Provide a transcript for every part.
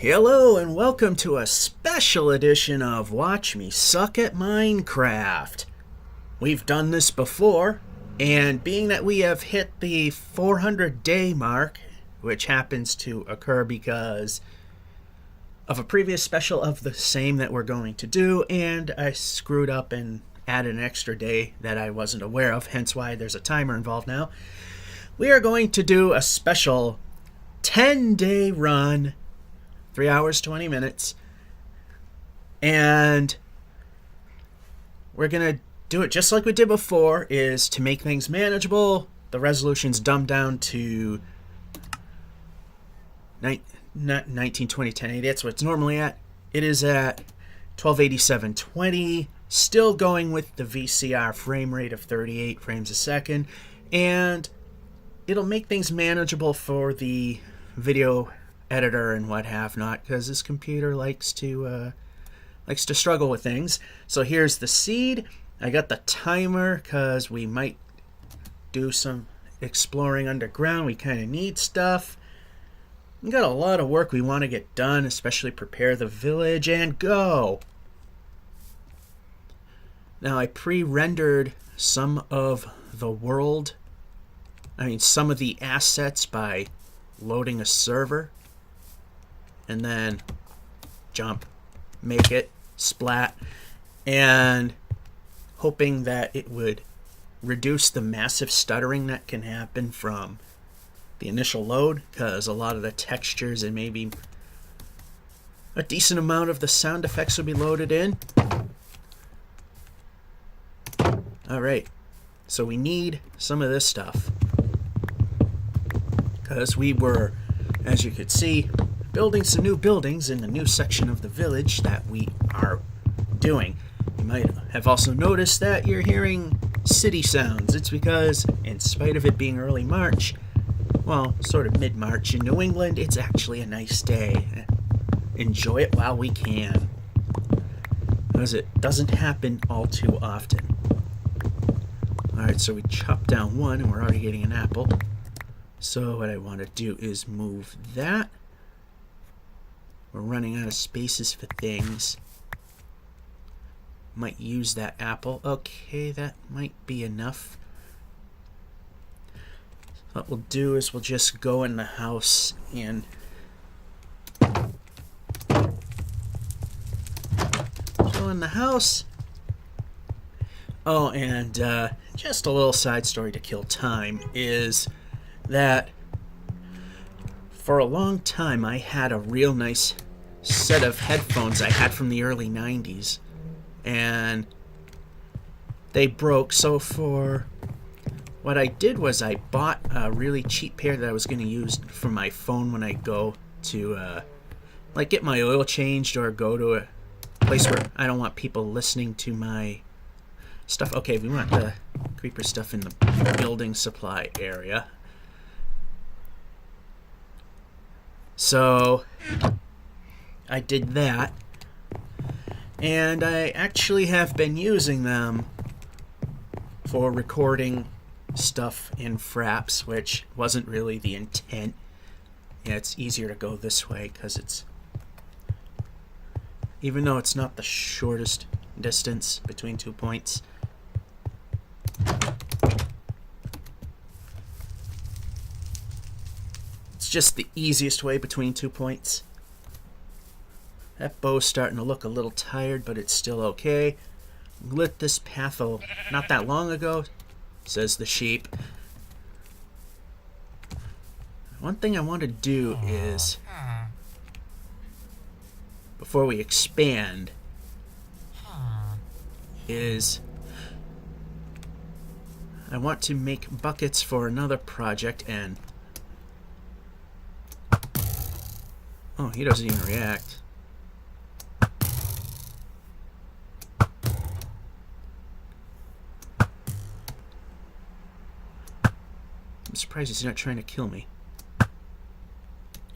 Hello and welcome to a special edition of Watch Me Suck at Minecraft. We've done this before, and being that we have hit the 400-day mark, which happens to occur because of a previous special of the same that we're going to do, and I screwed up and added an extra day that I wasn't aware of, hence why there's a timer involved now. We are going to do a special 10-day run, 3 hours, 20 minutes. And we're going to do it just like we did before, is to make things manageable. The resolution's dumbed down to 1920 1080. That's what it's normally at. It is at 1280 still going with the VCR frame rate of 38 frames a second. And it'll make things manageable for the video editor and what have not, because this computer likes to struggle with things. So here's the seed. I got the timer because we might do some exploring underground. We kind of need stuff. We got a lot of work we want to get done, especially prepare the village and go. Now I pre-rendered some of the some of the assets by loading a server. And then jump, make it, splat, and hoping that it would reduce the massive stuttering that can happen from the initial load, because a lot of the textures and maybe a decent amount of the sound effects will be loaded in. Alright, so we need some of this stuff, because we were, as you could see, building some new buildings in the new section of the village that we are doing. You might have also noticed that you're hearing city sounds. It's because, in spite of it being early March, well, sort of mid-March in New England, it's actually a nice day. Enjoy it while we can, because it doesn't happen all too often. Alright, so we chopped down one and we're already getting an apple. So what I want to do is move that. We're running out of spaces for things. Might use that apple. Okay, that might be enough. What we'll do is we'll just go in the house and go in the house. Oh, and just a little side story to kill time is that for a long time I had a real nice set of headphones I had from the early 90s, and they broke. So for what I did was I bought a really cheap pair that I was going to use for my phone when I go to like get my oil changed or go to a place where I don't want people listening to my stuff. Okay, we want the creeper stuff in the building supply area. So I did that, and I actually have been using them for recording stuff in fraps, which wasn't really the intent. Yeah, it's easier to go this way because it's, even though it's not the shortest distance between 2 points, it's just the easiest way between 2 points. That bow's starting to look a little tired, but it's still okay. Lit this path not that long ago, says the sheep. One thing I want to do is, before we expand, is I want to make buckets for another project, and oh, he doesn't even react. I'm surprised he's not trying to kill me.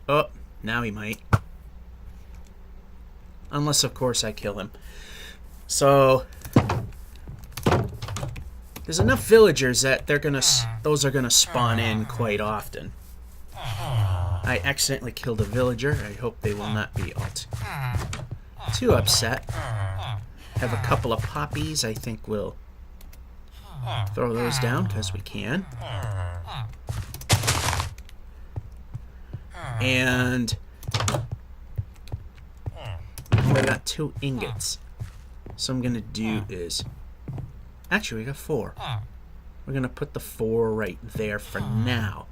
Oh, now he might. Unless, of course, I kill him. So there's enough villagers that those are gonna spawn in quite often. I accidentally killed a villager. I hope they will not be all too upset. Have a couple of poppies. I think we'll throw those down because we can. And we got 2 ingots. So I'm gonna do is, actually we got 4. We're gonna put the 4 right there for now.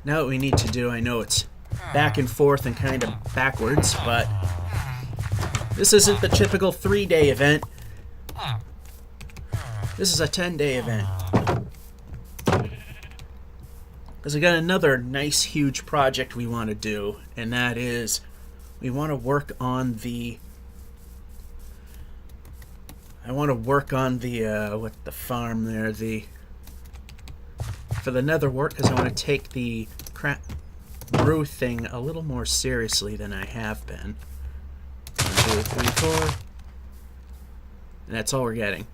Now what we need to do, I know it's back and forth and kind of backwards, but this isn't the typical 3-day event. This is a 10-day event. Because we got another nice huge project we want to do, and that is we want to work on the what the farm there, for the Nether Wart, because I want to take the brew thing a little more seriously than I have been. 1, 2, 3, 4, and that's all we're getting.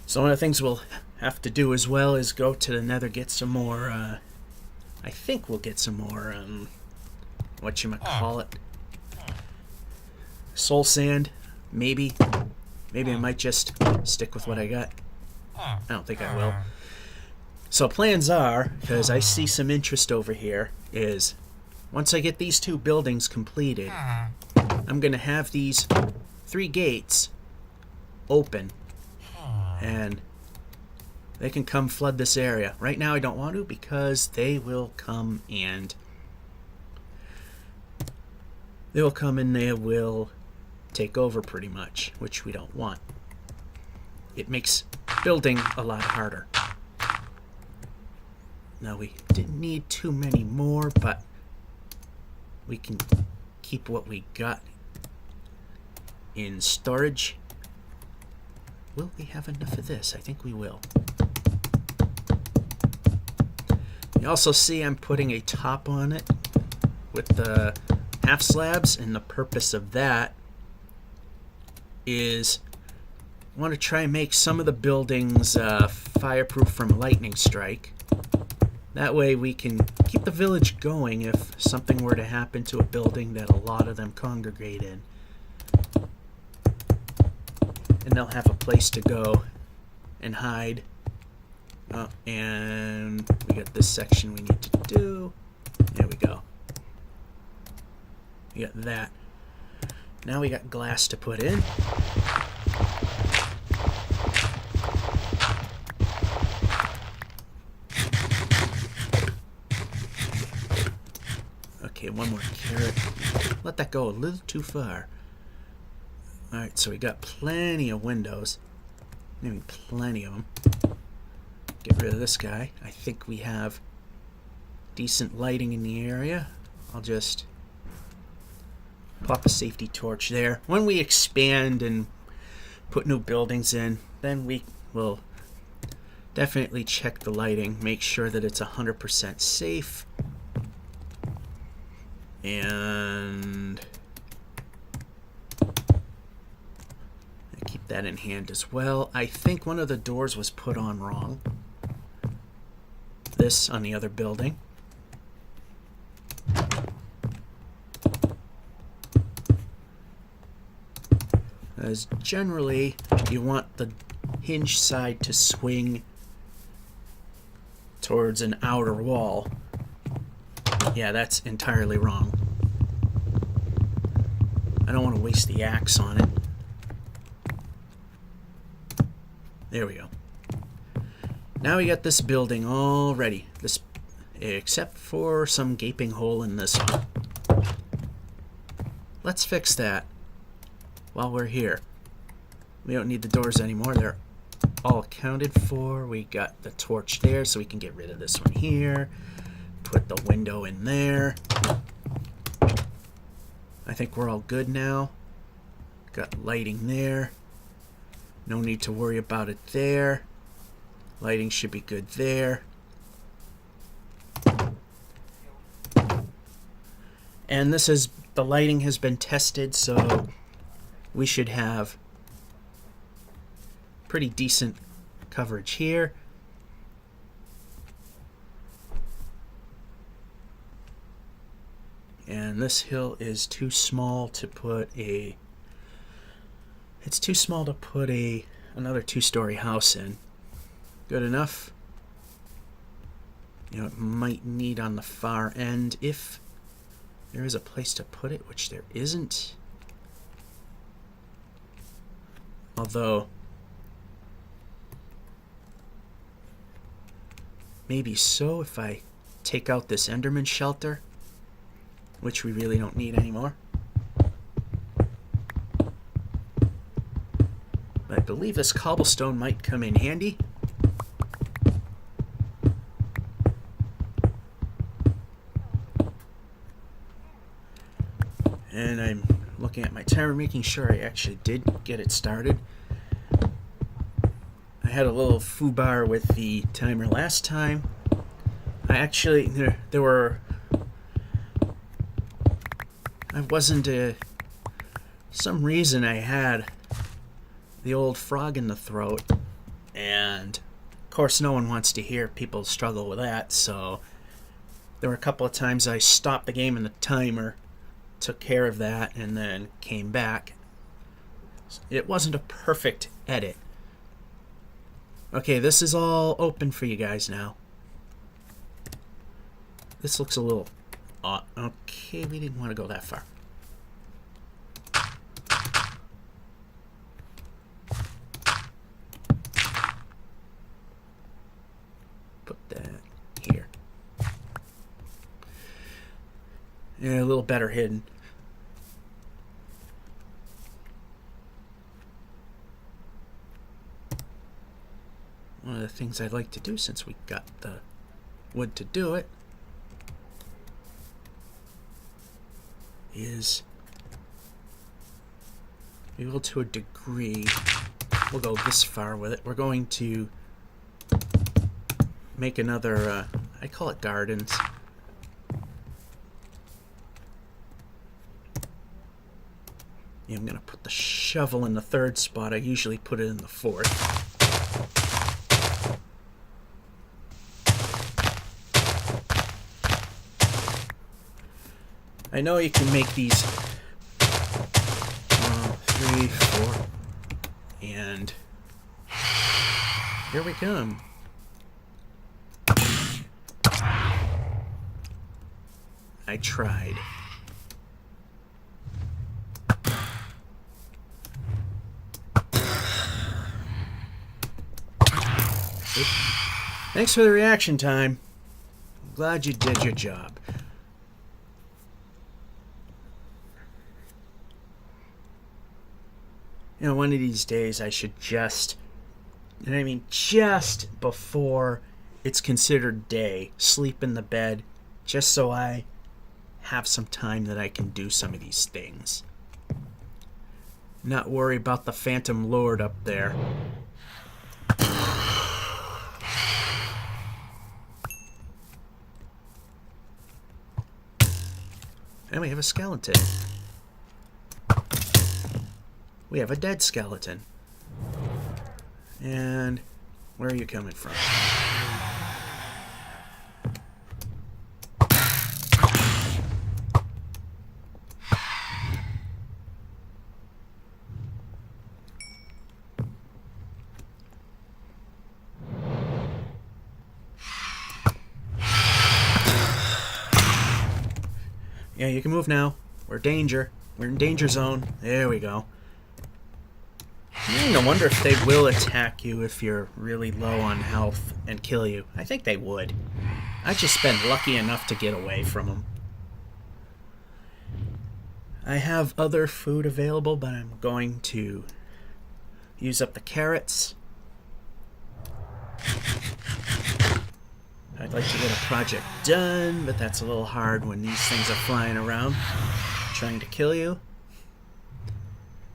So one of the things we'll have to do as well is go to the Nether, get some more, I think we'll get some more, whatchamacallit, soul sand, maybe. Maybe I might just stick with what I got. I don't think I will. So plans are, because I see some interest over here, is once I get these 2 buildings completed, I'm going to have these 3 gates open. And they can come flood this area. Right now I don't want to, because they will come and they will take over pretty much, which we don't want. It makes building a lot harder. Now we didn't need too many more, but we can keep what we got in storage. Will we have enough of this? I think we will. You also see I'm putting a top on it with the half slabs, and the purpose of that is I want to try and make some of the buildings fireproof from lightning strike. That way we can keep the village going if something were to happen to a building that a lot of them congregate in. And they'll have a place to go and hide. Oh, and we got this section we need to do. There we go. We got that. Now we got glass to put in. Okay, 1 more carrot. Let that go a little too far. Alright, so we got plenty of windows. Maybe plenty of them. Get rid of this guy. I think we have decent lighting in the area. I'll just pop a safety torch there. When we expand and put new buildings in, then we will definitely check the lighting, make sure that it's 100% safe. And keep that in hand as well. I think one of the doors was put on wrong. This on the other building. As generally, you want the hinge side to swing towards an outer wall. Yeah, that's entirely wrong. I don't want to waste the axe on it. There we go. Now we got this building all ready. This, except for some gaping hole in this one. Let's fix that while we're here. We don't need the doors anymore. They're all accounted for. We got the torch there, so we can get rid of this one here. Put the window in there. I think we're all good now. Got lighting there. No need to worry about it there. Lighting should be good there. And this is The lighting has been tested, so we should have pretty decent coverage here. And this hill is too small to put a... It's too small to put another two-story house in. Good enough. You know, it might need on the far end if there is a place to put it, which there isn't. Although, maybe so if I take out this Enderman shelter, which we really don't need anymore. But I believe this cobblestone might come in handy. And I'm looking at my timer, making sure I actually did get it started. I had a little foobar with the timer last time. I actually, there were... I wasn't some reason I had the old frog in the throat, and of course no one wants to hear people struggle with that, so there were a couple of times I stopped the game and the timer, took care of that, and then came back. It wasn't a perfect edit. Okay, this is all open for you guys now. This looks a little odd. Okay, we didn't want to go that far. Put that here. Yeah, a little better hidden. One of the things I'd like to do, since we got the wood to do it, is be able to a degree, we'll go this far with it. We're going to make another, I call it gardens. Yeah, I'm going to put the shovel in the third spot. I usually put it in the fourth. I know you can make these 3, 4, and here we come. I tried. Thanks for the reaction time. I'm glad you did your job. You know, one of these days I should just, and I mean just before it's considered day, sleep in the bed, just so I have some time that I can do some of these things. Not worry about the Phantom Lord up there. And we have a skeleton. We have a dead skeleton. And where are you coming from? Yeah, you can move now. We're in danger zone. There we go. I wonder if they will attack you if you're really low on health and kill you. I think they would. I've just been lucky enough to get away from them. I have other food available, but I'm going to use up the carrots. I'd like to get a project done, but that's a little hard when these things are flying around trying to kill you.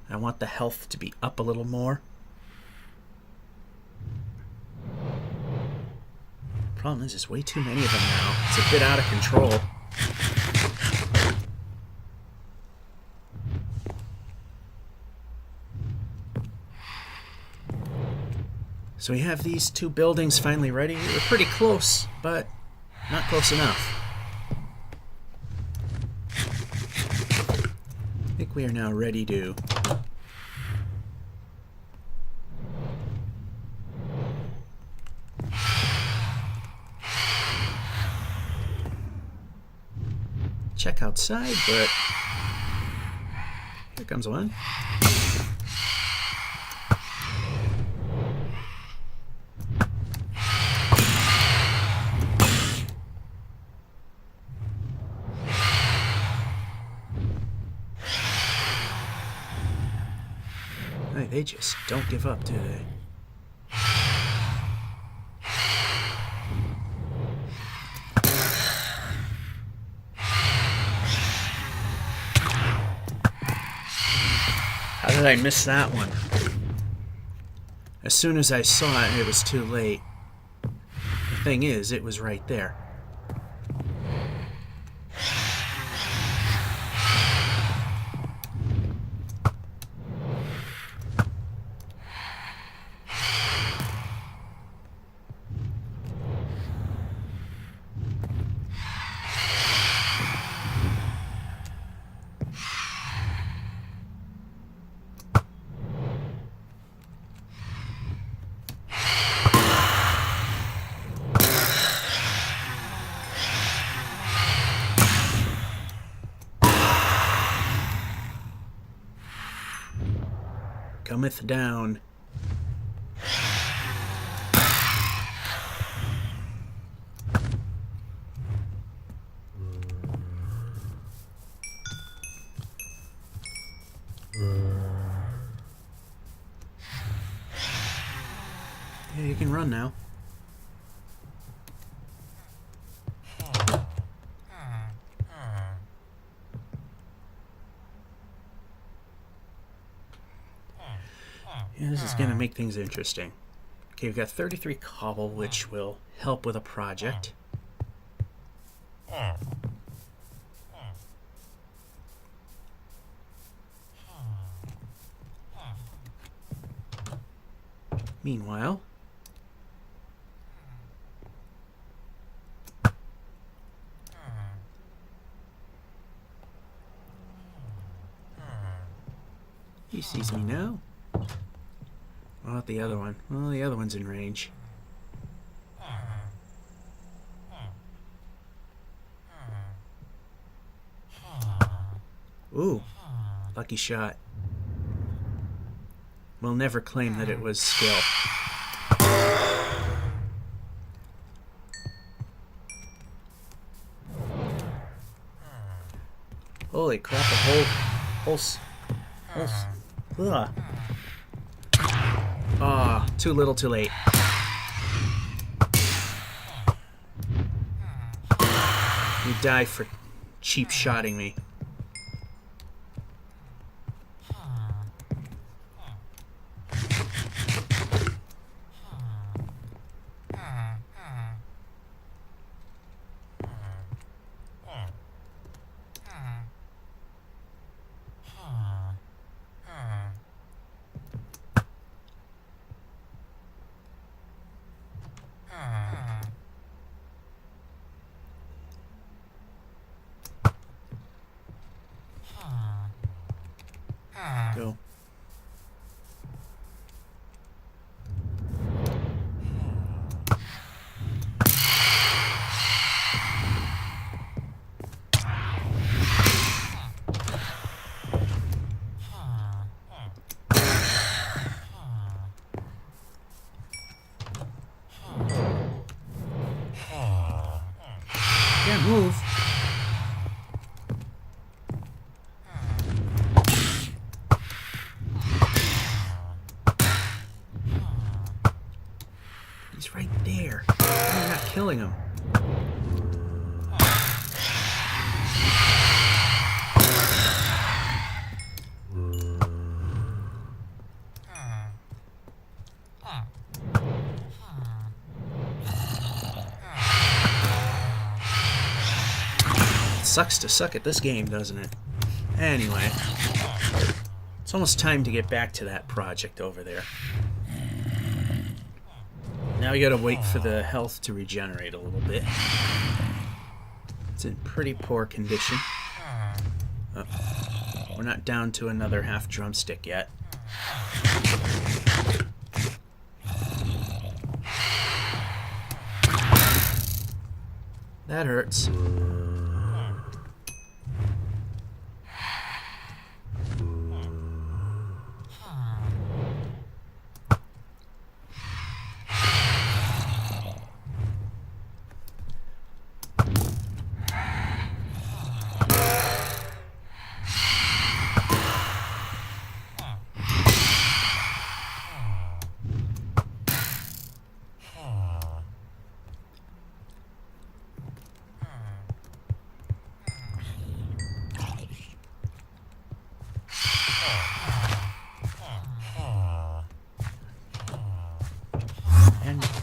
I want the health to be up a little more. Problem is, there's way too many of them now. It's a bit out of control. So we have these two buildings finally ready. We're pretty close, but not close enough. I think we are now ready to check outside, but here comes one. Hey, they just don't give up, do they? How did I miss that one? As soon as I saw it, it was too late. The thing is, it was right there. Cometh down. Yeah, you can run now. Yeah, this is going to make things interesting. Okay, we've got 33 cobble, which will help with a project. Meanwhile, he sees me now. What about the other one? Well, the other one's in range. Ooh, lucky shot. We'll never claim that it was skill. Holy crap, a whole ugh. Ah, too little, too late. You die for cheap shotting me. Go. Yeah, move. He's right there. I'm not killing him. It sucks to suck at this game, doesn't it? Anyway, it's almost time to get back to that project over there. Now we gotta wait for the health to regenerate a little bit. It's in pretty poor condition. Oh, we're not down to another half drumstick yet. That hurts.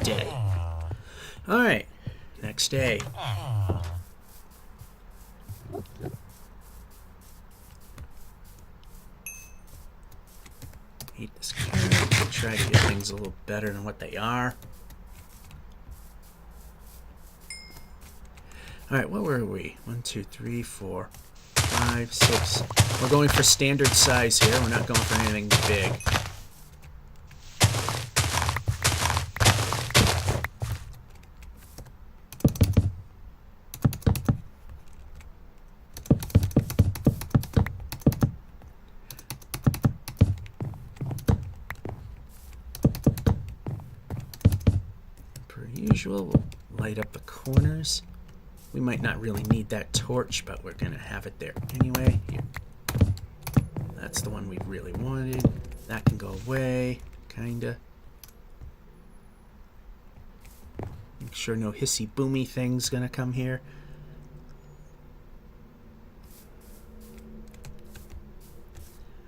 Day. Alright, next day. Eat this carrot. Try to get things a little better than what they are. Alright, what were we? 1, 2, 3, 4, 5, 6. We're going for standard size here. We're not going for anything big. Usual, we'll light up the corners. We might not really need that torch, but we're gonna have it there anyway. Here. That's the one we really wanted. That can go away, kinda. Make sure no hissy boomy thing's gonna come here.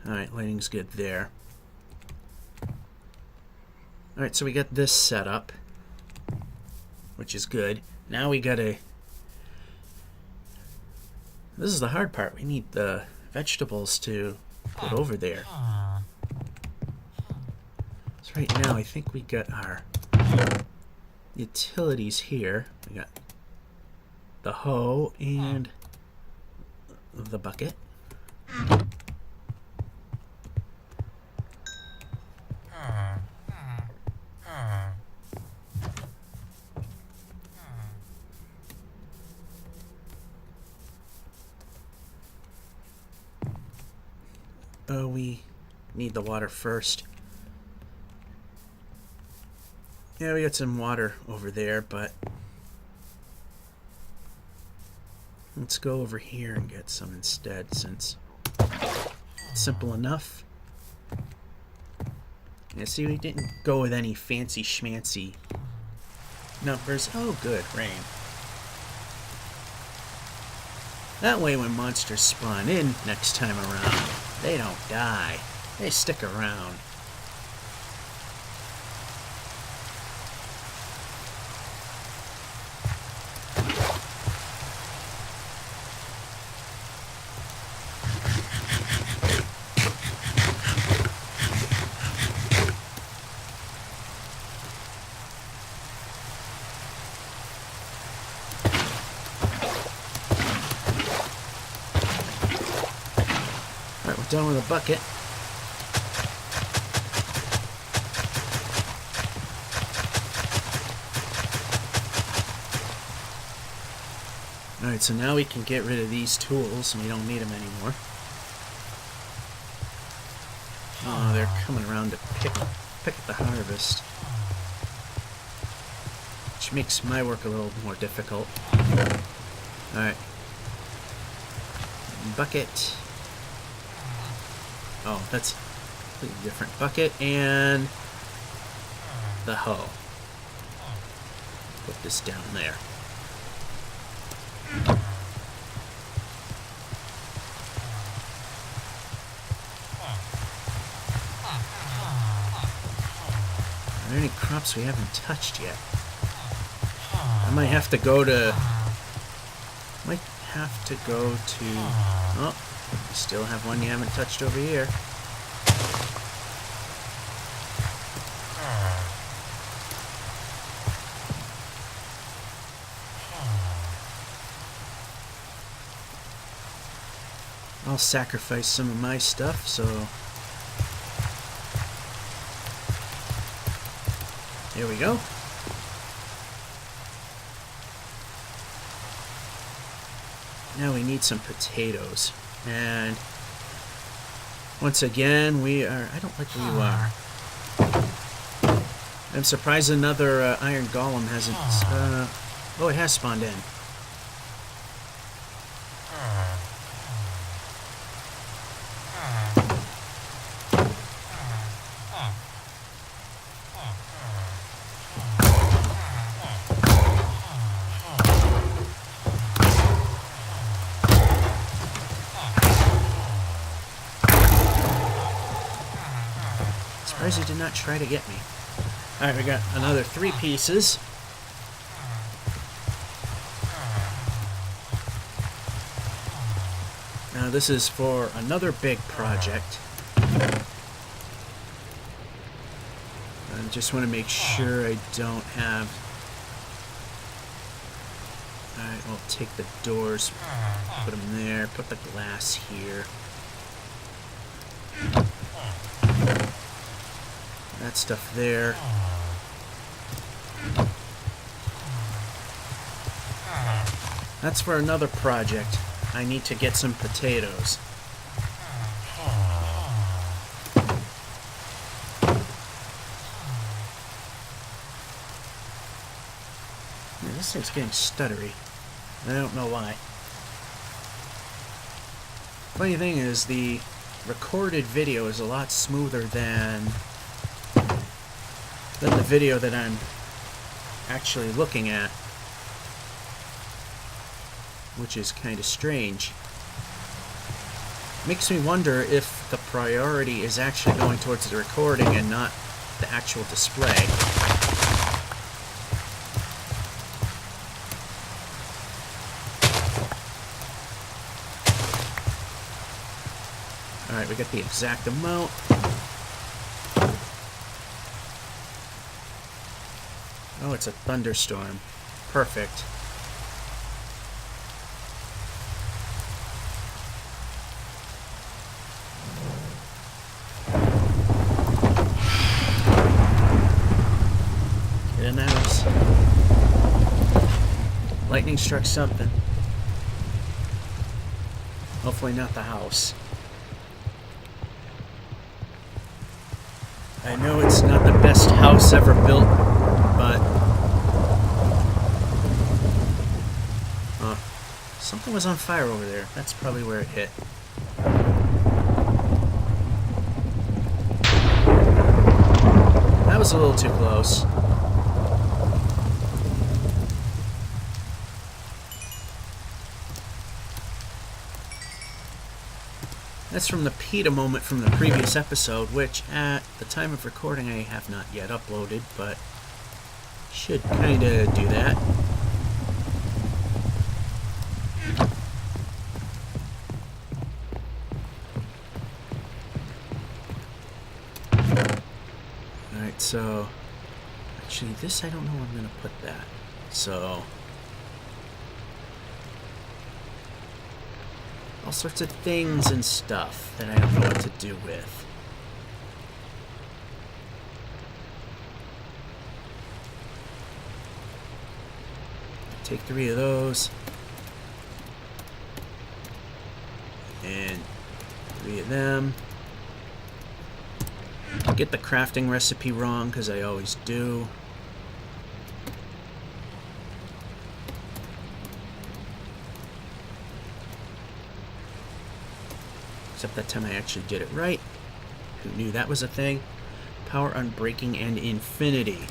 Alright, lighting's good there. Alright, so we got this set up, which is good. Now we gotta... This is the hard part. We need the vegetables to put over there. So right now I think we got our utilities here. We got the hoe and the bucket. We need the water first. Yeah, we got some water over there, but let's go over here and get some instead, since it's simple enough. Yeah, see, we didn't go with any fancy schmancy numbers. Oh, good, rain. That way when monsters spawn in next time around, they don't die. They stick around. Alright, we're done with the bucket. Alright, so now we can get rid of these tools and we don't need them anymore. Oh, they're coming around to pick at the harvest, which makes my work a little more difficult. Alright. Bucket. Oh, that's a completely different bucket. And the hoe. Put this down there. Are there any crops we haven't touched yet? I might have to go to... Oh, you still have one you haven't touched over here. I'll sacrifice some of my stuff, so there we go. Now we need some potatoes. And once again, we are... I don't like where you are. I'm surprised another iron golem hasn't... oh, it has spawned in. Surprised he did not try to get me. Alright, we got another 3 pieces. Now this is for another big project. I just want to make sure I don't have... Alright, I'll take the doors, put them there, put the glass here. That stuff there. That's for another project. I need to get some potatoes. Man, this thing's getting stuttery. I don't know why. Funny thing is, the recorded video is a lot smoother than the video that I'm actually looking at, which is kind of strange. Makes me wonder if the priority is actually going towards the recording and not the actual display. Alright, we got the exact amount. Oh, it's a thunderstorm. Perfect. Get in the house. Lightning struck something. Hopefully not the house. I know it's not the best house ever built, but... something was on fire over there. That's probably where it hit. That was a little too close. That's from the PETA moment from the previous episode, which at the time of recording I have not yet uploaded, but should kinda do that. Alright, so actually this I don't know where I'm gonna put that. So all sorts of things and stuff that I don't know what to do with. Take 3 of those. And 3 of them. I'll get the crafting recipe wrong, because I always do. Except that time I actually did it right. Who knew that was a thing? Power, Unbreaking, and Infinity.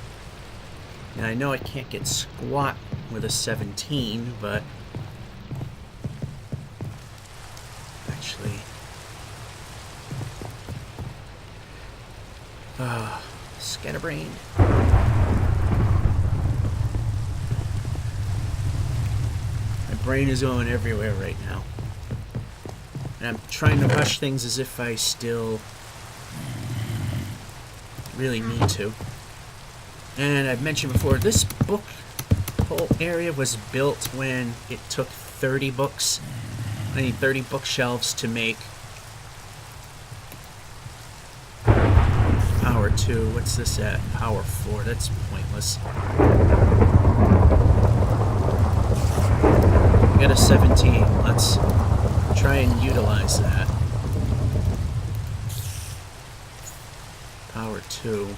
Now I know I can't get squat with a 17, but... actually... scatterbrain. My brain is going everywhere right now. And I'm trying to rush things as if I still really need to. And I've mentioned before, this book whole area was built when it took 30 books I need 30 bookshelves to make power 2. What's this at? Power 4. That's pointless. I got a 17. Let's try and utilize that. Power 2.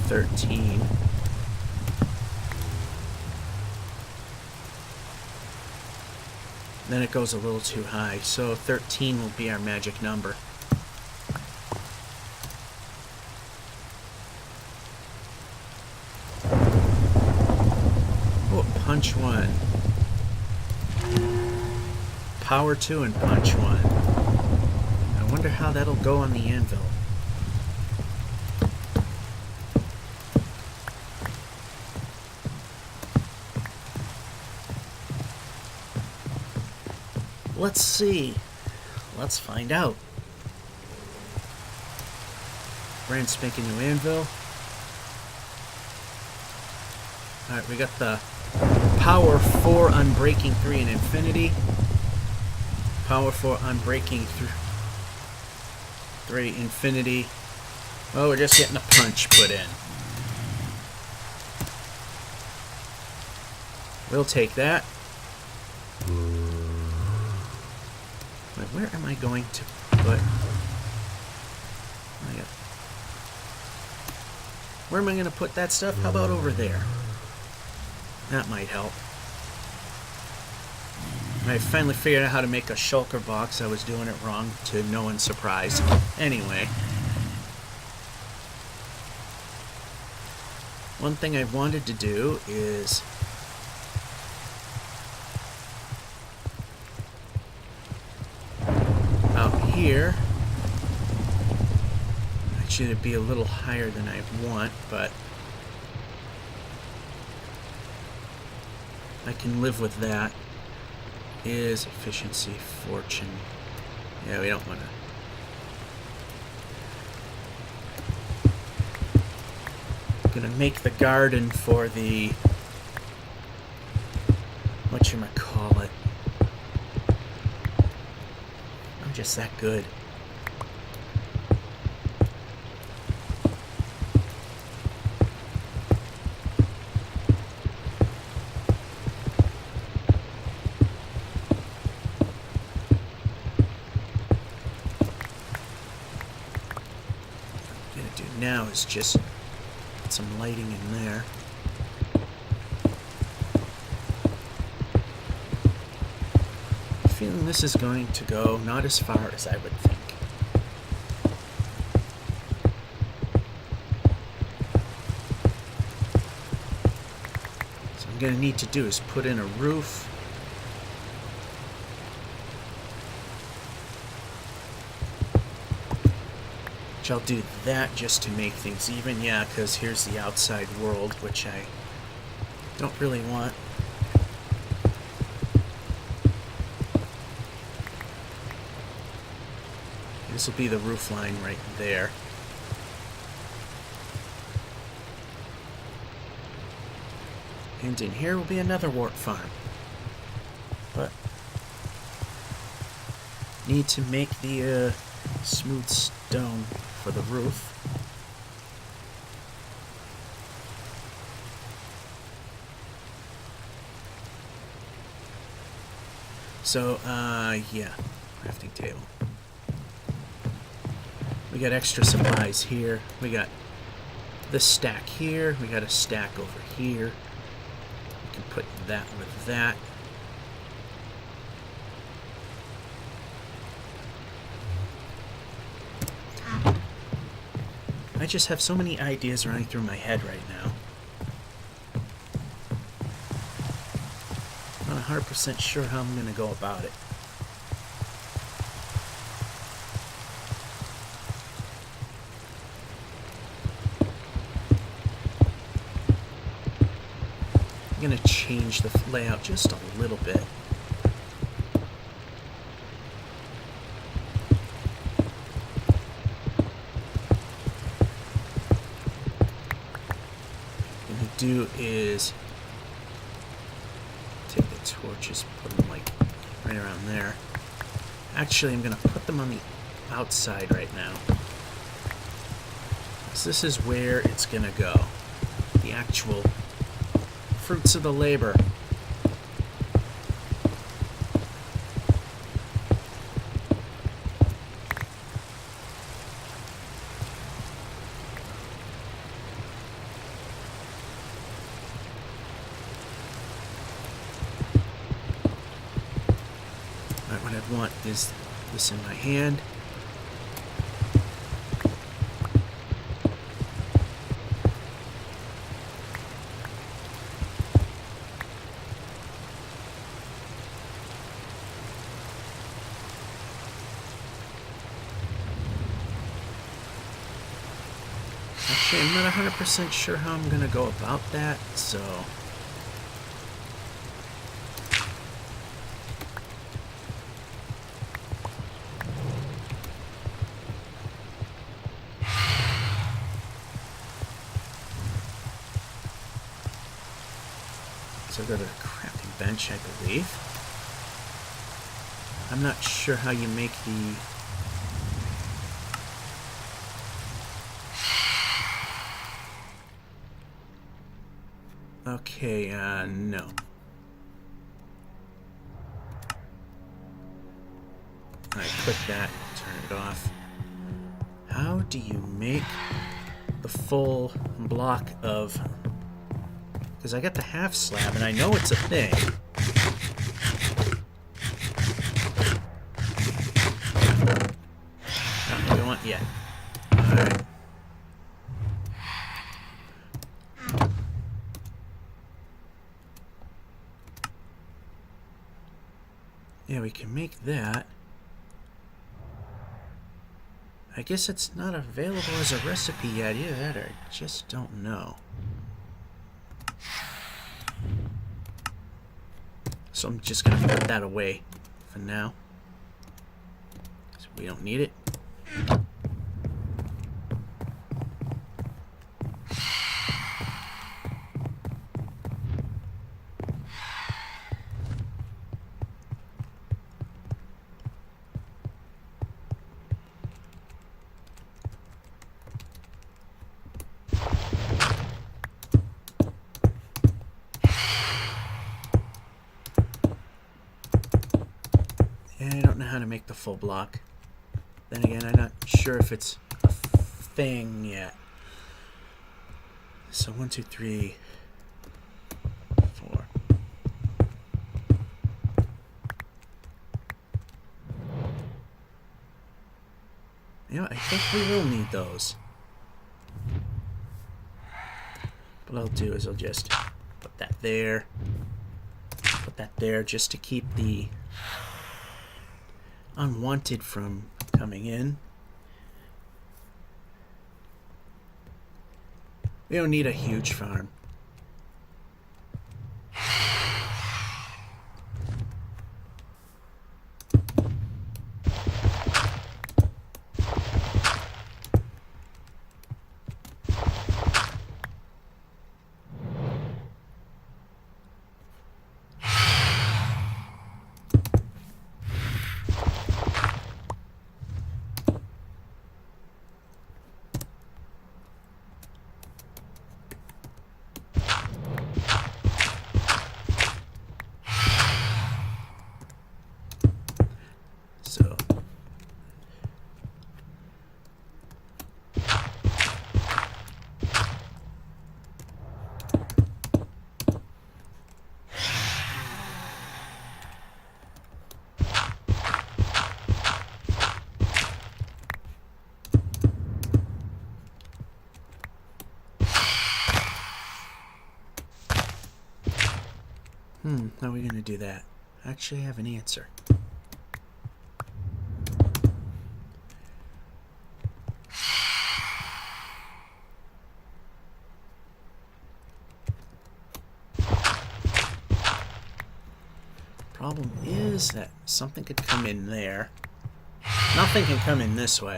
$13. Then it goes a little too high, so 13 will be our magic number. Oh, punch 1. Power 2 and punch 1. I wonder how that'll go on the anvil. Let's see. Let's find out. Brand spanking new anvil. Alright, we got the power 4 unbreaking 3 and infinity. Power 4 unbreaking 3 infinity. Oh, we're just getting a punch put in. We'll take that. Where am I going to put... Where am I going to put that stuff? How about over there? That might help. I finally figured out how to make a shulker box. I was doing it wrong, to no one's surprise. Anyway. One thing I wanted to do is... here. Actually, it'd be a little higher than I want, but I can live with that. Is efficiency, fortune. Yeah, we don't want to. Gonna make the garden for the whatchamacallit. Just that good. What I'm gonna do now is just put some lighting in there. Feeling this is going to go not as far as I would think. So I'm going to need to do is put in a roof. Which I'll do that just to make things even. Yeah, because here's the outside world, which I don't really want. This will be the roof line right there. And in here will be another wart farm. But need to make the smooth stone for the roof. So, yeah, crafting table. We got extra supplies here. We got this stack here. We got a stack over here. We can put that with that. I just have so many ideas running through my head right now. I'm not 100% sure how I'm going to go about it. I'm going to change the layout just a little bit. do is take the torches, put them like right around there. Actually, I'm going to put them on the outside right now. So this is where it's going to go. The actual fruits of the labor. What I want is this in my hand. Actually, I'm not 100% sure how I'm going to go about that, so... So go to the crafting bench, I believe. I'm not sure how you make the... Okay, no. Alright, click that, turn it off. How do you make the full block of... Because I got the half slab, and I know it's a thing. Oh, we don't want yet. Alright. Yeah, we can make that. I guess it's not available as a recipe yet. Either that or I just don't know. So I'm just going to put that away for now. So we don't need it. I don't know how to make the full block. Then again, I'm not sure if it's a thing yet. So 1, 2, 3, 4. You know, I think we will need those. What I'll do is I'll just put that there. Put that there just to keep the unwanted from coming in. We don't need a huge farm. So how are we going to do that? Actually, I have an answer. Problem is that something could come in there. Nothing can come in this way.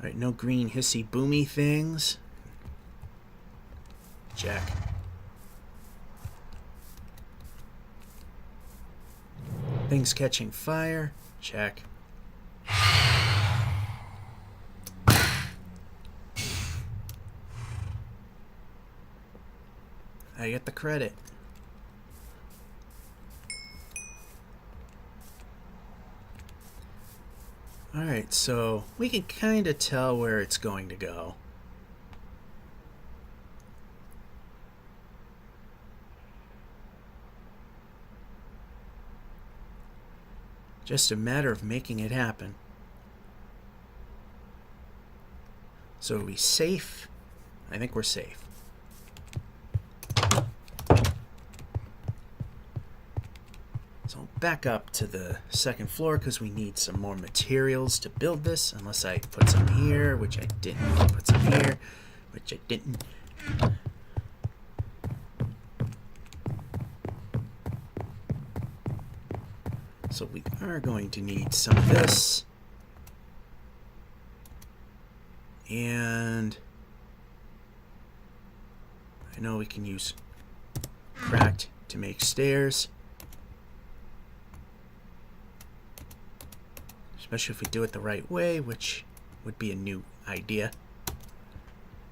Alright, no green hissy boomy things. Check. Things catching fire. Check. I get the credit. Alright, so we can kind of tell where it's going to go. Just a matter of making it happen. So are we safe? I think we're safe. So I'll back up to the second floor because we need some more materials to build this. Unless I put some here, which I didn't. Put some here, which I didn't. So we are going to need some of this. And I know we can use cracked to make stairs. Especially if we do it the right way, which would be a new idea.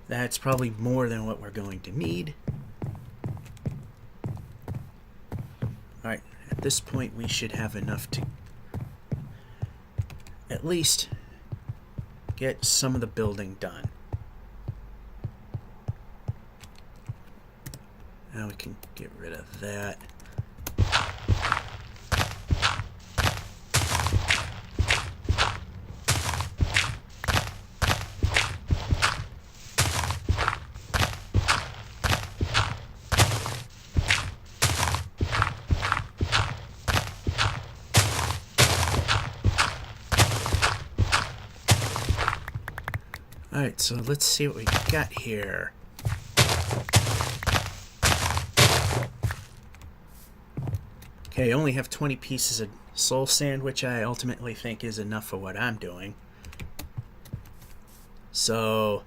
That's probably more than what we're going to need. Alright, at this point we should have enough to at least get some of the building done. Now we can get rid of that. Alright, so let's see what we got here. Okay, I only have 20 pieces of soul sand, which I ultimately think is enough for what I'm doing. So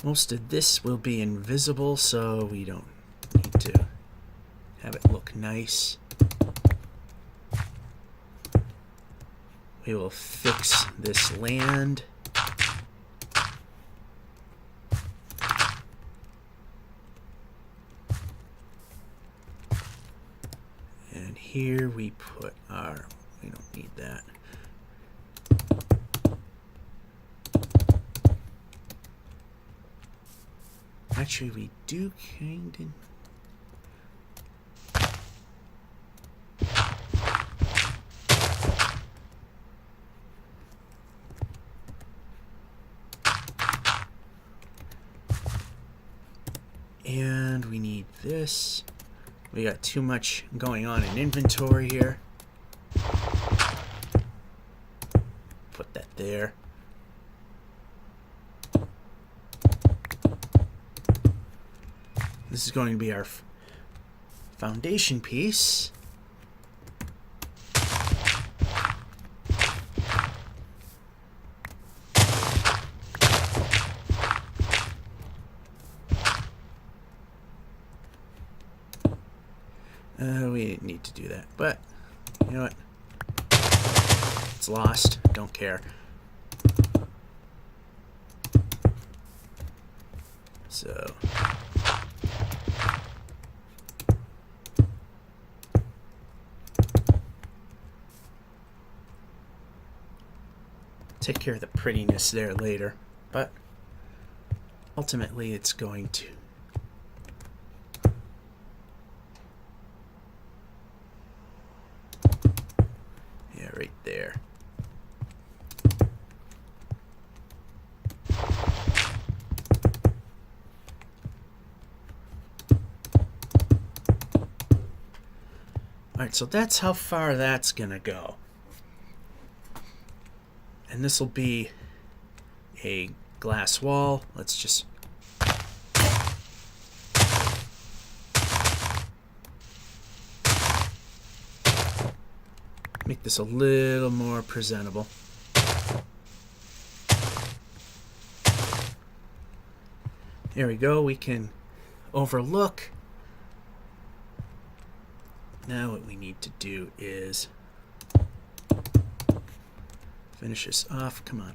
most of this will be invisible, so we don't need to have it look nice. We will fix this land. And here we put our, we don't need that. Actually, we do kind of. And we need this. We got too much going on in inventory here. Put that there. This is going to be our foundation piece. We didn't need to do that, but you know what? It's lost. Don't care. So take care of the prettiness there later, but ultimately it's going to. Right there. Alright, so that's how far that's gonna go. And this will be a glass wall. Let's just Make this a little more presentable. There we go. We can overlook. Now what we need to do is finish this off. Come on.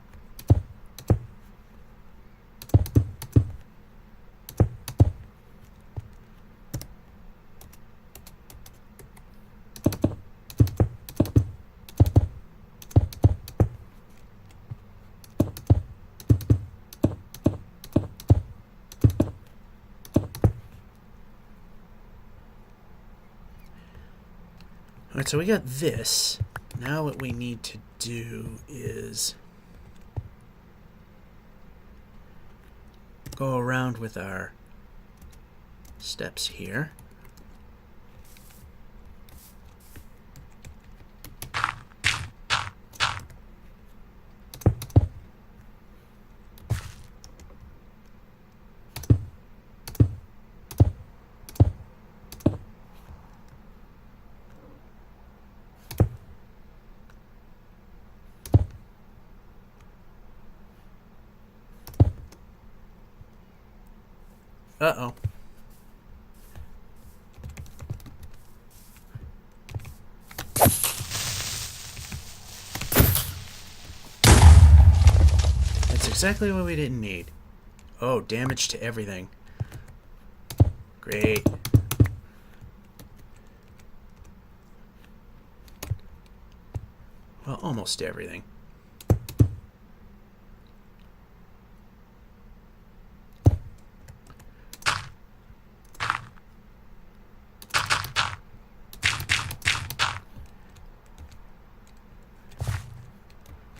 Alright, so we got this. Now what we need to do is go around with our steps here. Uh-oh. That's exactly what we didn't need. Oh, damage to everything. Great. Well, almost everything.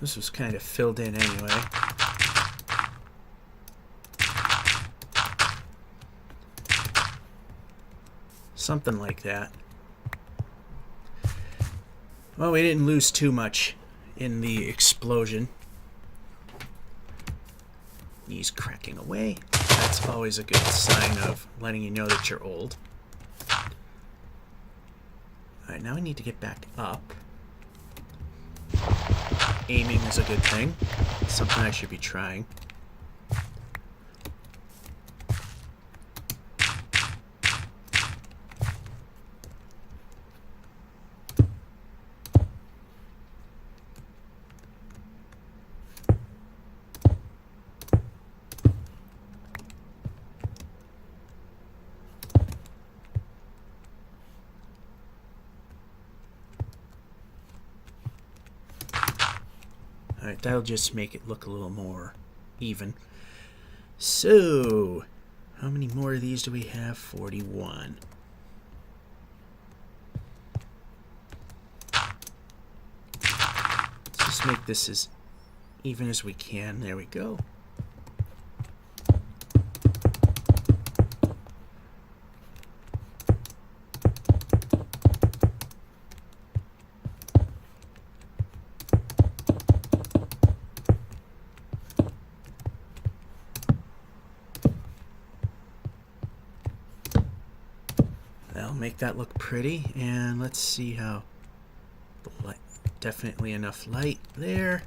This was kind of filled in anyway. Something like that. Well, we didn't lose too much in the explosion. Knees cracking away. That's always a good sign of letting you know that you're old. Alright, now I need to get back up. Aiming is a good thing. Something I should be trying. Alright, that'll just make it look a little more even. So, how many more of these do we have? 41. Let's just make this as even as we can. There we go. That'll make that look pretty, and let's see how the light, definitely enough light there.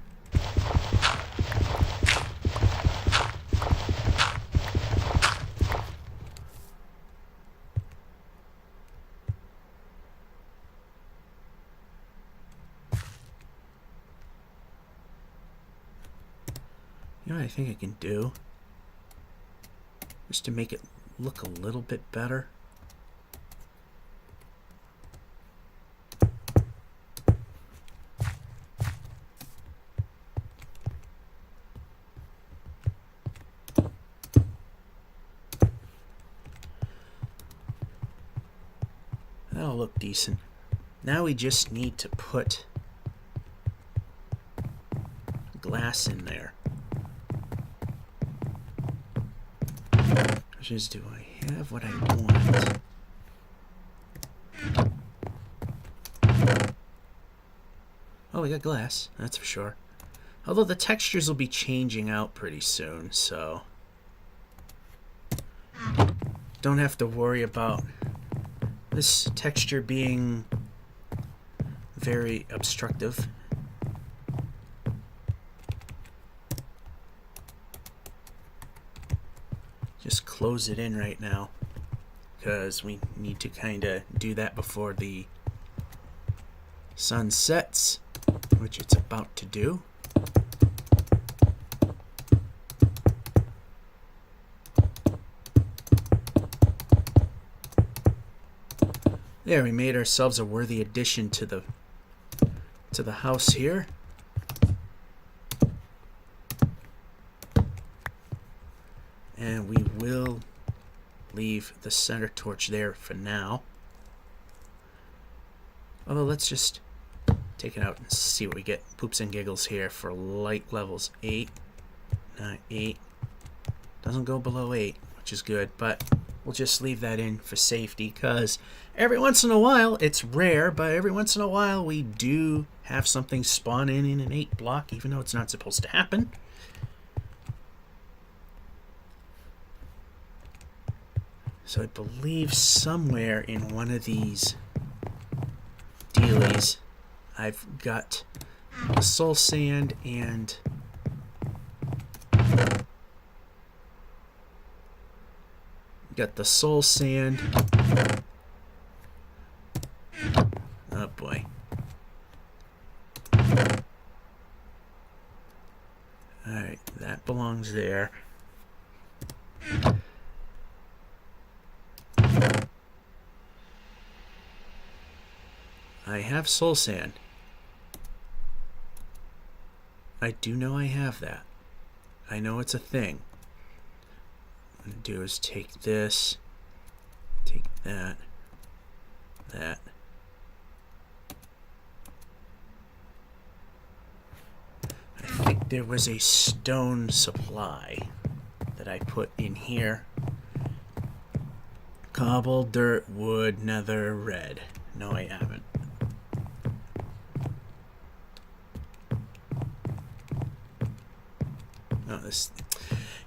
You know what I think I can do? Just to make it look a little bit better. That'll look decent. Now we just need to put glass in there. Just do I have what I want? Oh, we got glass, that's for sure. Although the textures will be changing out pretty soon, so don't have to worry about this texture being very obstructive. Just close it in right now, because we need to kind of do that before the sun sets, which it's about to do. There, we made ourselves a worthy addition to the house here. And we will leave the center torch there for now. Although, let's just take it out and see what we get. Poops and giggles here for light levels 8, 9, 8. Doesn't go below 8, which is good, but we'll just leave that in for safety, because every once in a while, it's rare, but every once in a while we do have something spawn in an 8 block, even though it's not supposed to happen. So I believe somewhere in one of these dealies, I've got the soul sand and got the soul sand. Oh boy. Alright, that belongs there. I have soul sand. I do know I have that. I know it's a thing. What I'm going to do is take this, take that, that. I think there was a stone supply that I put in here. Cobble, dirt, wood, nether, red. No, I haven't. Oh, this...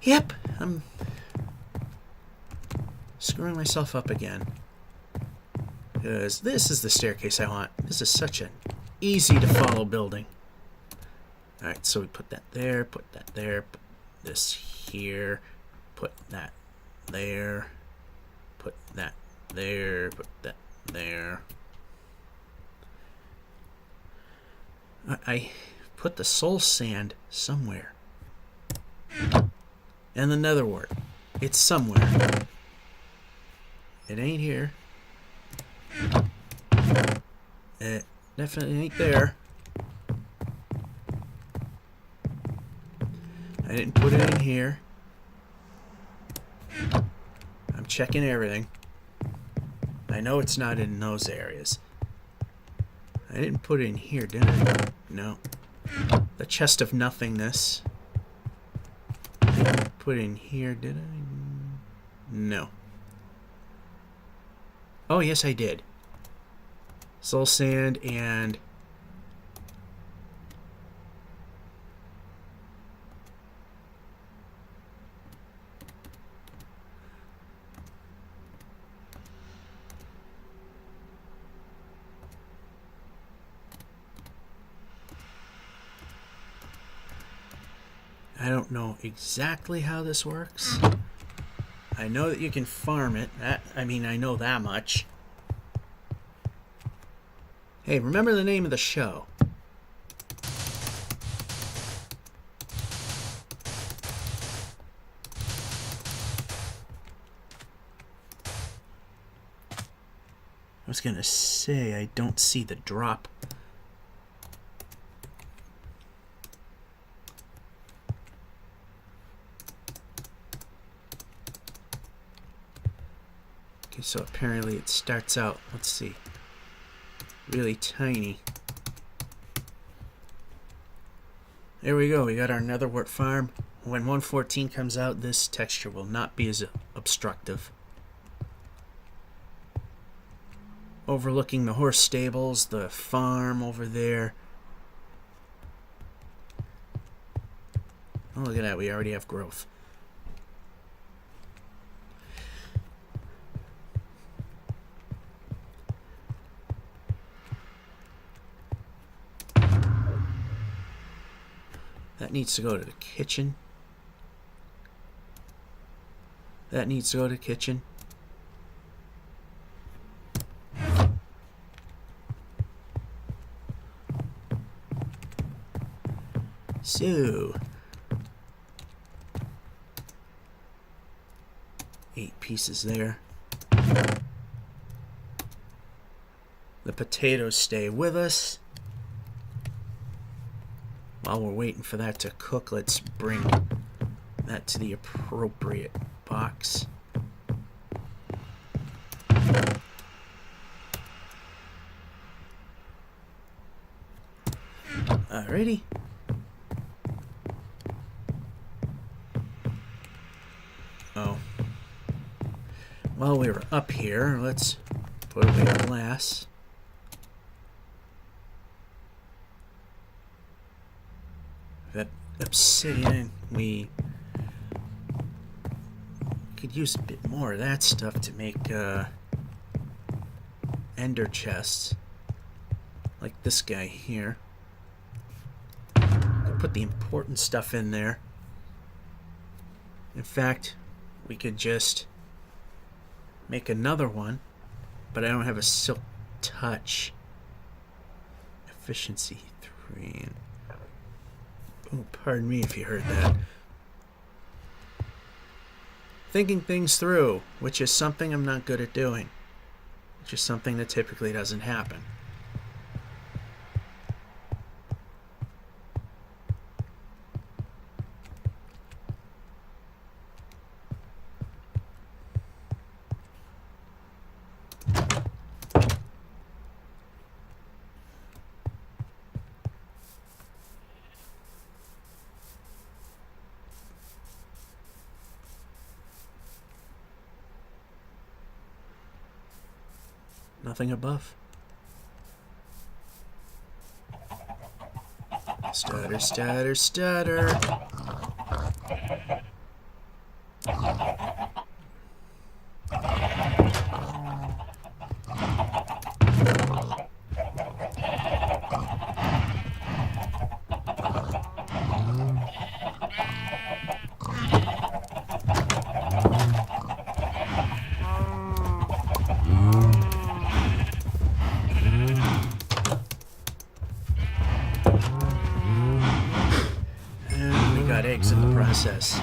Yep, I'm screwing myself up again. Because this is the staircase I want. This is such an easy to follow building. Alright, so we put that there, put this here, put that there, put that there, put that there. I put the soul sand somewhere. And the Nether Wart. It's somewhere. It ain't here. It definitely ain't there. I didn't put it in here. I'm checking everything. I know it's not in those areas. I didn't put it in here, did I? No. The chest of nothingness. I didn't put it in here, did I? No. Oh, yes, I did. Soul sand and... I don't know exactly how this works. I know that you can farm it. I know that much. Hey, remember the name of the show. I was gonna say, I don't see the drop. Okay, so apparently it starts out, let's see, really tiny. There we go, we got our Nether Wart farm. When 1.14 comes out, this texture will not be as obstructive. Overlooking the horse stables, the farm over there. Oh, look at that, we already have growth. That needs to go to the kitchen. That needs to go to the kitchen. So, 8 pieces there. The potatoes stay with us. While we're waiting for that to cook, let's bring that to the appropriate box. Alrighty. Oh. While we were up here, let's put away the glass. That obsidian, we could use a bit more of that stuff to make ender chests, like this guy here. Put the important stuff in there. In fact, we could just make another one, but I don't have a silk touch. Efficiency 3. Oh, pardon me if you heard that. Thinking things through, which is something I'm not good at doing. Which is something that typically doesn't happen. Nothing above. Stutter, stutter, stutter. Eggs in the process.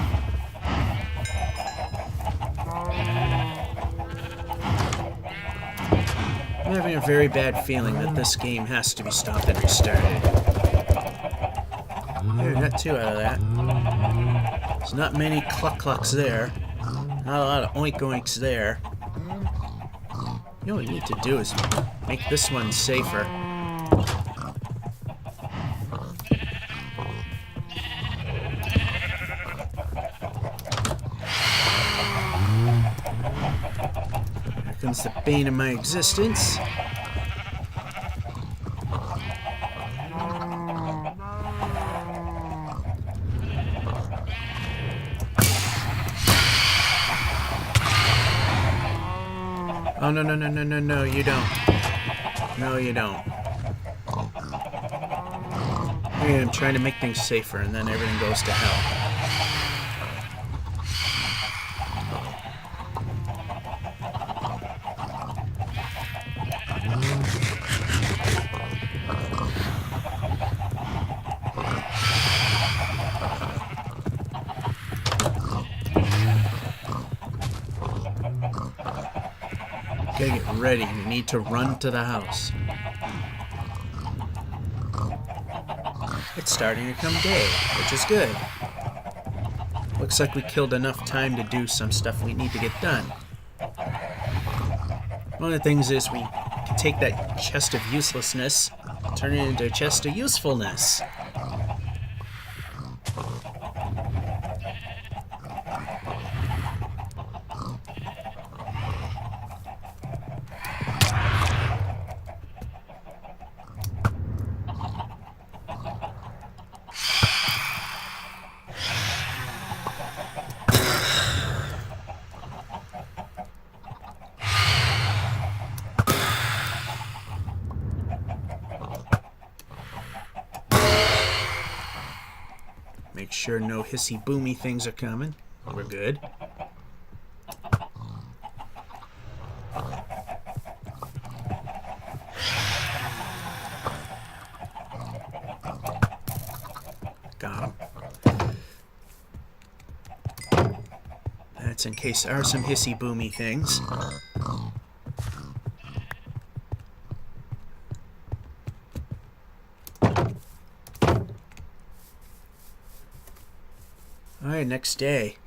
I'm having a very bad feeling that this game has to be stopped and restarted. There, we got 2 out of that. There's not many cluck-clucks there. Not a lot of oink-oinks there. You know what we need to do is make this one safer. Comes the bane of my existence. Oh, no, no, no, no, no, no, you don't. No, you don't. Hey, I'm trying to make things safer, and then everything goes to hell. Okay, get ready. We need to run to the house. It's starting to come day, which is good. Looks like we killed enough time to do some stuff we need to get done. One of the things is we can take that chest of uselessness, turn it into a chest of usefulness. Make sure no hissy boomy things are coming. We're good. Got him. That's in case there are some hissy boomy things. Alright, next day.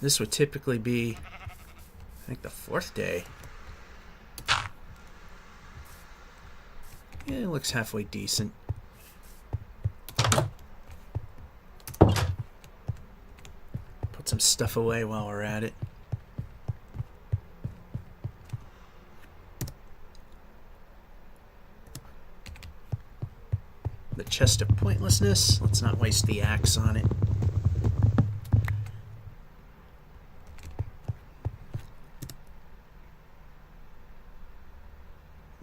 This would typically be, I think, the 4th day. Yeah, it looks halfway decent. Put some stuff away while we're at it. The chest of pointlessness. Let's not waste the axe on it.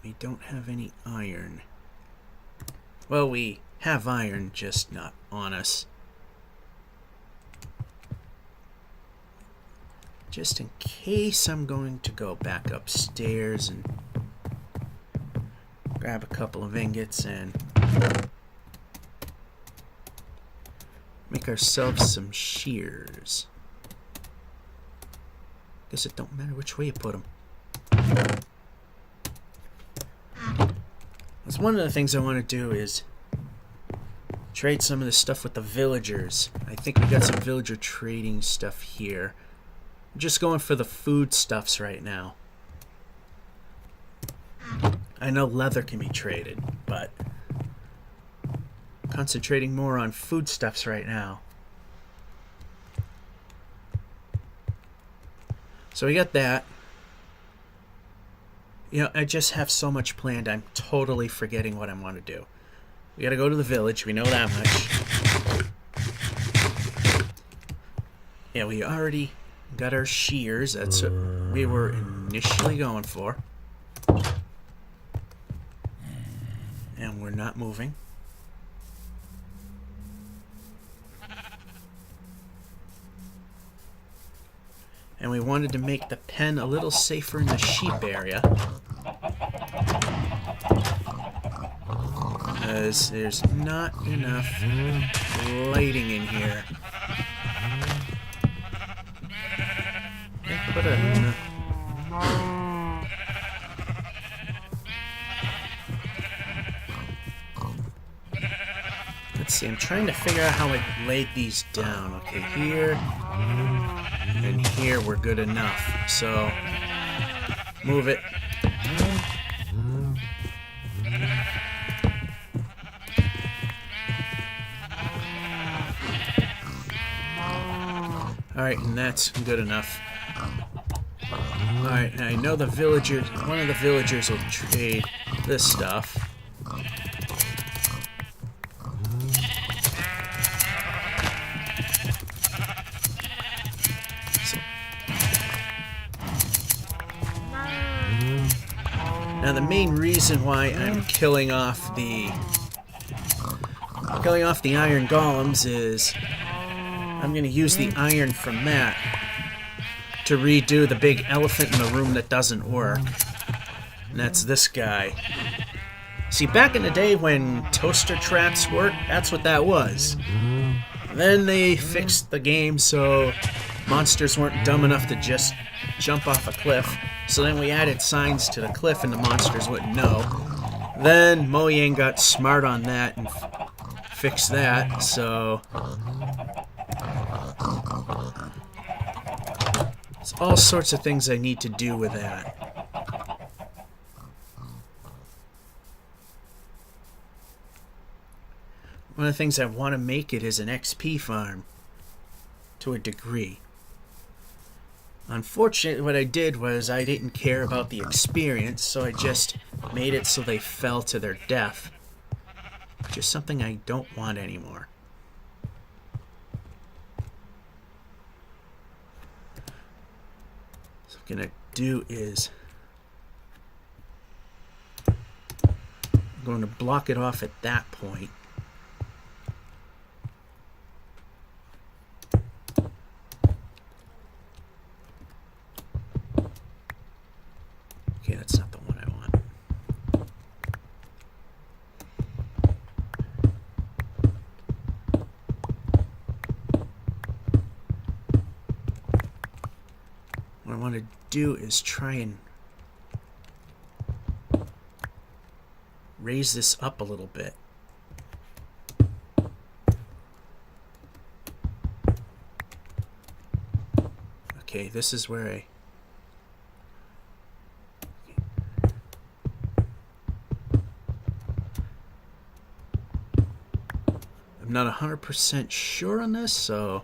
We don't have any iron. Well, we have iron, just not on us. Just in case, I'm going to go back upstairs and grab a couple of ingots and make ourselves some shears. Guess it don't matter which way you put them. That's one of the things I want to do is trade some of this stuff with the villagers. I think we got some villager trading stuff here. I'm just going for the food stuffs right now. I know leather can be traded, but concentrating more on foodstuffs right now. So we got that. You know, I just have so much planned, I'm totally forgetting what I want to do. We gotta go to the village, we know that much. Yeah, we already got our shears, that's what we were initially going for. And we're not moving. And we wanted to make the pen a little safer in the sheep area. Because there's not enough lighting in here. Put a... Let's see, I'm trying to figure out how I laid these down. Okay, here and here we're good enough. So, move it. Alright, and that's good enough. Alright, I know the villagers, one of the villagers will trade this stuff. Now the main reason why I'm killing off the iron golems is I'm going to use the iron from that to redo the big elephant in the room that doesn't work. And that's this guy. See, back in the day when toaster traps worked, that's what that was. Then they fixed the game so monsters weren't dumb enough to just jump off a cliff. So then we added signs to the cliff and the monsters wouldn't know. Then Mojang got smart on that and fixed that, so... There's all sorts of things I need to do with that. One of the things I want to make it is an XP farm. To a degree. Unfortunately, what I did was I didn't care about the experience, so I just made it so they fell to their death. Which is something I don't want anymore. So what I'm going to do is... I'm going to block it off at that point. Okay, that's not the one I want. What I want to do is try and raise this up a little bit. Okay, this is where I'm not 100% sure on this, so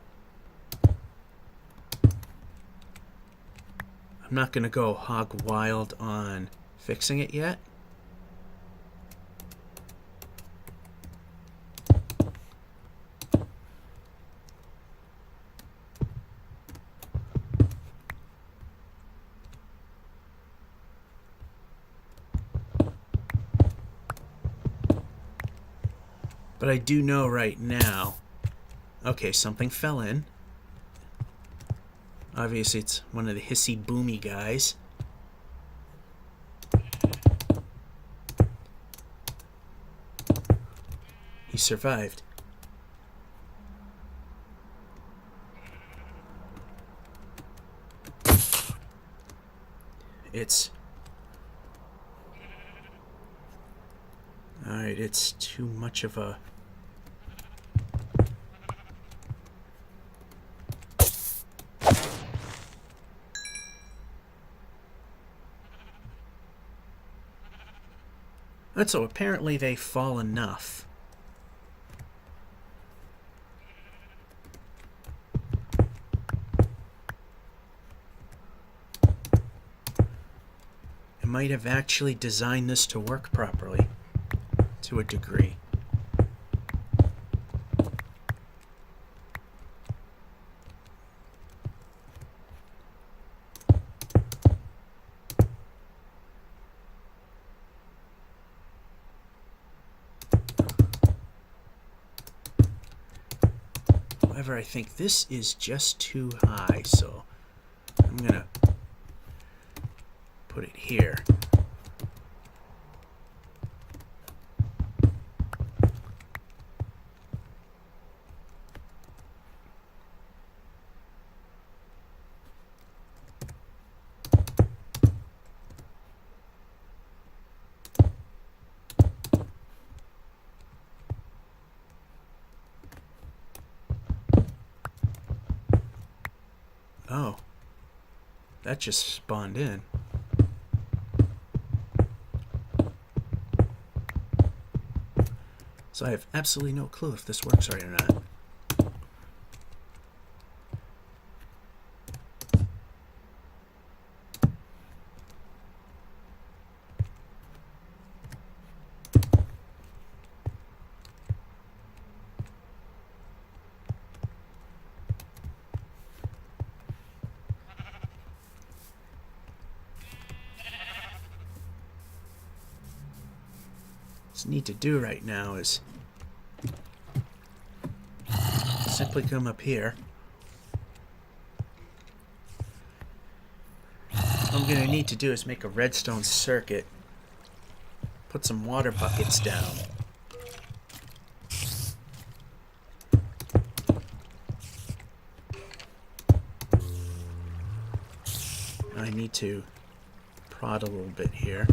I'm not going to go hog wild on fixing it yet. But I do know right now... Okay, something fell in. Obviously, it's one of the hissy boomy guys. He survived. It's... Alright, it's too much of a... And so apparently they fall enough. I might have actually designed this to work properly, to a degree. However, I think this is just too high, so I'm gonna put it here. Oh, that just spawned in. So I have absolutely no clue if this works right or not. What I need to do right now is simply come up here. What I'm going to need to do is make a redstone circuit, put some water buckets down. I need to prod a little bit here.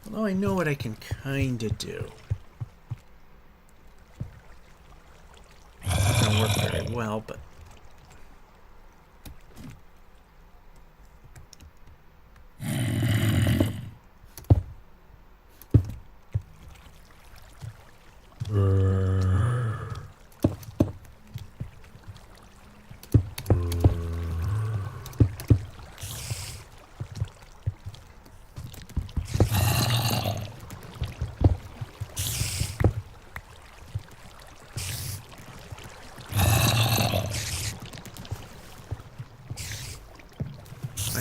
Although I know what I can kind of do. Not going to work very well, but...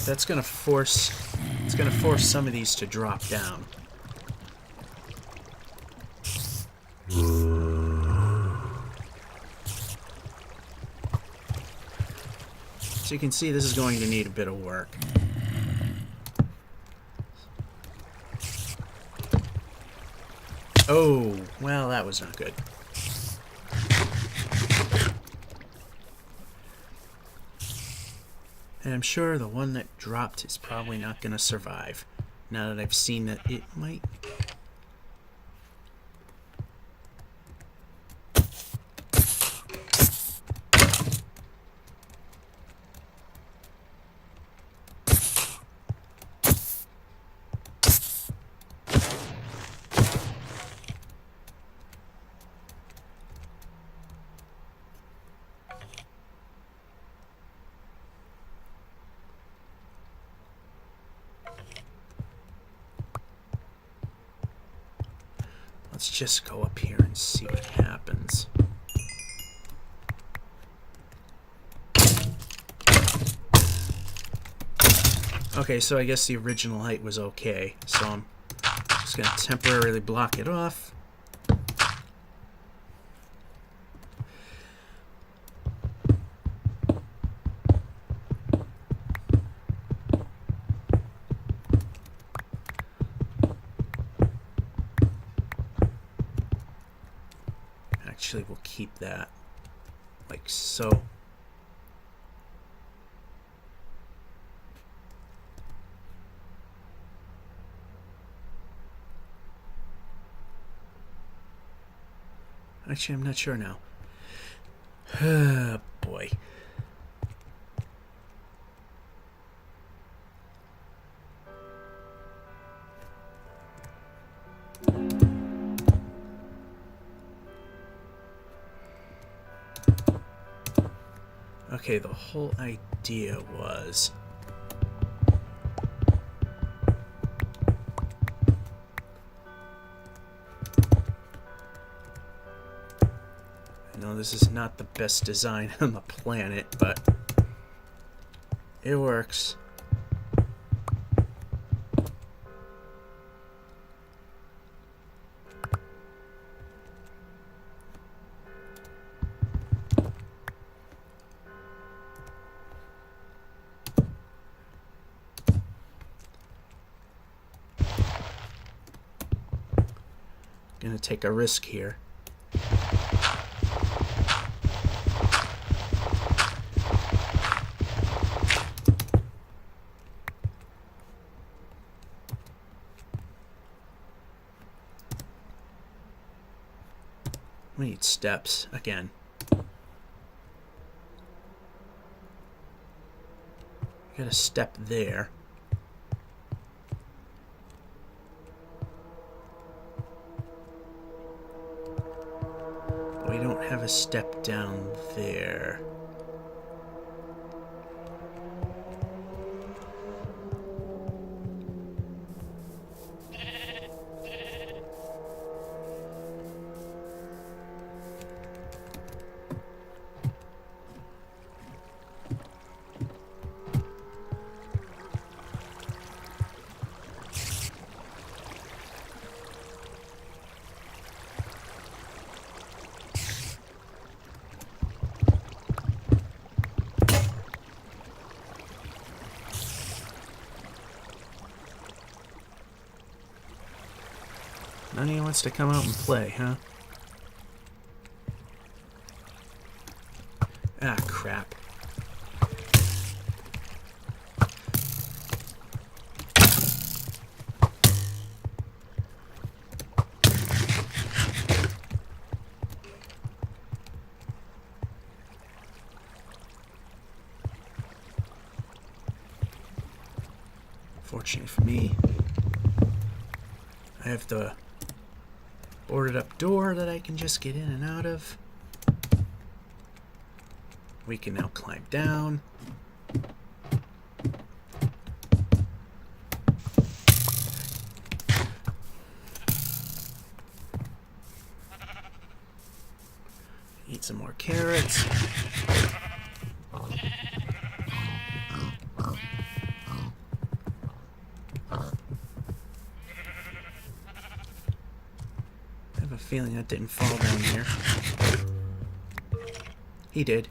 That's gonna force... It's gonna force some of these to drop down. So you can see this is going to need a bit of work. Oh, well, that was not good. And I'm sure the one that dropped is probably not going to survive. Now that I've seen that it might. Let's just go up here and see what happens. Okay, so I guess the original height was okay. So I'm just going to temporarily block it off. Actually, we'll keep that like so. Actually, I'm not sure now. Oh, boy. Okay, the whole idea was... I know this is not the best design on the planet, but it works. Gonna take a risk here. We need steps again. Got a step there. We don't have a step down there. None of you wants to come out and play, huh? Ah, crap. Fortunately for me, I have the boarded up door that I can just get in and out of. We can now climb down. Eat some more carrots. feeling that didn't fall down here. He did.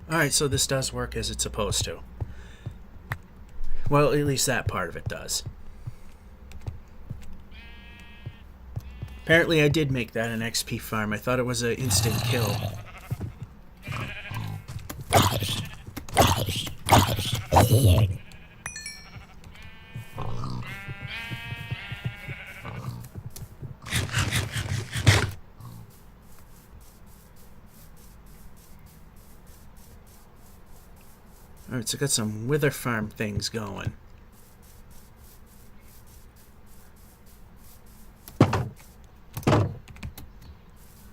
Alright, so this does work as it's supposed to. Well, at least that part of it does. Apparently I did make that an XP farm. I thought it was an instant kill. Alright, so got some wither farm things going.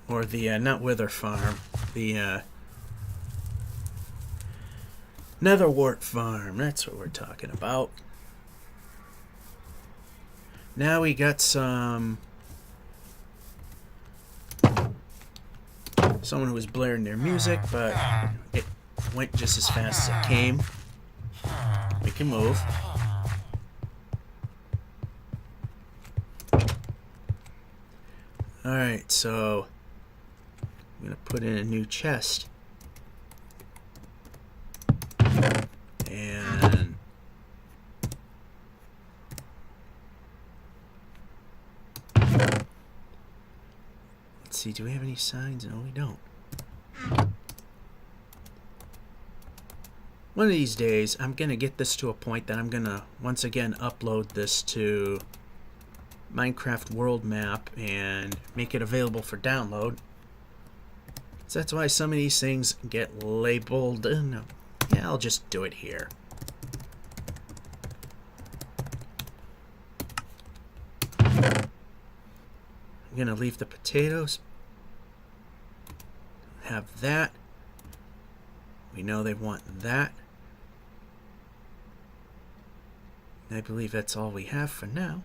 Or the, not wither farm, the, Nether Wart farm, that's what we're talking about. Now we got someone who was blaring their music, but it went just as fast as it came. We can move. Alright, so I'm going to put in a new chest. And let's see, do we have any signs? No, we don't. One of these days, I'm going to get this to a point that I'm going to once again upload this to Minecraft World Map and make it available for download. So that's why some of these things get labeled. No, yeah, I'll just do it here. I'm going to leave the potatoes. Have that. We know they want that. I believe that's all we have for now.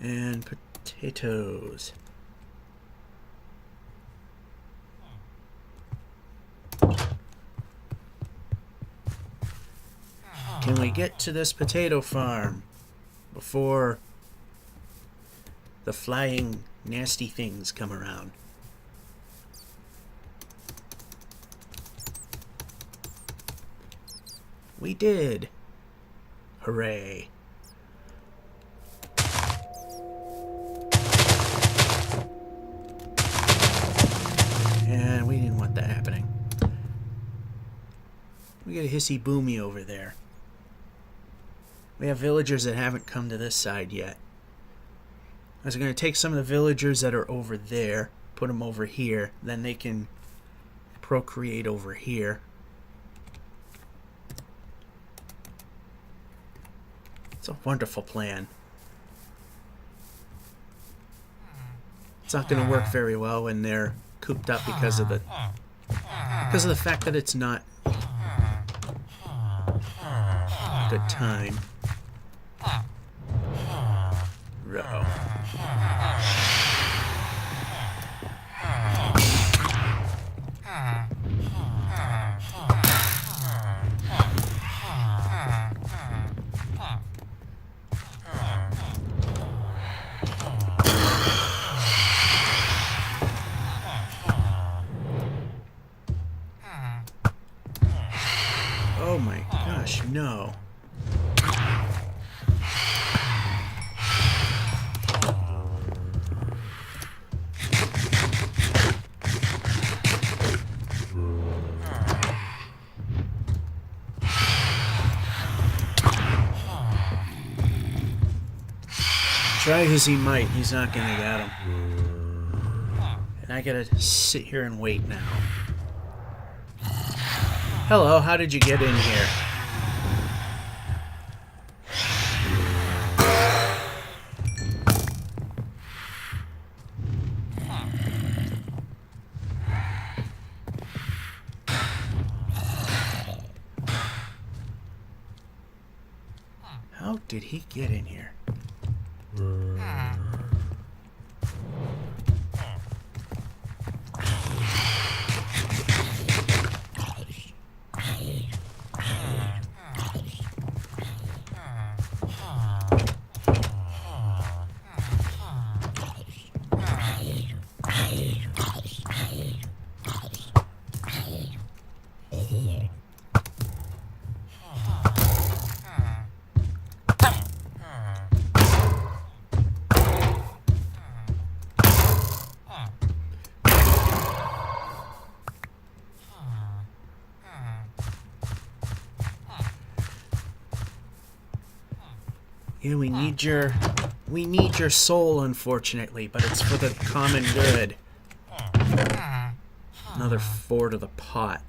And potatoes. Can we get to this potato farm before the flying nasty things come around? We did. Hooray. And we didn't want that happening. We got a hissy boomy over there. We have villagers that haven't come to this side yet. I was going to take some of the villagers that are over there, put them over here, then they can procreate over here. It's a wonderful plan. It's not going to work very well when they're cooped up because of the fact that it's not a good time. Row. Oh my gosh, no. Try as he might, he's not gonna get him. And I gotta sit here and wait now. Hello, how did you get in here? How did he get in here? Yeah, we need your soul, unfortunately, but it's for the common good. Another 4 to the pot.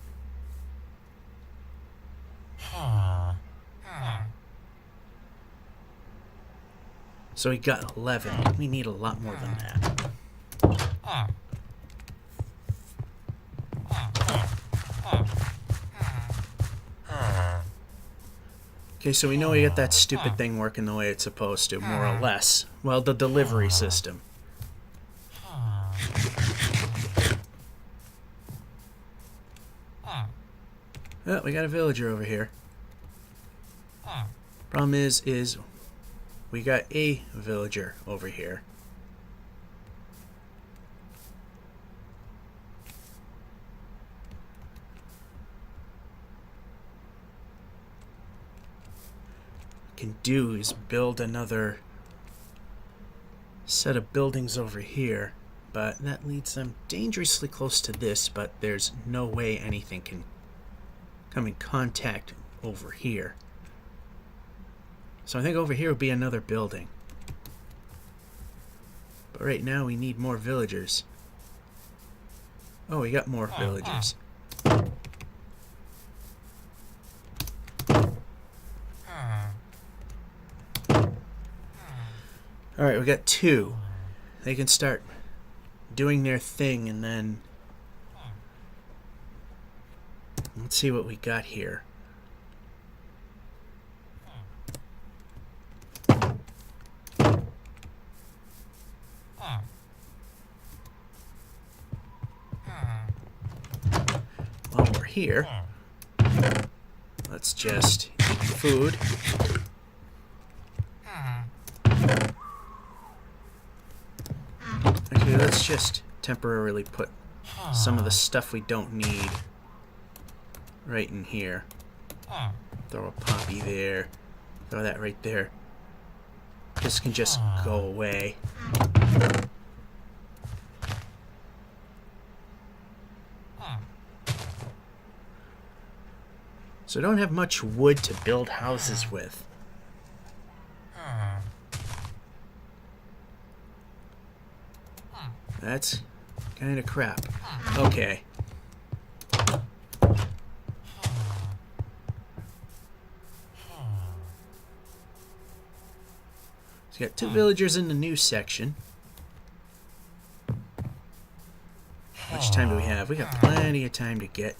So we got 11. We need a lot more than that. Okay, so we know we got that stupid thing working the way it's supposed to, more or less. Well, the delivery system. Oh, we got a villager over here. Problem is we got a villager over here. Can do is build another set of buildings over here, but that leads them dangerously close to this, but there's no way anything can come in contact over here. So I think over here would be another building. But right now we need more villagers. Oh, we got more villagers. Alright, we got 2. They can start doing their thing, and then let's see what we got here. While we're here, let's just eat food. Okay, let's just temporarily put some of the stuff we don't need right in here. Throw a poppy there. Throw that right there. This can just go away. So I don't have much wood to build houses with. That's kind of crap. Okay. So we got 2 villagers in the new section. How much time do we have? We got plenty of time to get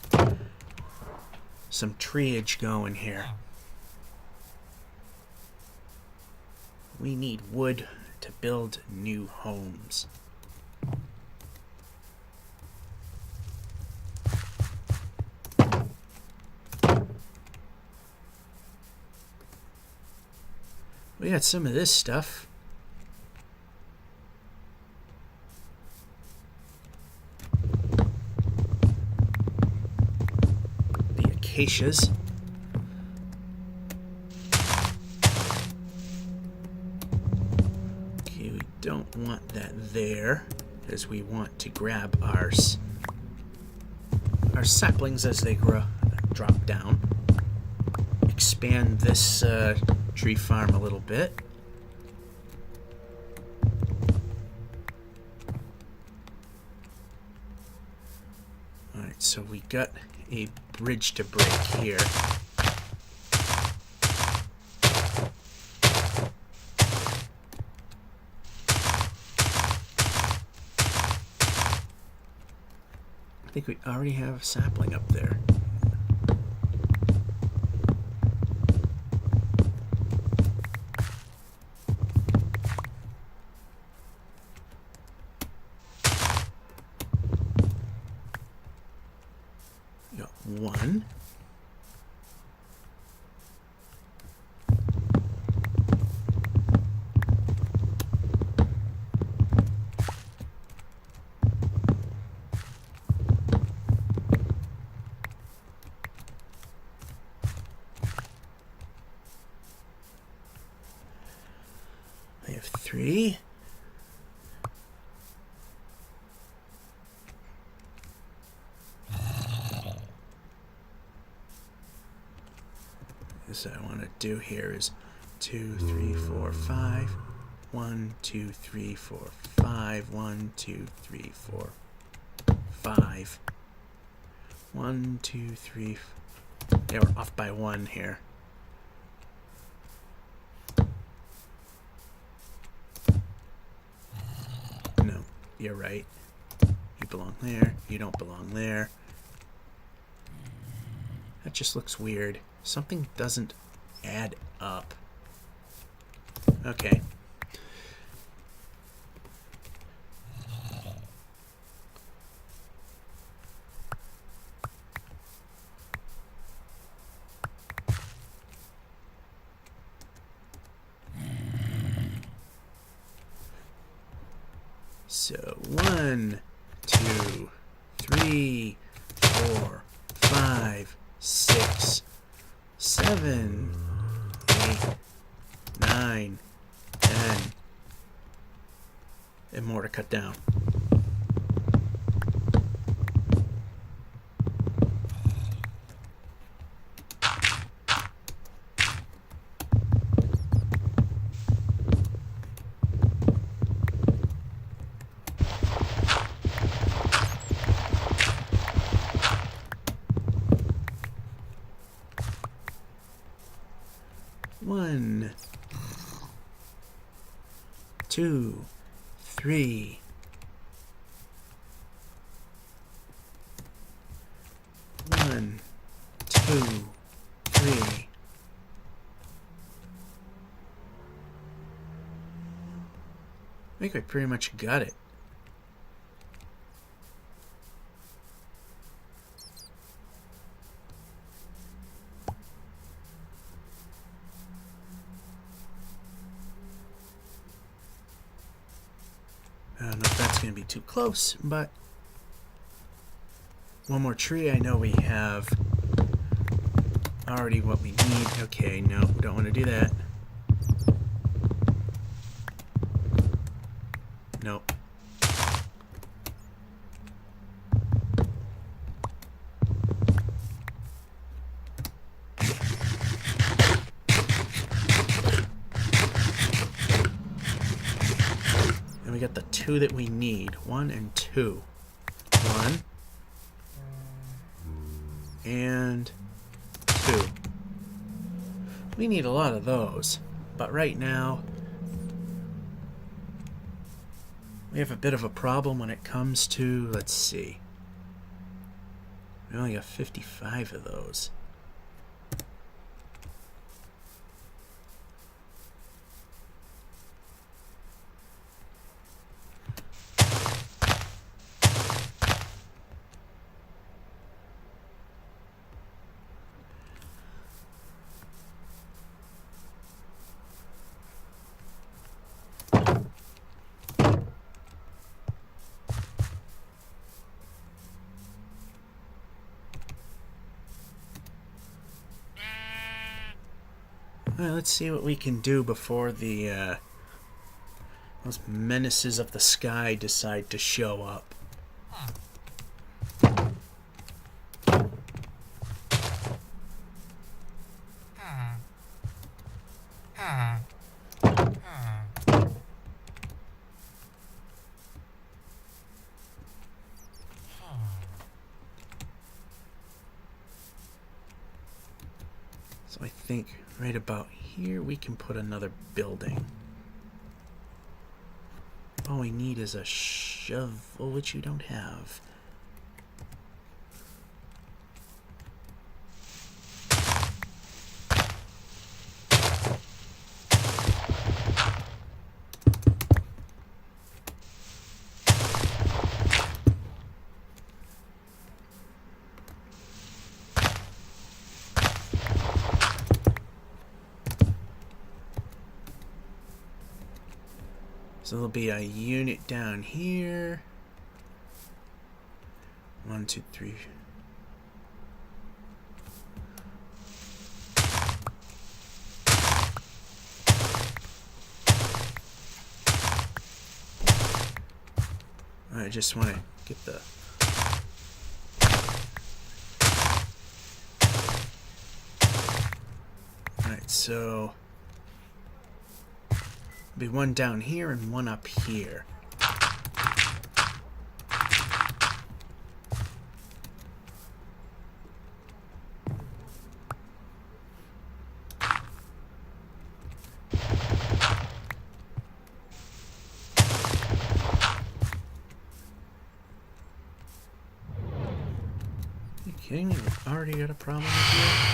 some treeage going here. We need wood to build new homes. We got some of this stuff. The acacias. Okay, we don't want that there, because we want to grab our saplings as they drop down. Expand this tree farm a little bit. Alright, so we got a bridge to break here. I think we already have a sapling up there. Got 1. 3. This I want to do here is 2, 3, 4, 5. 1, 2, 3, 4, 5. 1, 2, 3, 4, 5. 1, 2, 3. Yeah, we're off by 1 here. No, you're right. You belong there. You don't belong there. That just looks weird. Something doesn't add up. Okay. So 1, 2, 3, 4, 5, 6, 7, 8, 9, 10, and more to cut down. One, 2, 3. One, 2, 3. I think I pretty much got it. I don't know if that's going to be too close, but one more tree. I know we have already what we need. Okay, no, don't want to do that. Nope. And we got the 2 that we need. 1 and 2. 1 and 2. We need a lot of those, but right now we have a bit of a problem when it comes to, let's see, we only got 55 of those. Alright, let's see what we can do before the those menaces of the sky decide to show up. So I think right about here we can put another building. All we need is a shovel, which you don't have. So there'll be a unit down here. 1, 2, 3. I just want to get the... Alright, so... be one down here and one up here. You kidding me? We've already got a problem with you?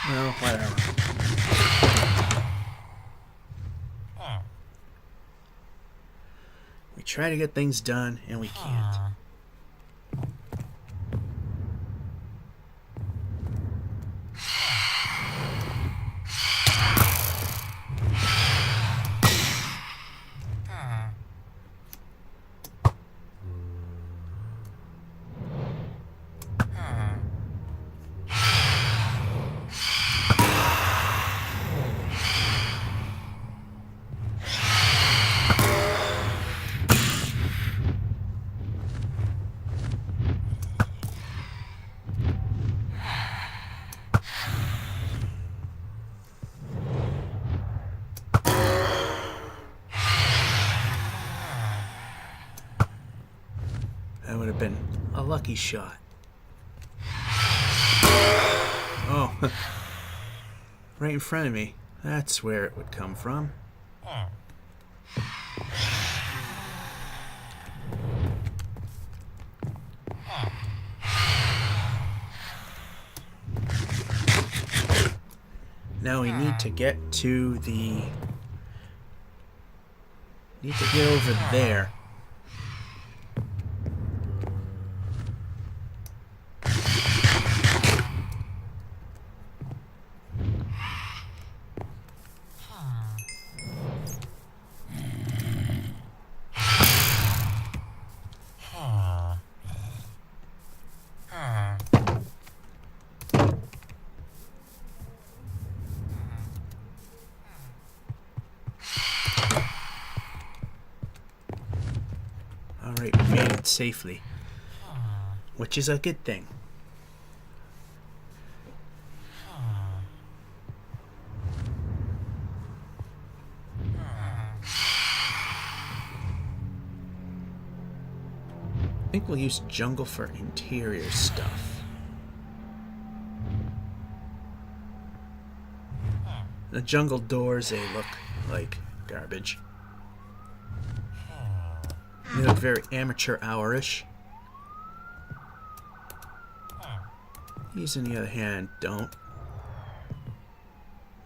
Well, whatever. We try to get things done, and we can't. That would have been a lucky shot. Oh, right in front of me. That's where it would come from. Now we need to get to the... need to get over there. Alright, we made it safely, which is a good thing. I think we'll use jungle for interior stuff. The jungle doors, they look like garbage. They look very amateur hour-ish. These, on the other hand, don't.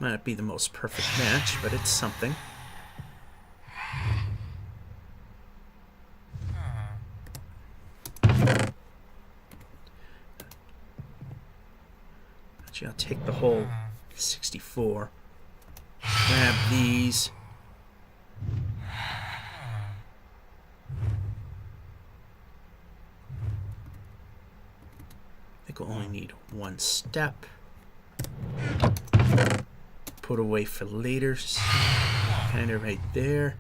Might not be the most perfect match, but it's something. Actually, I'll take the whole 64. Grab these. I think we'll only need one step. Put away for later. Kind of right there.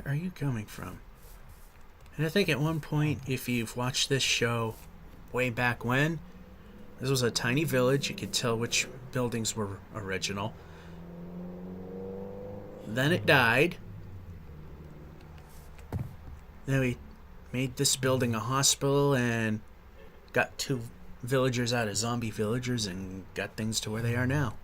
are you coming from? And I think at one point, if you've watched this show way back when, this was a tiny village. You could tell which buildings were original. Then it died. Then we made this building a hospital and got 2 villagers out of zombie villagers and got things to where they are now.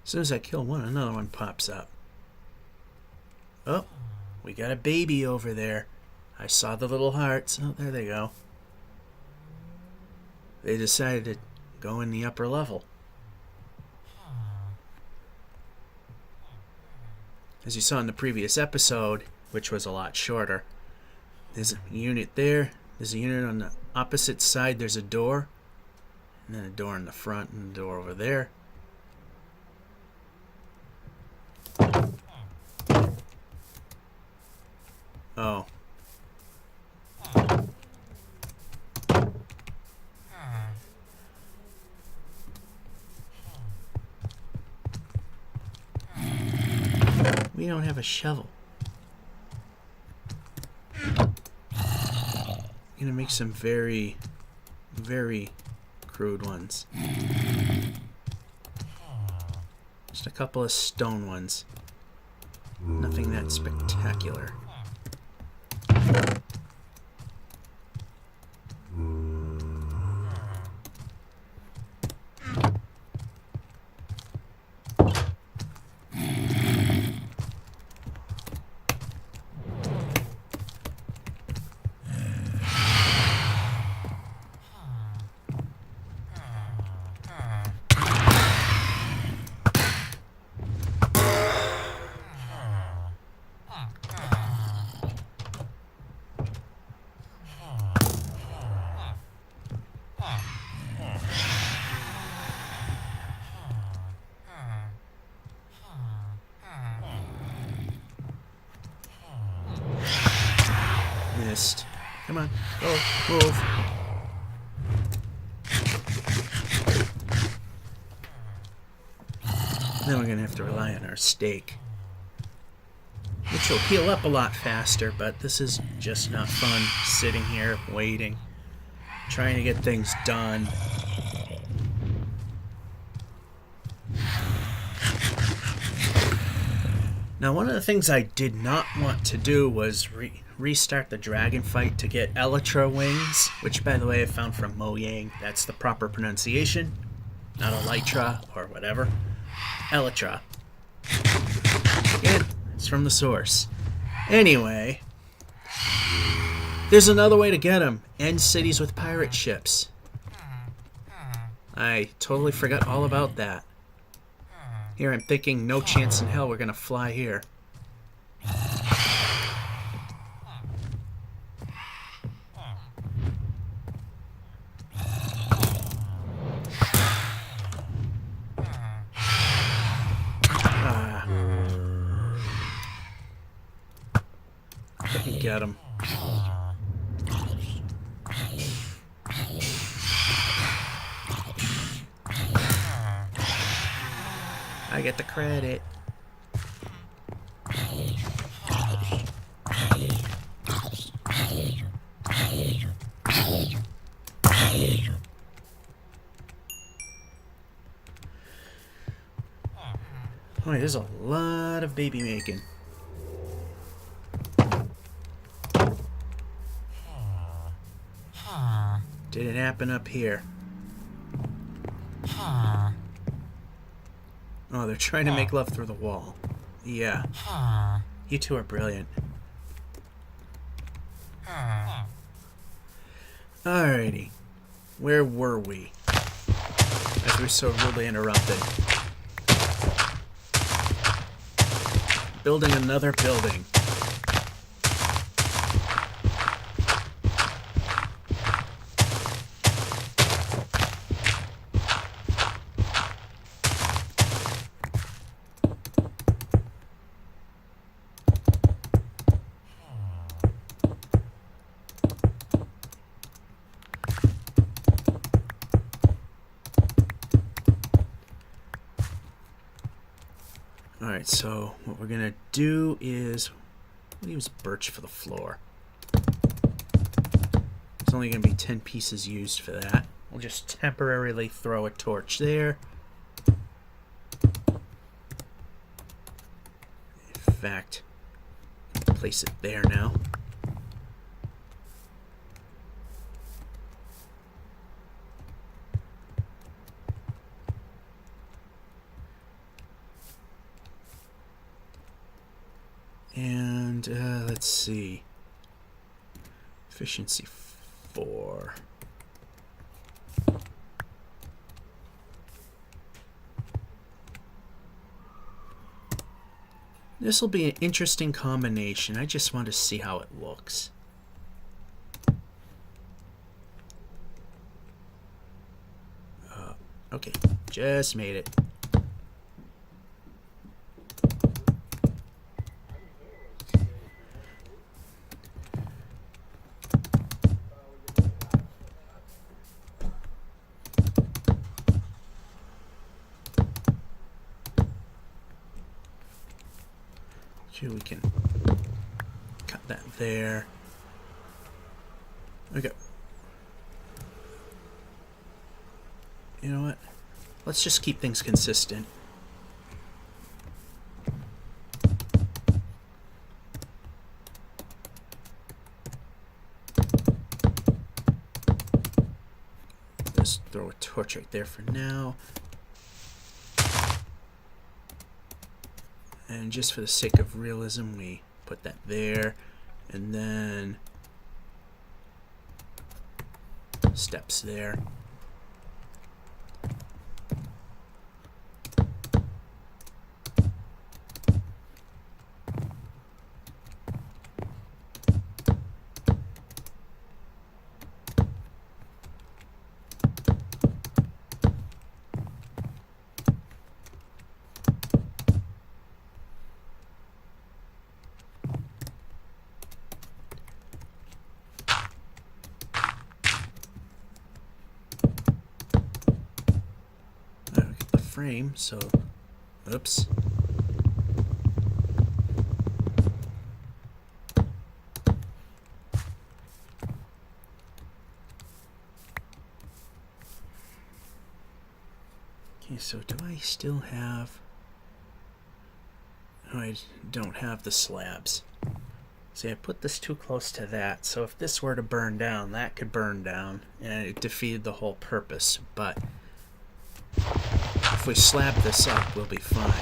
As soon as I kill one, another one pops up. Oh, we got a baby over there. I saw the little hearts. Oh, there they go. They decided to go in the upper level. As you saw in the previous episode, which was a lot shorter, there's a unit there. There's a unit on the opposite side. There's a door. And then a door in the front and a door over there. Oh. We don't have a shovel. I'm gonna make some very, very crude ones. Just a couple of stone ones. Nothing that spectacular. Missed. Come on, go, move. Then we're gonna have to rely on our steak, which will heal up a lot faster, but this is just not fun, sitting here waiting, trying to get things done. Now, one of the things I did not want to do was restart the dragon fight to get Elytra wings, which, by the way, I found from Mojang. That's the proper pronunciation, not Elytra or whatever. Elytra. Again, it's from the source. Anyway, there's another way to get them. End cities with pirate ships. I totally forgot all about that. Here I'm thinking, no chance in hell we're gonna fly here. Couldn't get him. I get the credit. Boy, there's a lot of baby making. Didn't happen up here. Oh, they're trying to make love through the wall. Yeah. You two are brilliant. Alrighty. Where were we? As we're so rudely interrupted. Building another building. Alright, so what we're gonna do is we'll use birch for the floor. There's only gonna be 10 pieces used for that. We'll just temporarily throw a torch there. In fact, place it there now. And let's see. Efficiency 4. This will be an interesting combination. I just want to see how it looks. Okay, just made it. We can cut that there. Okay. You know what? Let's just keep things consistent. Just throw a torch right there for now. And just for the sake of realism, we put that there, and then steps there. Frame, so oops. Okay, so do I still have... No, I don't have the slabs. See, I put this too close to that, so if this were to burn down, that could burn down, and it defeated the whole purpose, but if we slab this up, we'll be fine.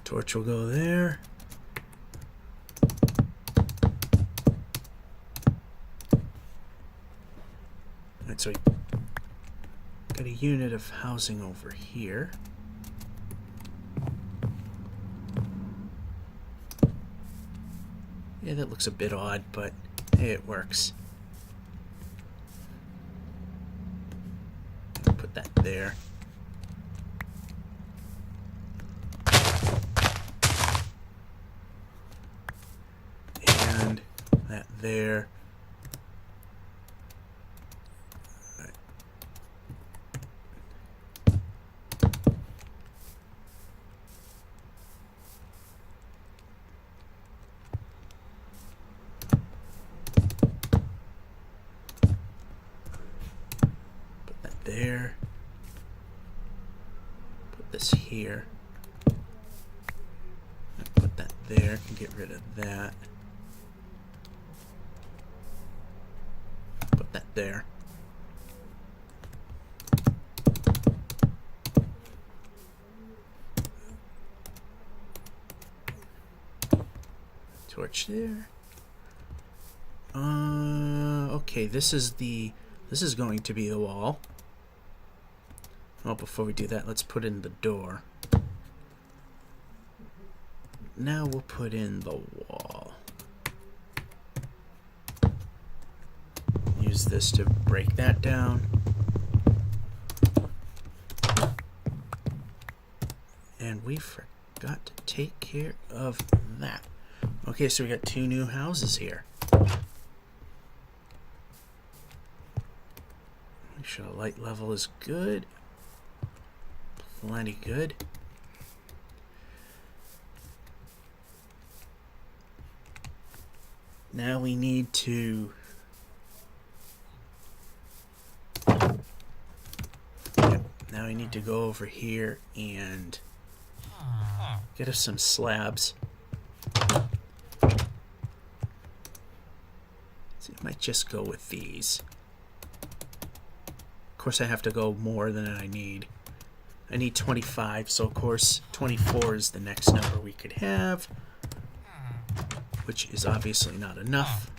Torch will go there. Alright, so we got a unit of housing over here. Yeah, that looks a bit odd, but hey, it works. Put that there. That there. Right. Put that there. Put this here. Put that there. Can get rid of that. That there. Torch there. Okay, this is going to be the wall. Well, before we do that, let's put in the door. Now we'll put in the wall. Use this to break that down. And we forgot to take care of that. Okay, so we got 2 new houses here. Make sure the light level is good. Plenty good. Now we need to now we need to go over here and get us some slabs. So I might just go with these. Of course I have to go more than I need. I need 25, so of course 24 is the next number we could have, which is obviously not enough.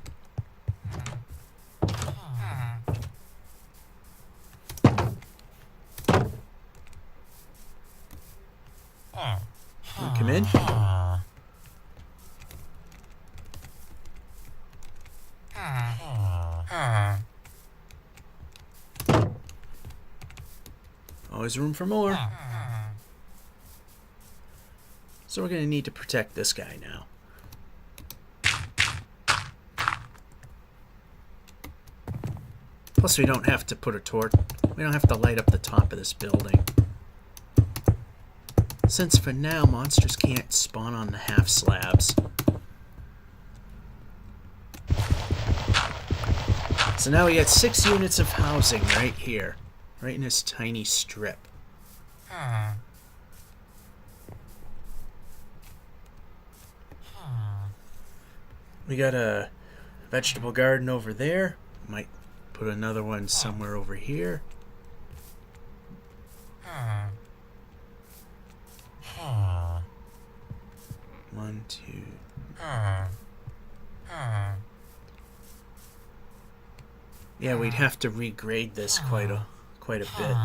Come in. Always room for more. So we're going to need to protect this guy now. Plus we don't have to put a torch. We don't have to light up the top of this building. Since for now monsters can't spawn on the half slabs. So now we got 6 units of housing right here. Right in this tiny strip. We got a vegetable garden over there. Might put another one somewhere over here. One, two. Yeah, we'd have to regrade this quite a bit.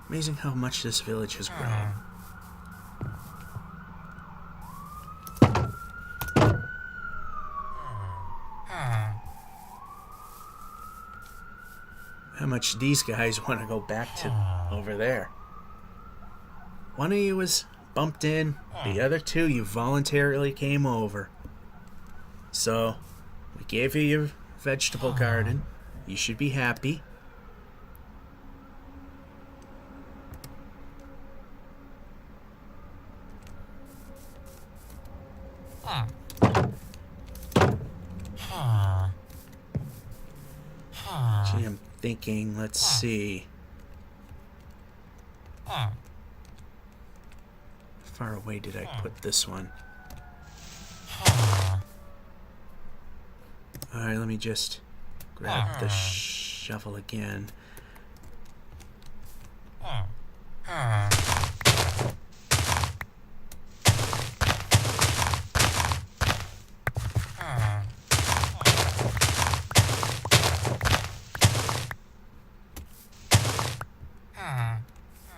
Amazing how much this village has grown. How much these guys want to go back to over there. One of you was bumped in, the other 2 you voluntarily came over. So, we gave you your vegetable garden. You should be happy. Gee, I'm thinking, let's see. How far away did I put this one? Alright, let me just grab the shovel again.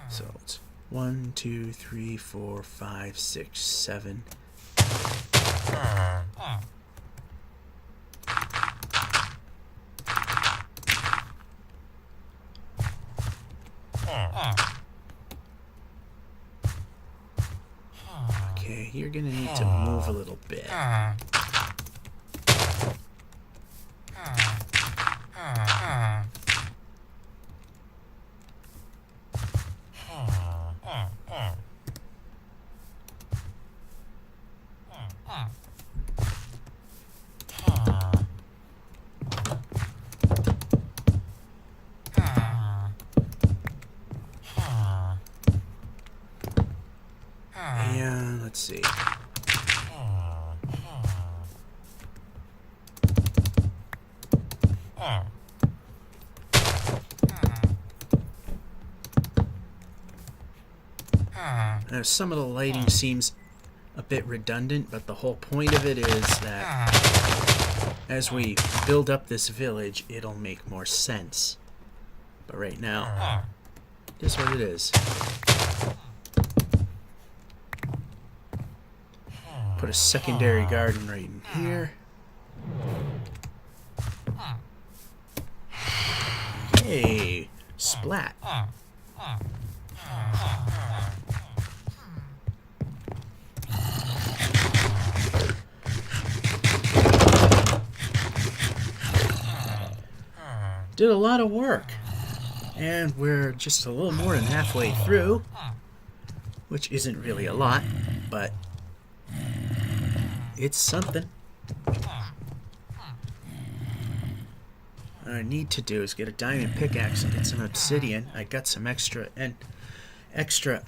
So it's 1, 2, 3, 4, 5, 6, 7. Okay, you're gonna need to move a little bit. Now, some of the lighting seems a bit redundant, but the whole point of it is that as we build up this village, it'll make more sense. But right now, it is what it is. Put a secondary garden right in here. Hey, splat. Did a lot of work, and we're just a little more than halfway through, which isn't really a lot, but it's something. What I need to do is get a diamond pickaxe and get some obsidian. I got some extra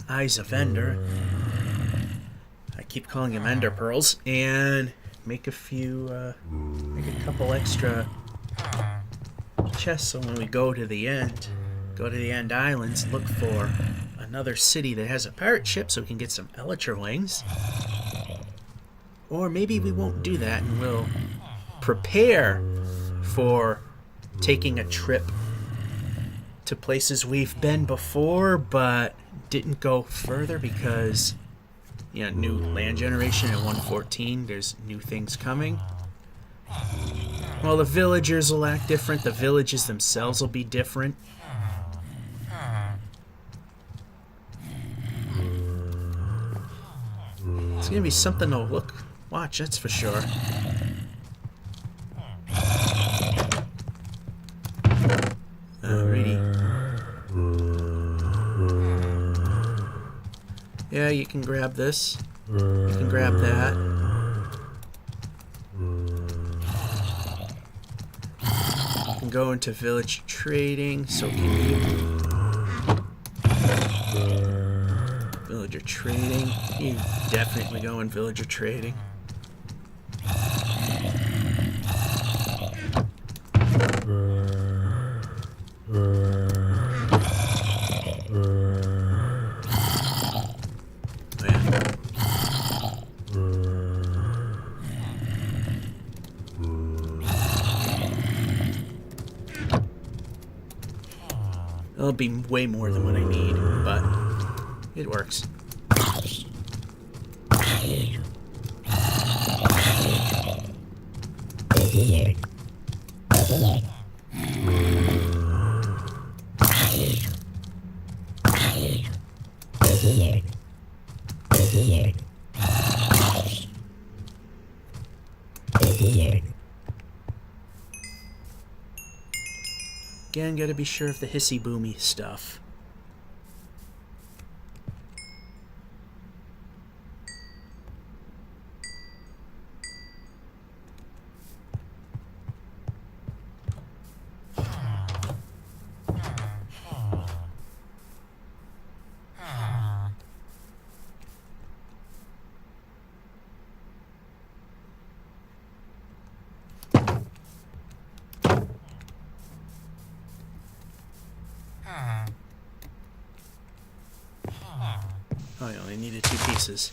eyes of ender. I keep calling them ender pearls, and make a couple extra chests, so when we go to the end islands, look for another city that has a pirate ship so we can get some elytra wings. Or maybe we won't do that and we'll prepare for taking a trip to places we've been before but didn't go further because, you know, new land generation at 1.14, there's new things coming. Well, the villagers will act different. The villages themselves will be different. It's gonna be something to watch, that's for sure. Alrighty. Yeah, you can grab this. You can grab that. Go into village trading, so can you. Villager trading. You definitely go in villager trading. It'll be way more than what I need, but it works. Again, gotta be sure of the hissy boomy stuff. Oh, I only needed 2 pieces.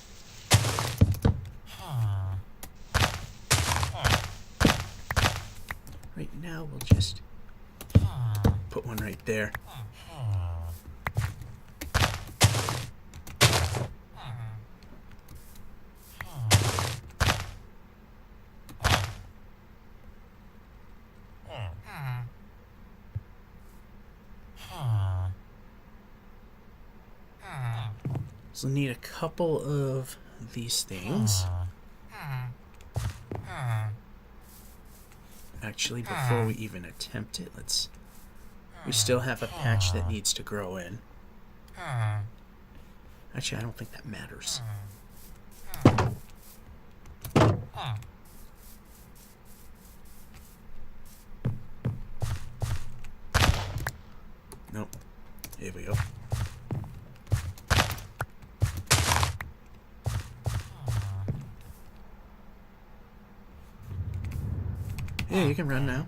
Right now, we'll just put one right there. So we'll need a couple of these things. Actually, before we even attempt it, we still have a patch that needs to grow in. Actually, I don't think that matters. Nope. Here we go. Yeah, you can run now.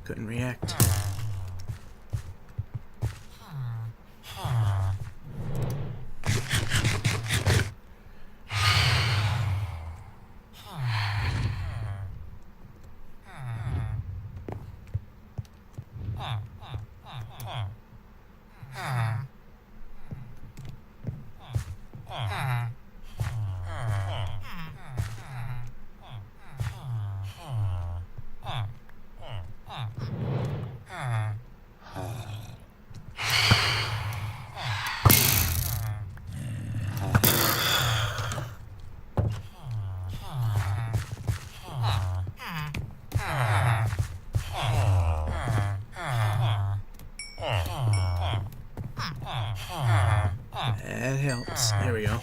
Couldn't react. That helps. There we go.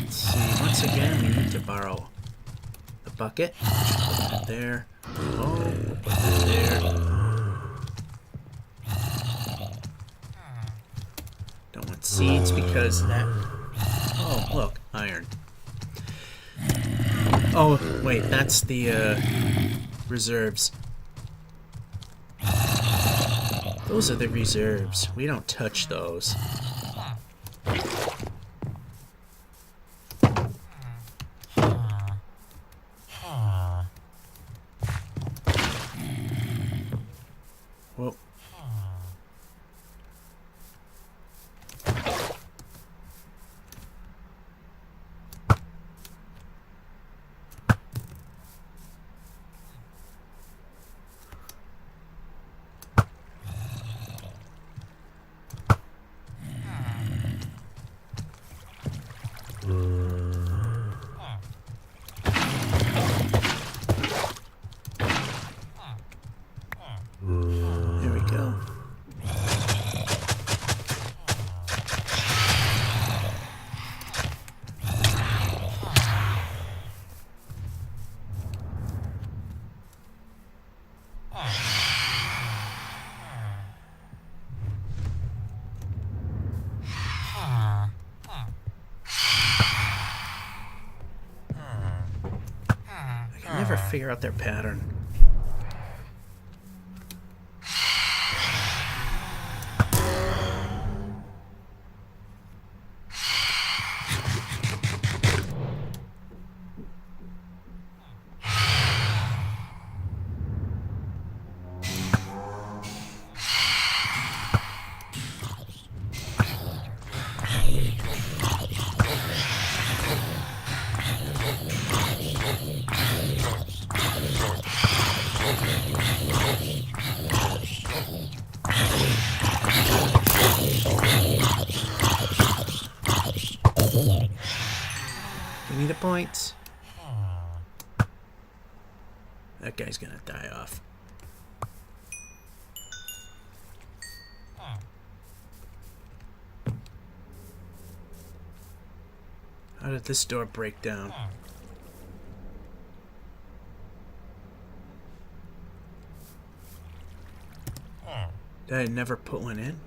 Let's see. Once again, we need to borrow the bucket. There. Oh, there. Don't want seeds because that... Oh, look. Iron. Oh, wait. That's the, reserves. Those are the reserves. We don't touch those. Whoa. There we go. I can never figure out their pattern. Give me the points. That guy's gonna die off. How did this door break down? Did I never put one in?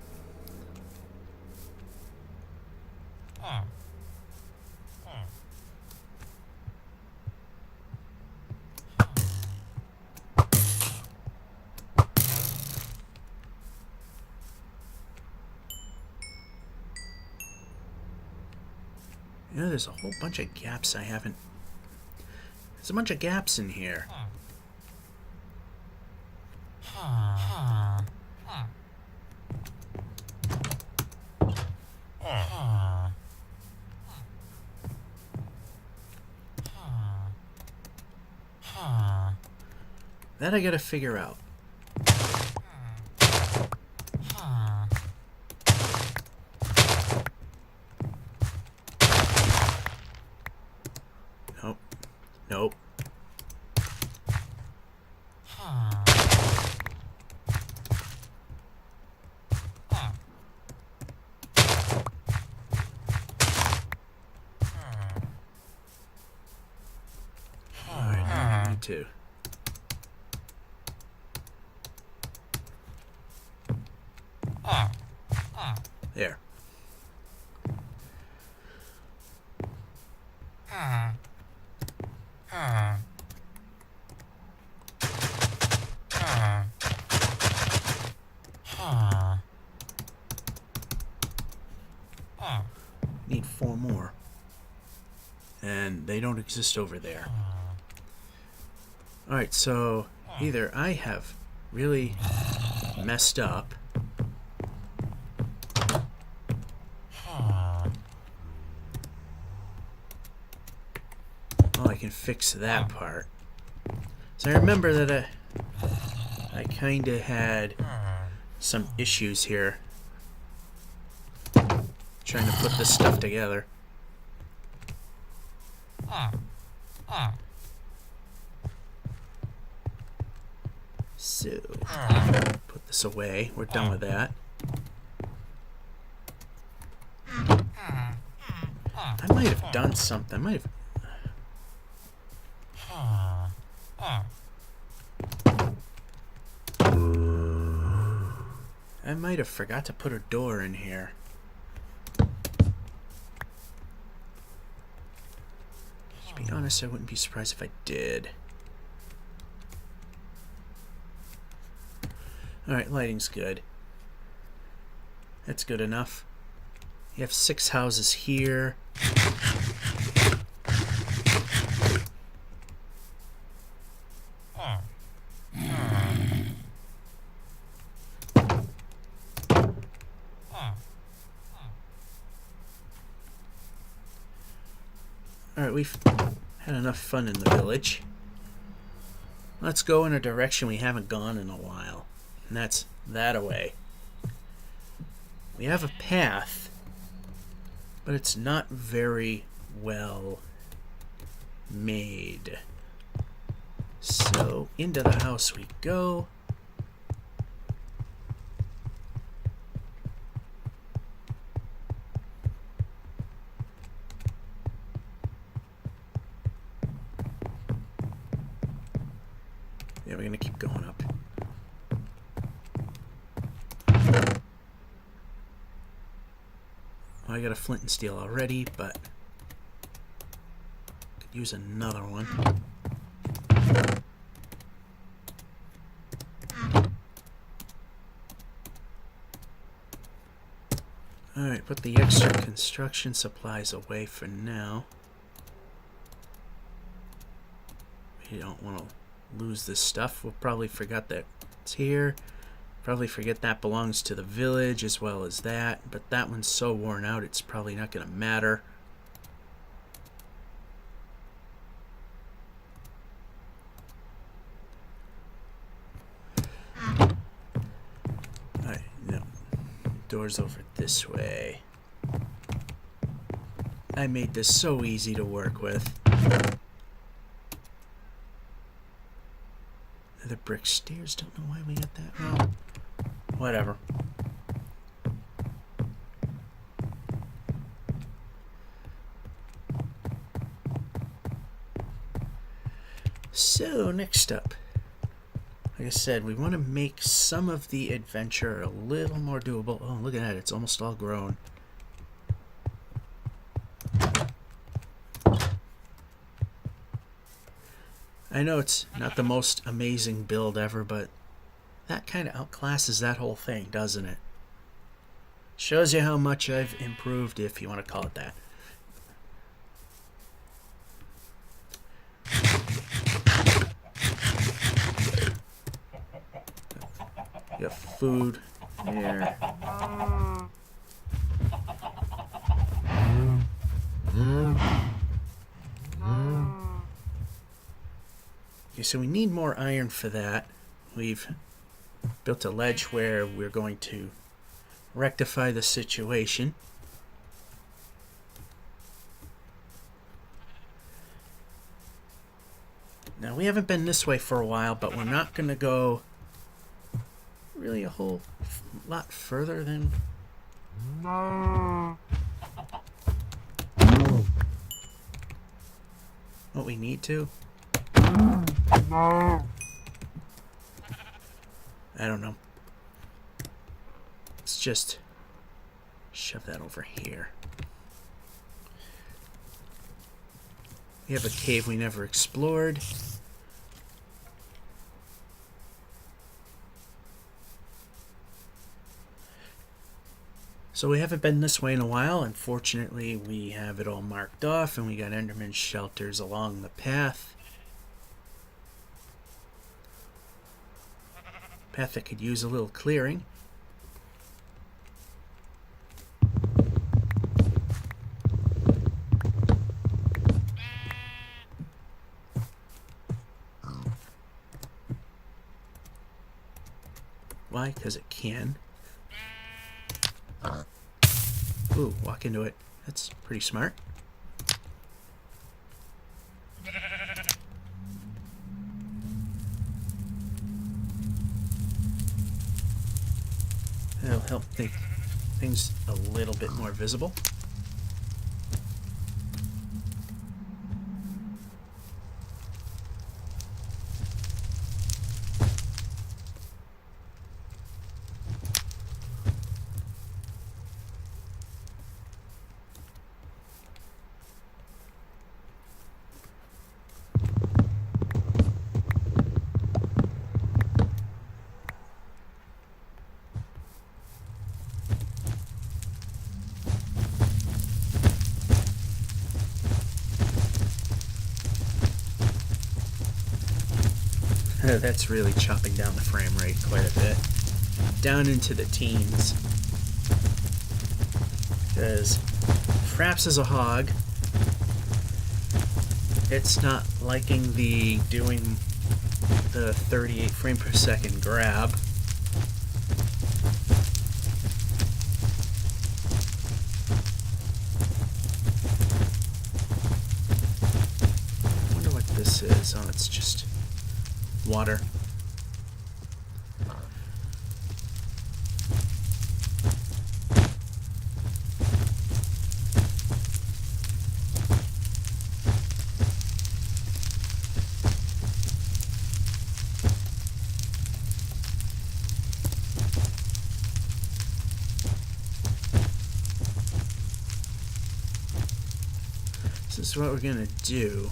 You know, there's a whole bunch of gaps I haven't... There's a bunch of gaps in here. That I gotta figure out. Nope. Nope. Alright, now I need to. There. Need 4 more. And they don't exist over there. Alright, so either I have really messed up, well, I can fix that part. So I remember that I kind of had some issues here trying to put this stuff together. So, put this away. We're done with that. I might have done something. I might have forgot to put a door in here. To be honest, I wouldn't be surprised if I did. Alright, lighting's good. That's good enough. You have 6 houses here. Alright, we've had enough fun in the village. Let's go in a direction we haven't gone in a while. And that's that away. We have a path, but it's not very well made. So into the house we go. Yeah, we're gonna keep going up. Well, I got a flint and steel already, but could use another one. Alright, put the extra construction supplies away for now. We don't want to lose this stuff. We'll probably forget that it's here. Probably forget that belongs to the village as well as that. But that one's so worn out it's probably not going to matter. Alright, no. Doors over this way. I made this so easy to work with. The brick stairs, don't know why we got that wrong. Whatever. So, next up. Like I said, we want to make some of the adventure a little more doable. Oh, look at that. It's almost all grown. I know it's not the most amazing build ever, but that kind of outclasses that whole thing, doesn't it? Shows you how much I've improved, if you want to call it that. You have food there. Okay, so we need more iron for that. We've built a ledge where we're going to rectify the situation. Now, we haven't been this way for a while, but we're not going to go really a whole lot further than... what we need to. I don't know. It's just Shove that over here. We have a cave we never explored. So we haven't been this way in a while. Unfortunately, we have it all marked off, and we got Enderman shelters along the path. Path that could use a little clearing. Why? Because it can. Ooh, walk into it. That's pretty smart. That'll help make things a little bit more visible. That's really chopping down the frame rate quite a bit. Down into the teens. Because Fraps is a hog. It's not liking the doing the 38 frame per second grab. I wonder what this is. Oh, it's just water. This is what we're gonna do.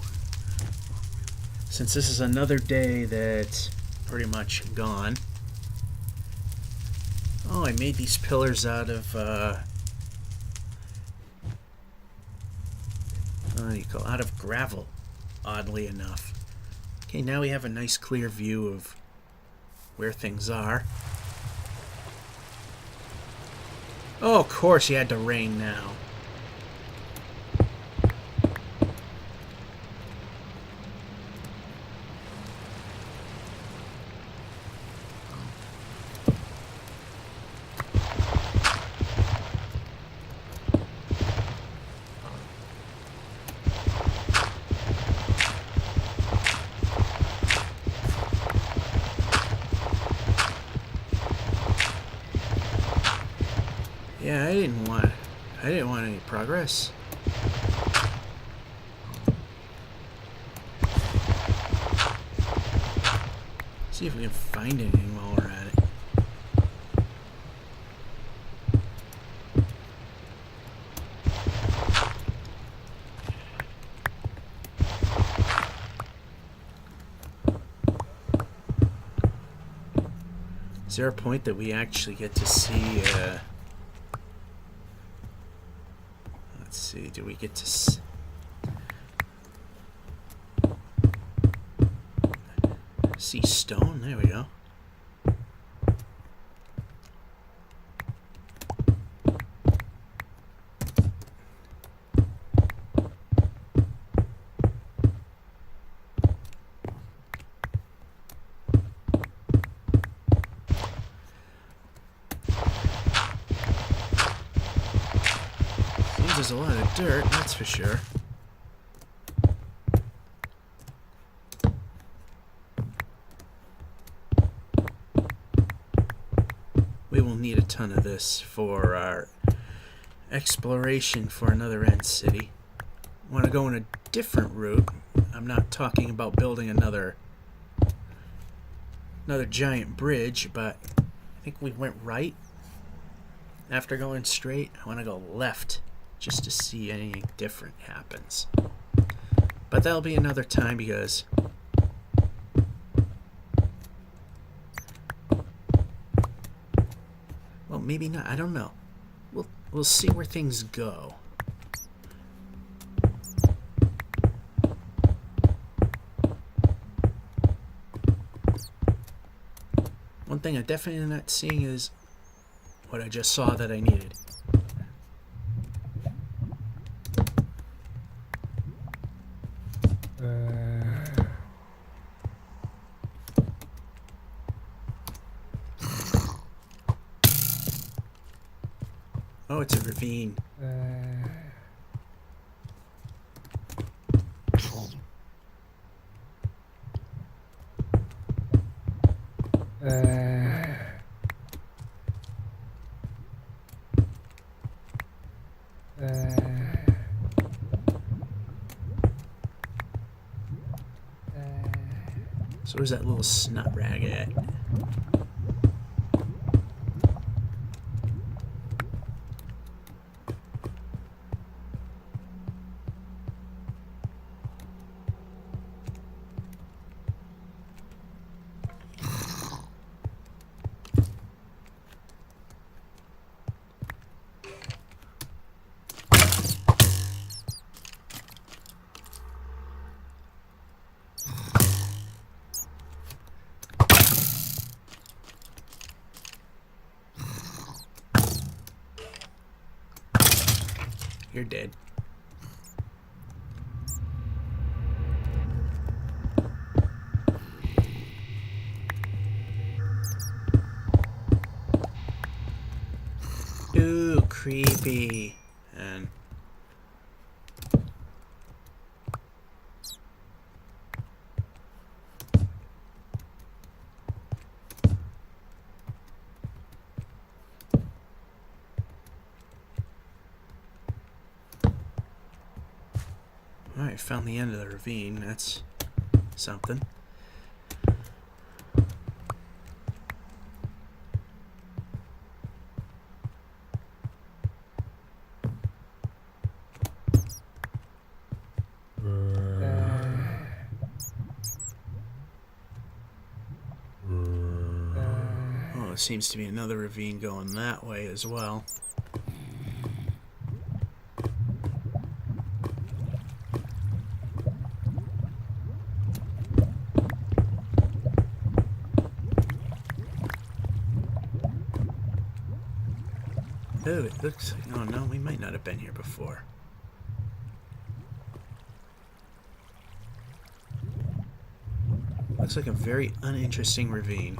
Since this is another day that's pretty much gone. Oh, I made these pillars out of out of gravel, oddly enough. Okay, now we have a nice clear view of where things are. Oh, of course you had to rain now. Yeah, I didn't want any progress. See if we can find anything while we're at it. Is there a point that we actually get to see let's see, do we get to see stone? There we go. There's a lot of dirt, that's for sure. We will need a ton of this for our exploration for another end city. I want to go in a different route. I'm not talking about building another giant bridge, but I think we went right. after going straight, I want to go left just to see anything different happens. But that'll be another time because well, maybe not. I don't know. We'll see where things go. One thing I'm definitely not seeing is what I just saw that I needed. Oh, it's a ravine. So where's that little snot rag at? You're dead. Ooh, creepy. And alright, found the end of the ravine. That's something. Oh, there seems to be another ravine going that way as well. Oh, it looks like... Oh, no, we might not have been here before. Looks like a very uninteresting ravine.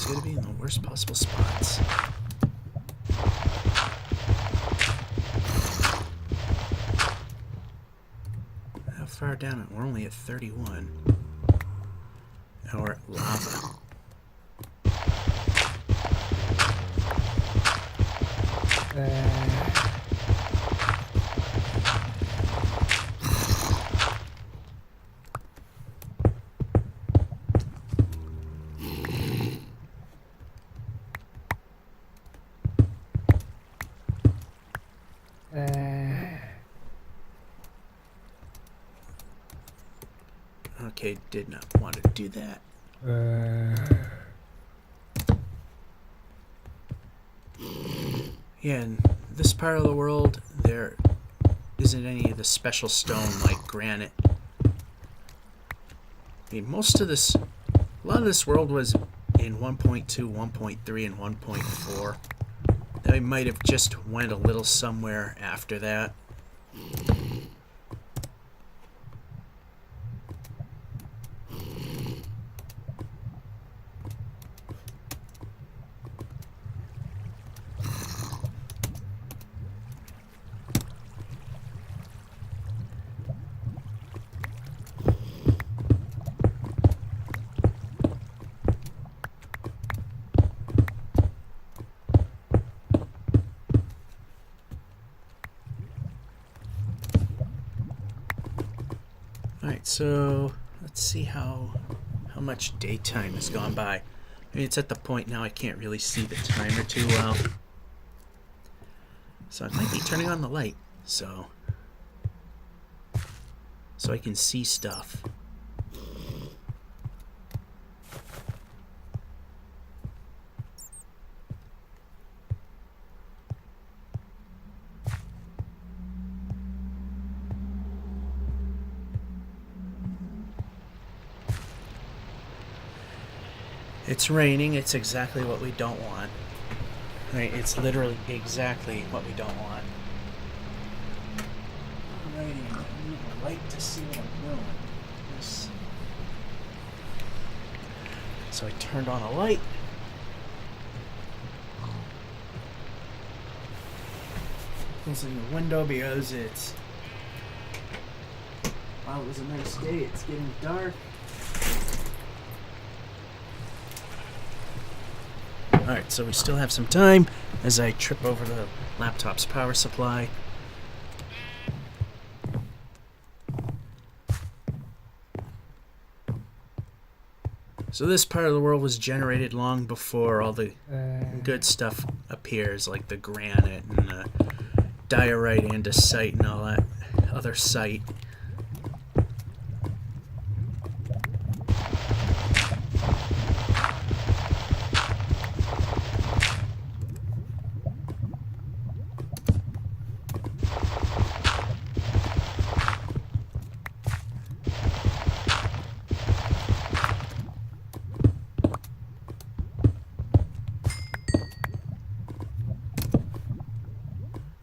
Going to be in the worst possible spots. How far down? We're only at 31. Now we're at lava. Okay, did not want to do that. Yeah, in this part of the world, there isn't any of the special stone like granite. I mean, a lot of this world was in 1.2, 1.3, and 1.4. They might have just went a little somewhere after that. Alright, so let's see how much daytime has gone by. I mean, it's at the point now I can't really see the timer too well. So I might be turning on the light so I can see stuff. It's raining. It's exactly what we don't want. Right? It's literally exactly what we don't want. Alrighty, I need a light to see what I'm doing. This. So I turned on a light. Closing the window because it's... While it was a nice day, it's getting dark. Alright, so we still have some time as I trip over the laptop's power supply. So this part of the world was generated long before all the good stuff appears, like the granite and the diorite andesite and all that other site.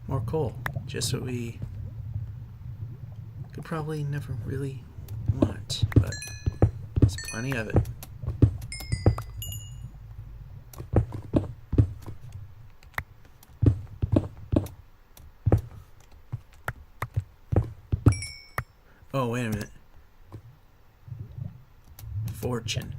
More coal, just what we could probably never really want, but there's plenty of it. Oh, wait a minute. Fortune.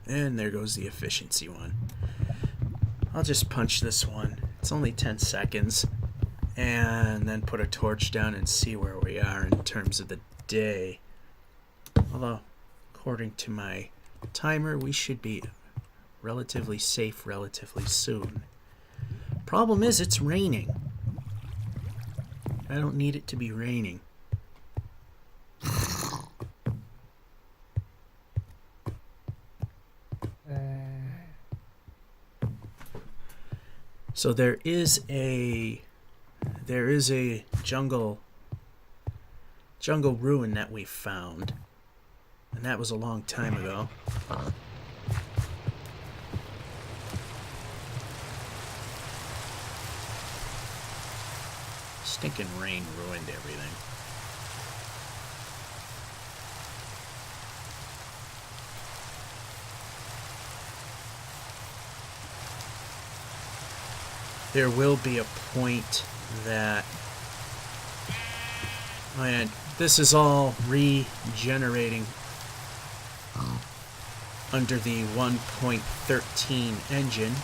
And there goes the efficiency one. I'll just punch this one. It's only 10 seconds. And then put a torch down and see where we are in terms of the day. Although, according to my timer, we should be relatively safe relatively soon. Problem is, it's raining. I don't need it to be raining. So there is a jungle ruin that we found, and that was a long time ago. Stinking rain ruined everything. There will be a point that, and this is all regenerating under the 1.13 engine,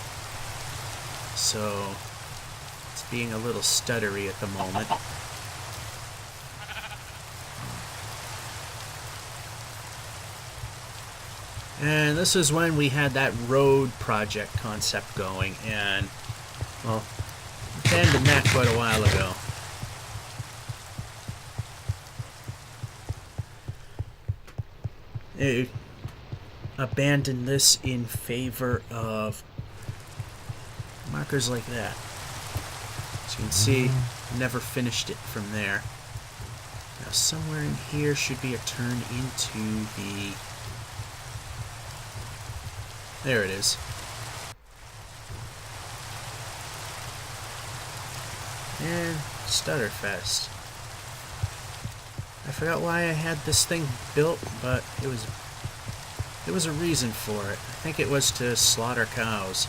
so it's being a little stuttery at the moment. And this is when we had that road project concept going, and well, abandoned that quite a while ago. It abandoned this in favor of markers like that. As you can see, never finished it from there. Now somewhere in here should be a turn into the... There it is. And Stutterfest. I forgot why I had this thing built, but it was a reason for it. I think it was to slaughter cows.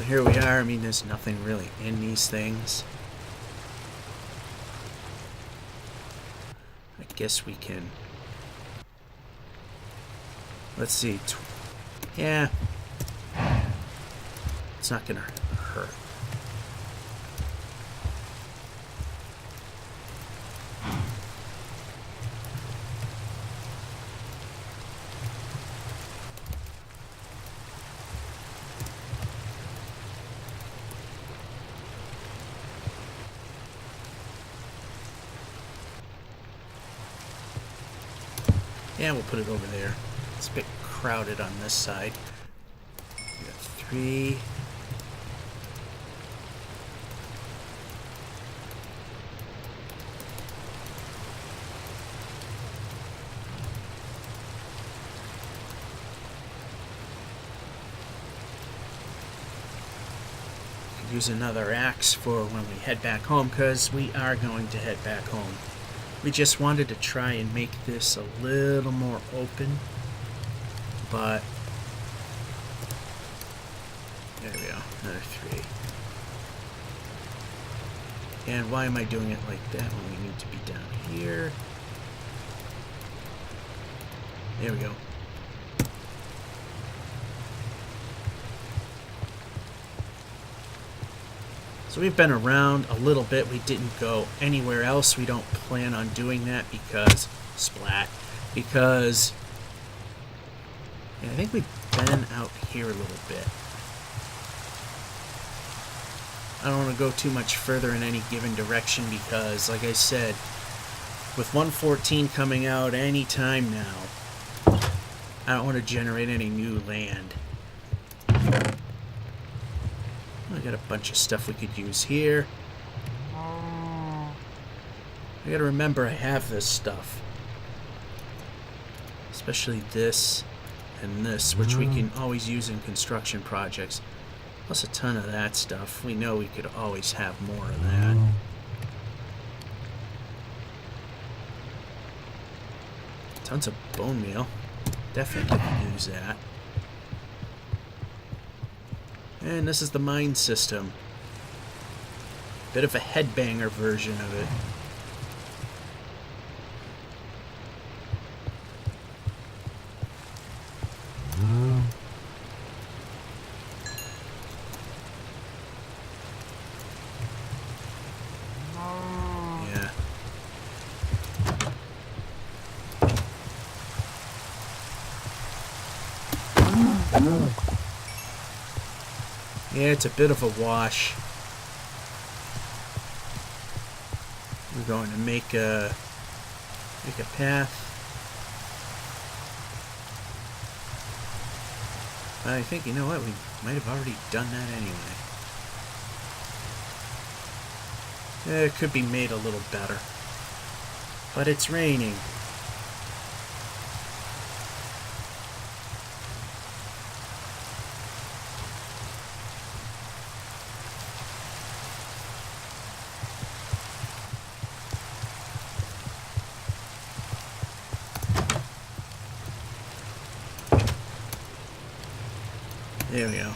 here we are. I mean, there's nothing really in these things. I guess we can... Let's see. Yeah. It's not gonna hurt. Yeah, we'll put it over there. It's a bit crowded on this side. We got 3. Could use another axe for when we head back home, because we are going to head back home. We just wanted to try and make this a little more open, but there we go, another 3. And why am I doing it like that when we need to be down here? There we go. So we've been around a little bit. We didn't go anywhere else. We don't plan on doing that because... Splat. Because... Yeah, I think we've been out here a little bit. I don't want to go too much further in any given direction because, like I said, with 1.14 coming out any time now, I don't want to generate any new land. I got a bunch of stuff we could use here. I gotta remember I have this stuff. Especially this and this, which we can always use in construction projects. Plus a ton of that stuff. We know we could always have more of that. Tons of bone meal. Definitely could use that. And this is the mine system. Bit of a headbanger version of it. Yeah. Yeah, it's a bit of a wash. We're going to make a path. I think, you know what, we might have already done that anyway. Yeah, it could be made a little better. But it's raining. There we go.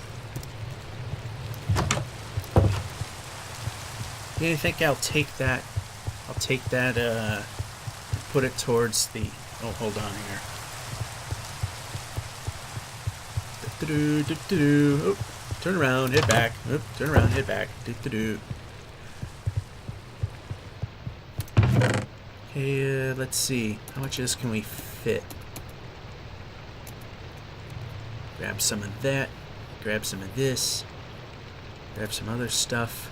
Yeah, I think I'll take that. Put it towards the... Oh, hold on here. Oh, turn around, head back. Oh, turn around, head back. Okay, let's see. How much of this can we fit? Grab some of that. Grab some of this. Grab some other stuff.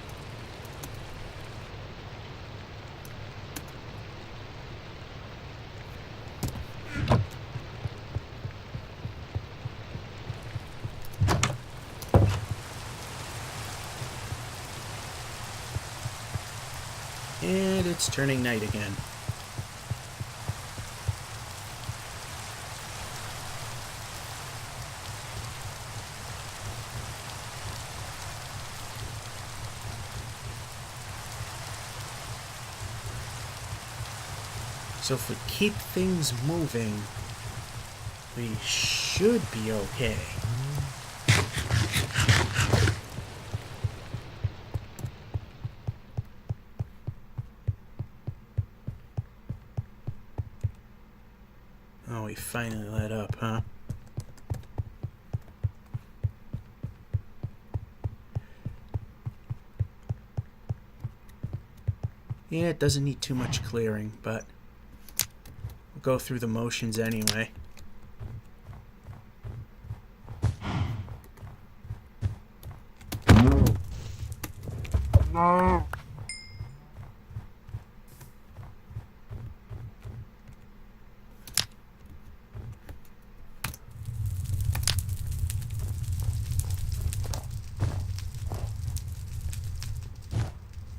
And it's turning night again. So if we keep things moving, we should be okay. we finally let up, huh? Yeah, it doesn't need too much clearing, but we'll go through the motions anyway. No.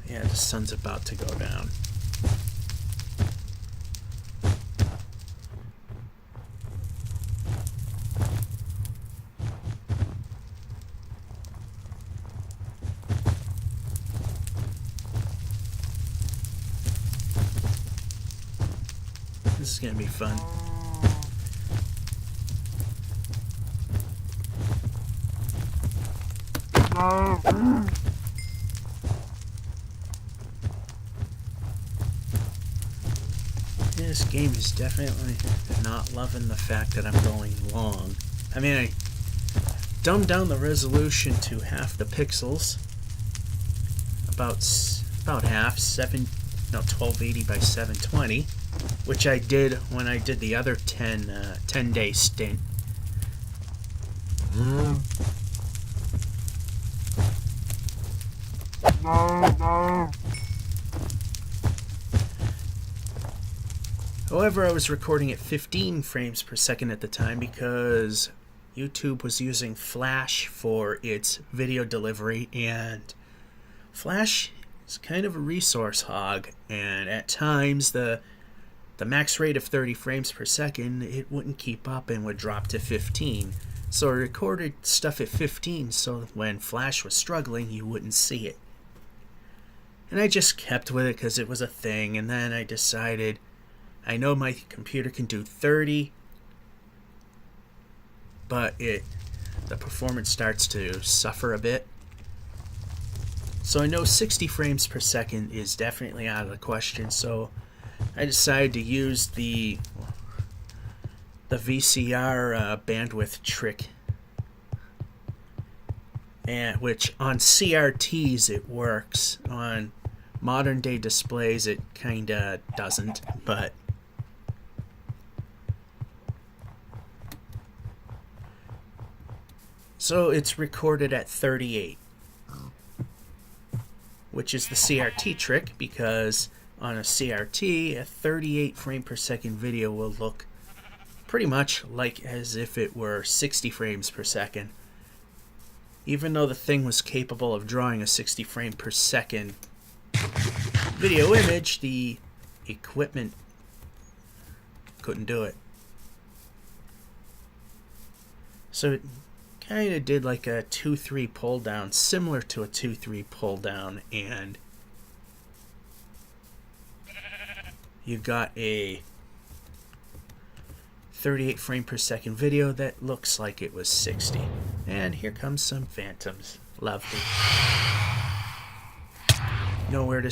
Yeah, the sun's about to go down. This is gonna be fun. No. This game is definitely not loving the fact that I'm going long. I mean, I dumbed down the resolution to half the pixels. About half, 1280 by 720, which I did when I did the other 10-day stint. No. However, I was recording at 15 frames per second at the time because YouTube was using Flash for its video delivery, and Flash is kind of a resource hog, and at times the max rate of 30 frames per second, it wouldn't keep up and would drop to 15. So I recorded stuff at 15 so when Flash was struggling, you wouldn't see it. And I just kept with it because it was a thing, and then I decided, I know my computer can do 30, but the performance starts to suffer a bit. So I know 60 frames per second is definitely out of the question, so I decided to use the VCR bandwidth trick, and which on CRTs it works. On modern day displays it kinda doesn't, but so it's recorded at 38, which is the CRT trick, because on a CRT, a 38 frame per second video will look pretty much like as if it were 60 frames per second. Even though the thing was capable of drawing a 60 frame per second video image, the equipment couldn't do it. So it kind of did like a 2-3 pull down, similar to a 2-3 pull down, and you got a 38 frame per second video that looks like it was 60. And here comes some phantoms. Lovely. Nowhere to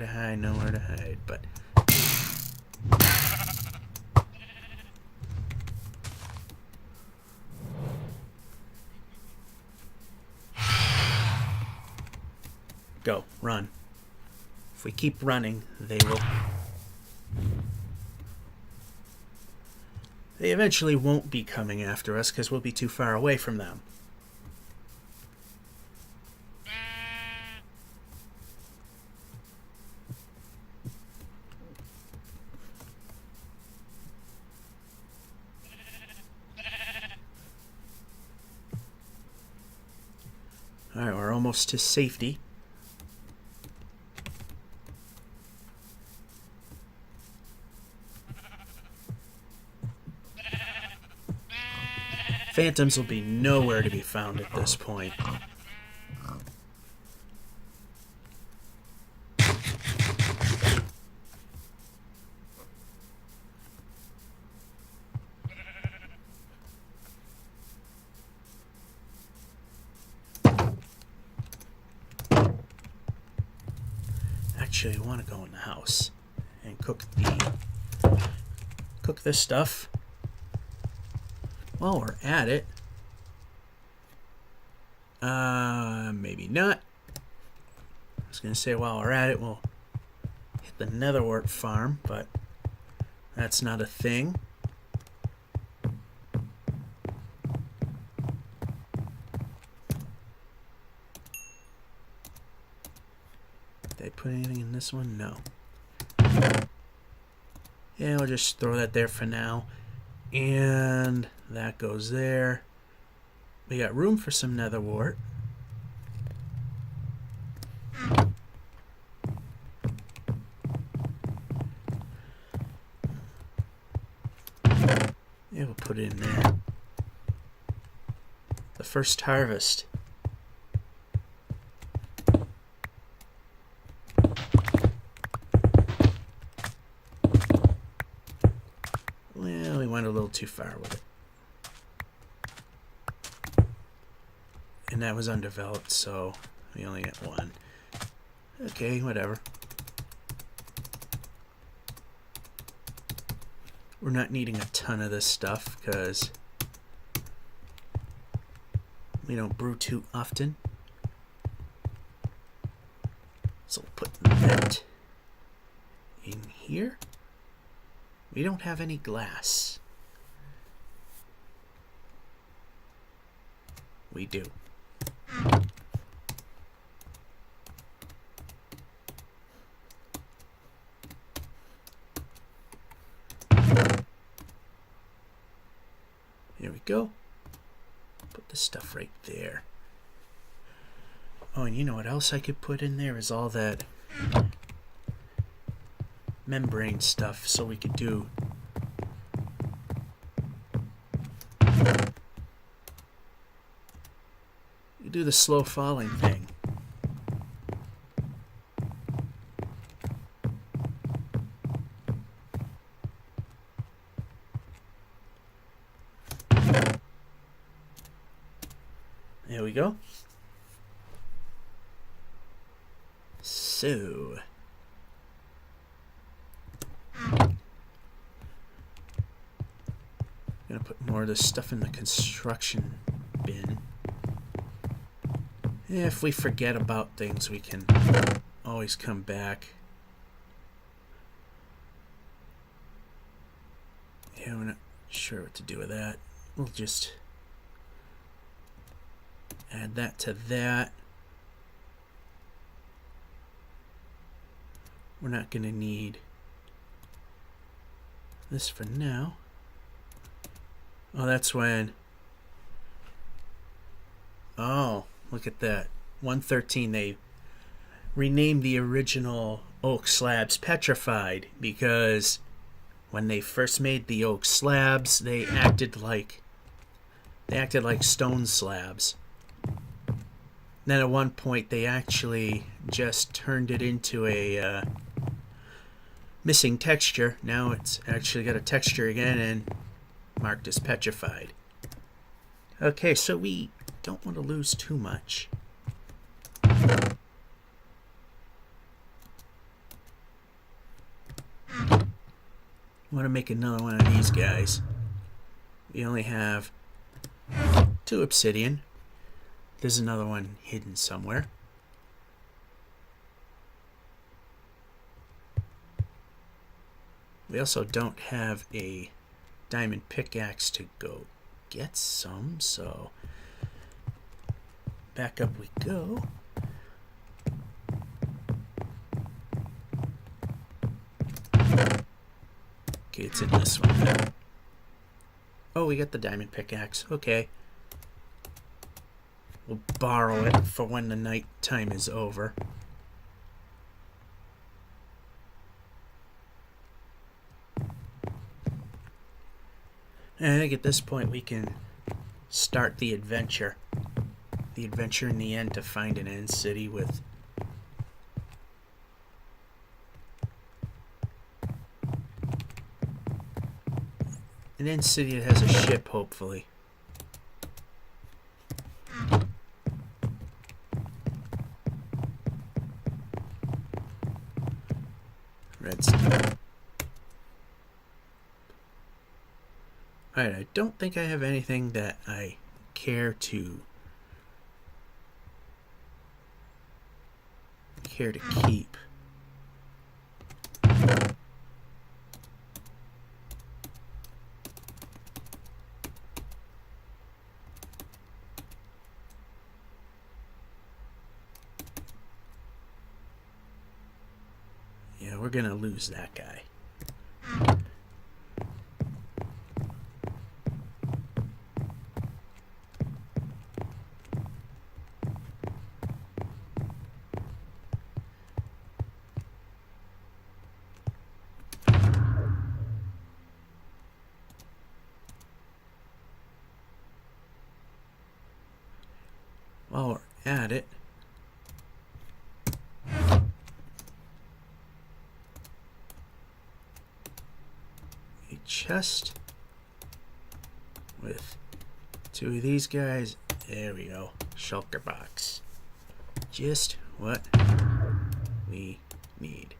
hide, but go, run. If we keep running, they eventually won't be coming after us because we'll be too far away from them. Alright, we're almost to safety. Phantoms will be nowhere to be found at this point. Actually, I want to go in the house and cook the cook this stuff. While we're at it, maybe not. I was gonna say while we're at it, we'll hit the Nether Wart farm, but that's not a thing. Did I put anything in this one? No. Yeah, we'll just throw that there for now. And that goes there. We got room for some Nether Wart. Yeah, we'll put it in there. The first harvest. Well, we went a little too far with it. And that was undeveloped, so we only get one. Okay, whatever. We're not needing a ton of this stuff because we don't brew too often. So we'll put that in here. We don't have any glass. We do. There we go. Put the stuff right there. Oh, and you know what else I could put in there is all that membrane stuff, so we could do the slow falling thing. There we go. So gonna put more of this stuff in the construction bin. If we forget about things, we can always come back. Yeah, we're not sure what to do with that. We'll just add that to that. We're not going to need this for now. Oh, that's when... Oh, look at that. 113, they renamed the original oak slabs petrified because when they first made the oak slabs, they acted like stone slabs. Then at one point they actually just turned it into a missing texture. Now it's actually got a texture again and marked as petrified. Okay, so we don't want to lose too much. I want to make another one of these guys. We only have 2 obsidian. There's another one hidden somewhere. We also don't have a diamond pickaxe to go get some, so back up we go. Okay, it's in this one. Oh, we got the diamond pickaxe. Okay. We'll borrow it for when the night time is over. And I think at this point we can start the adventure. The adventure in the end to find an end city with an end city that has a ship, hopefully. Redstone. Alright, I don't think I have anything that I care to keep. Yeah, we're gonna lose that guy. While we're at it, a chest with 2 of these guys. There we go. Shulker box. Just what we need.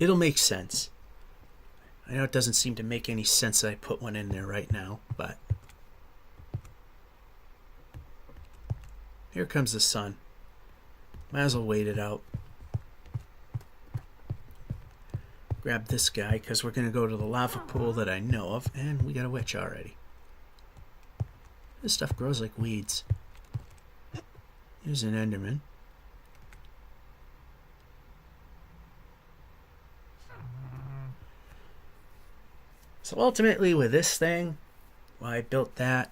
It'll make sense. I know it doesn't seem to make any sense that I put one in there right now, but here comes the sun. Might as well wait it out. Grab this guy because we're going to go to the lava pool that I know of, and we got a witch already. This stuff grows like weeds. Here's an Enderman. So ultimately with this thing, well, I built that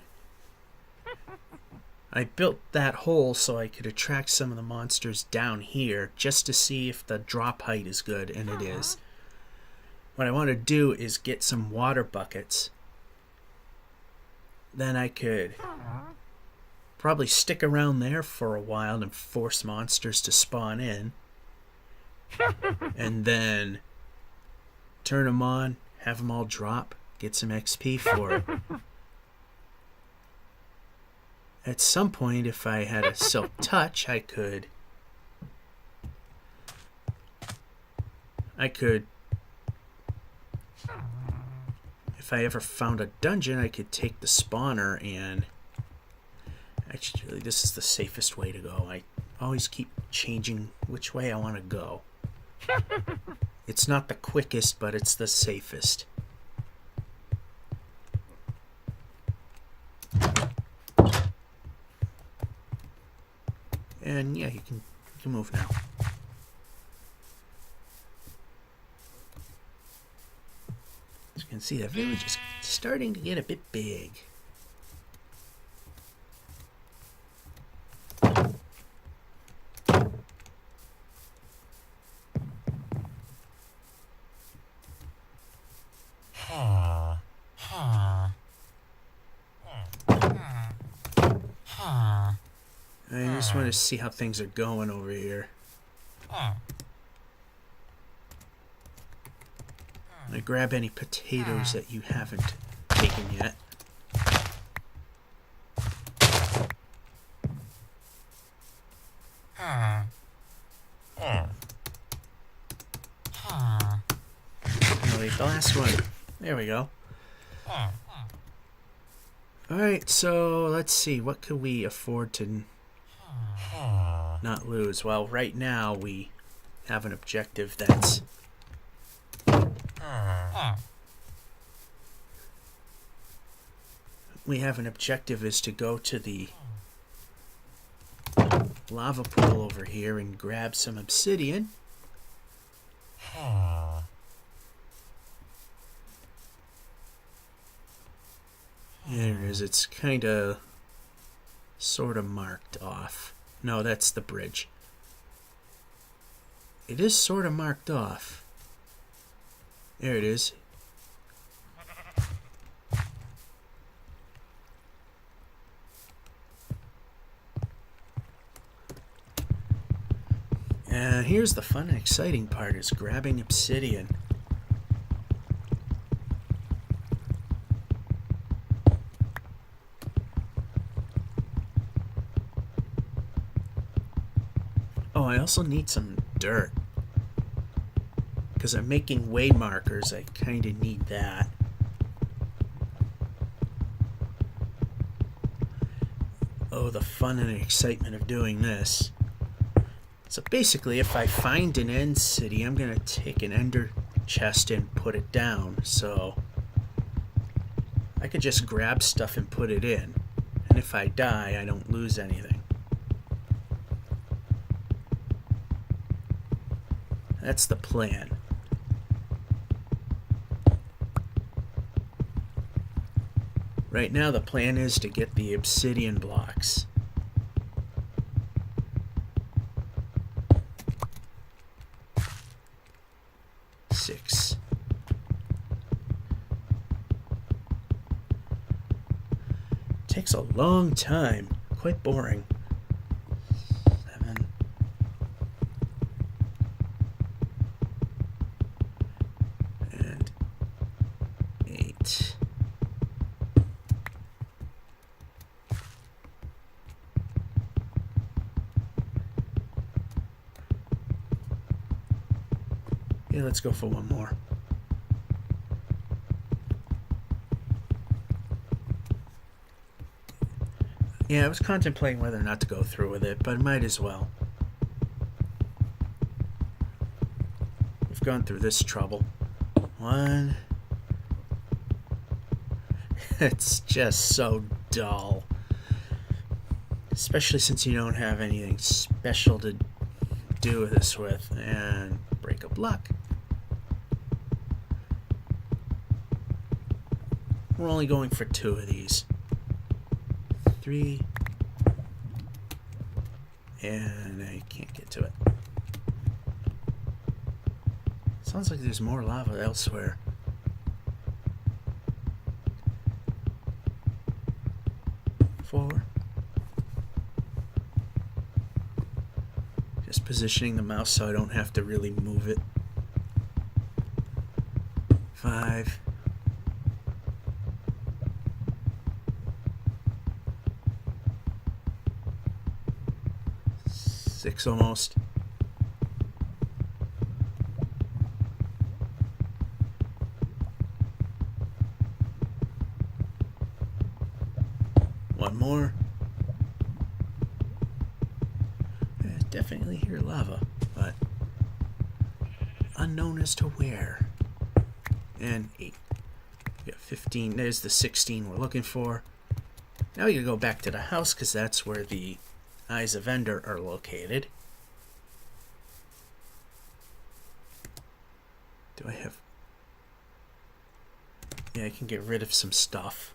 hole so I could attract some of the monsters down here just to see if the drop height is good, and it is. What I want to do is get some water buckets. Then I could probably stick around there for a while and force monsters to spawn in. And then turn them on, have them all drop, get some XP for it. At some point, if I had a silk touch, I could if I ever found a dungeon, I could take the spawner and actually, this is the safest way to go. I always keep changing which way I want to go. It's not the quickest, but it's the safest. And yeah, you can move now. As you can see, the village is starting to get a bit big. I just want to see how things are going over here. I grab any potatoes that you haven't taken yet. Wait, the last one. There we go. Alright, so let's see. What could we afford to not lose? Well, right now we have an objective that's is to go to the lava pool over here and grab some obsidian. There it is. It's kind of sort of marked off. No, that's the bridge. It is sort of marked off. There it is. And here's the fun and exciting part, is grabbing obsidian. Oh, I also need some dirt. Because I'm making way markers, I kind of need that. Oh, the fun and excitement of doing this. So basically, if I find an end city, I'm going to take an ender chest and put it down. So I could just grab stuff and put it in. And if I die, I don't lose anything. That's the plan. Right now, the plan is to get the obsidian blocks. Six. Takes a long time. Quite boring. 7. And 8. Yeah, let's go for one more. Yeah, I was contemplating whether or not to go through with it, but I might as well. We've gone through this trouble. 1. It's just so dull. Especially since you don't have anything special to do this with. And break a block. We're only going for 2 of these. 3. And I can't get to it. Sounds like there's more lava elsewhere. Four. Just positioning the mouse so I don't have to really move it. 5. 6 almost. One more. I definitely hear lava, but unknown as to where. And 8. We got 15. There's the 16 we're looking for. Now we gotta go back to the house because that's where the Eyes of Ender are located. Do I have... Yeah, I can get rid of some stuff.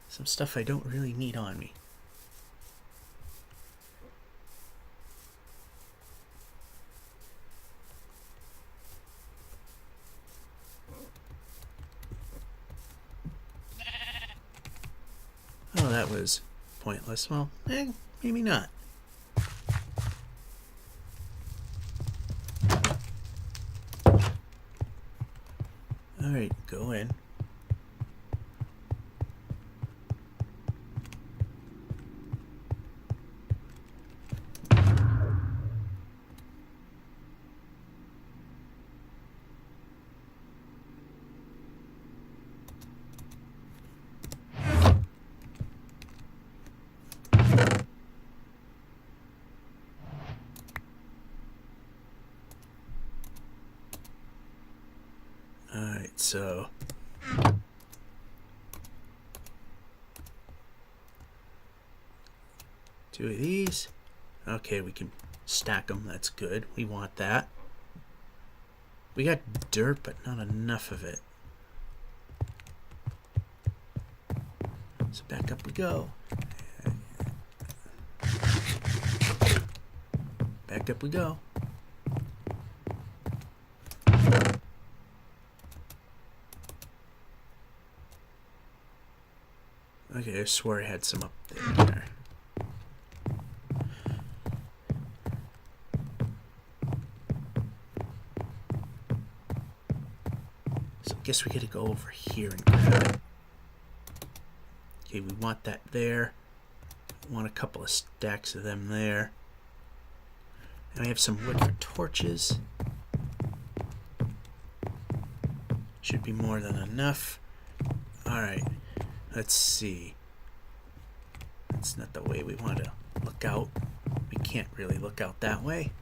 Some stuff I don't really need on me. Oh, that was pointless. Well, maybe not. Alright, go in. Alright, so... two of these. Okay, we can stack them. That's good. We want that. We got dirt, but not enough of it. So back up we go. Back up we go. Okay, I swear I had some up there. So I guess we gotta go over here and grab it. Okay, we want that there. Want a couple of stacks of them there. And we have some wood for torches. Should be more than enough. Alright, let's see. That's not the way we want to look out. We can't really look out that way.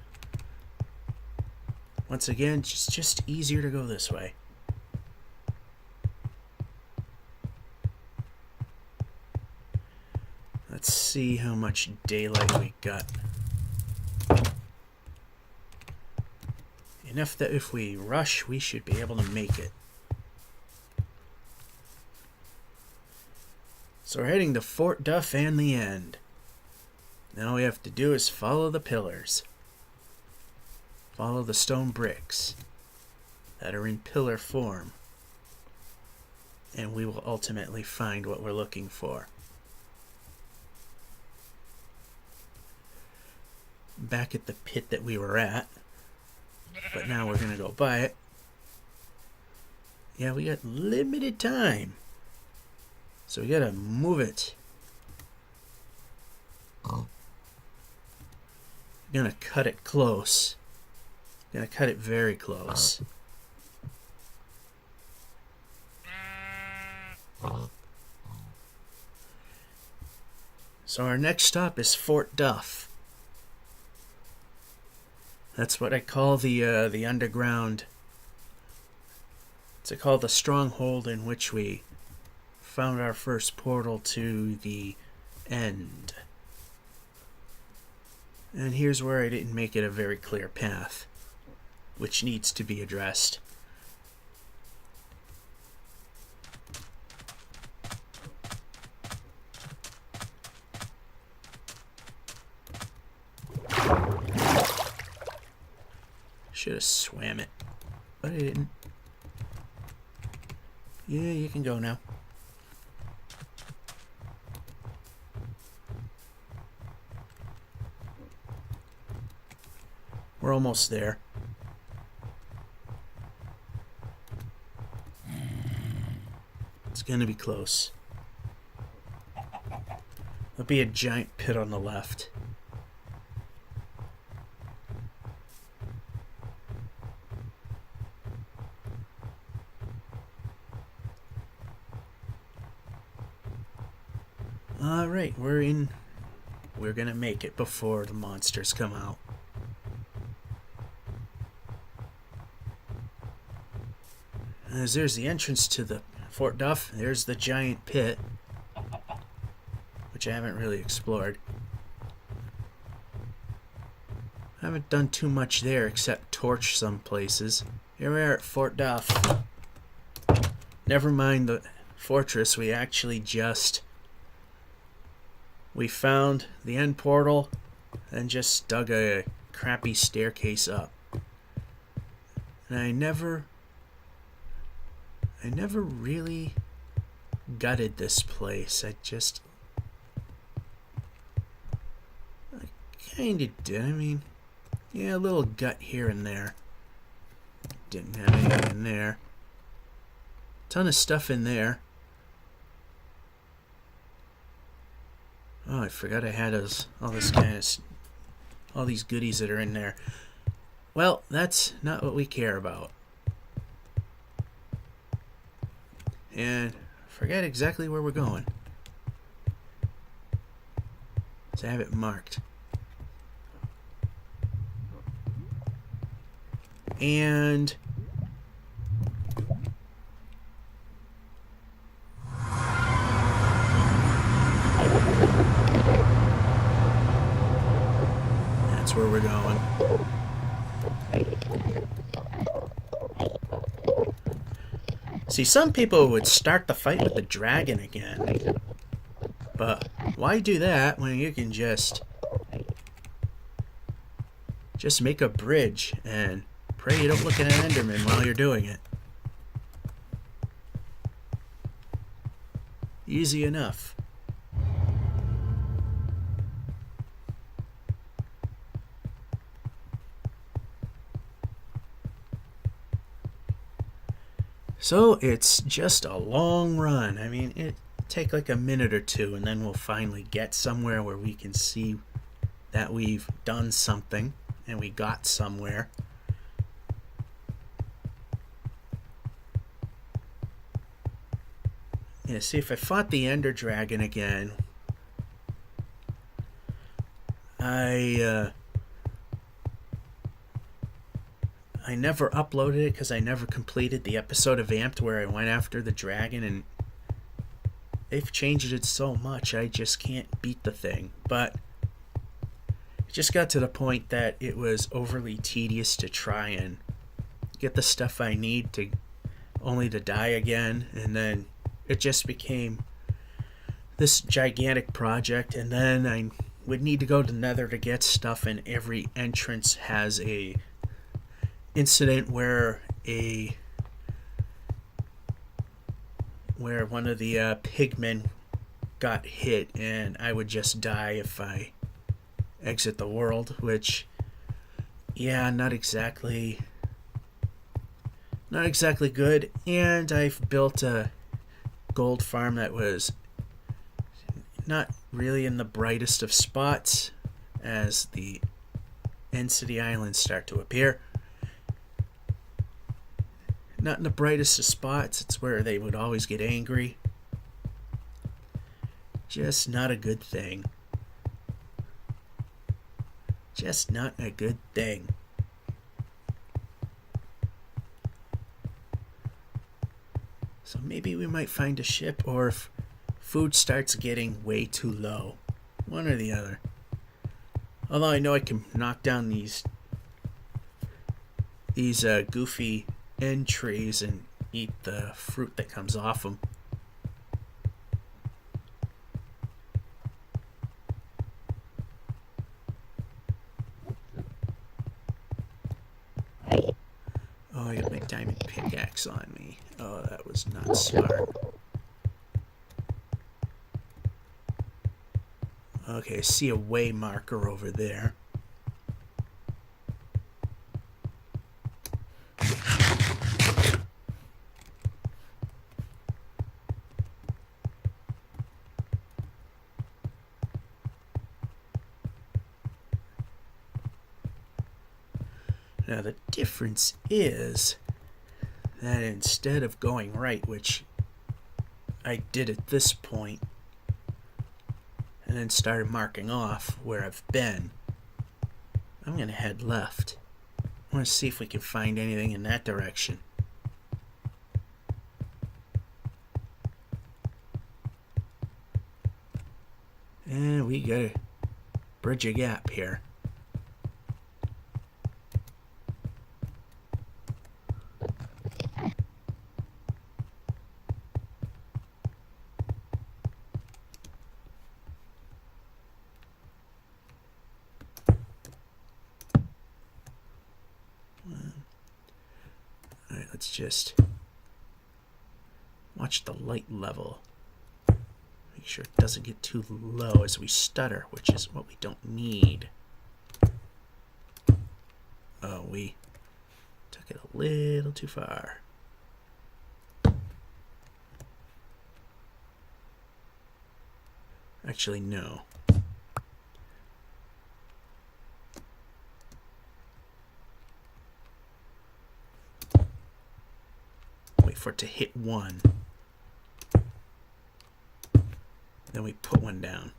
Once again, it's just easier to go this way. Let's see how much daylight we got. Enough that if we rush, we should be able to make it. So we're heading to Fort Duff and the end. Now all we have to do is follow the pillars. Follow the stone bricks that are in pillar form. And we will ultimately find what we're looking for. Back at the pit that we were at. But now we're going to go by it. Yeah, we got limited time. So we got to move it. Gonna cut it close. Gonna cut it very close. So our next stop is Fort Duff. That's what I call the underground. It's called the stronghold in which we found our first portal to the end. And here's where I didn't make it a very clear path, which needs to be addressed. Should have swam it, but I didn't. Yeah, you can go now. We're almost there. It's gonna be close. There'll be a giant pit on the left. Alright, we're in. We're gonna make it before the monsters come out. As there's the entrance to the Fort Duff, there's the giant pit, which I haven't really explored. I haven't done too much there except torch some places. Here we are at Fort Duff. Never mind the fortress, we actually just... We found the end portal and just dug a crappy staircase up. And I never really gutted this place. I kinda did. I mean, yeah, a little gut here and there. Didn't have anything in there. Ton of stuff in there. Oh, I forgot I had all these goodies that are in there. Well, that's not what we care about. And forget exactly where we're going. So I have it marked. And that's where we're going. See, some people would start the fight with the dragon again. But why do that when you can just make a bridge and pray you don't look at an Enderman while you're doing it? Easy enough. So it's just a long run. I mean, take like a minute or two, and then we'll finally get somewhere where we can see that we've done something and we got somewhere. Yeah, see, if I fought the Ender Dragon again, I never uploaded it because I never completed the episode of Amped where I went after the dragon, and they've changed it so much I just can't beat the thing. But it just got to the point that it was overly tedious to try and get the stuff I need to only to die again, and then it just became this gigantic project, and then I would need to go to Nether to get stuff, and every entrance has a incident where one of the pigmen got hit, and I would just die if I exit the world, which, yeah, not exactly good. And I've built a gold farm that was not really in the brightest of spots as the end city islands start to appear. Not in the brightest of spots. It's where they would always get angry. Just not a good thing. Just not a good thing. So maybe we might find a ship, or if food starts getting way too low. One or the other. Although I know I can knock down these goofy end trees and eat the fruit that comes off them. Oh, I got my diamond pickaxe on me. Oh, that was not smart. Okay, I see a way marker over there. Now the difference is that instead of going right, which I did at this point, and then started marking off where I've been, I'm going to head left. I want to see if we can find anything in that direction. And we got to bridge a gap here. Alright, let's just watch the light level. Make sure it doesn't get too low as we stutter, which is what we don't need. Oh, we took it a little too far. Actually, no. Wait for it to hit one. Then we put one down.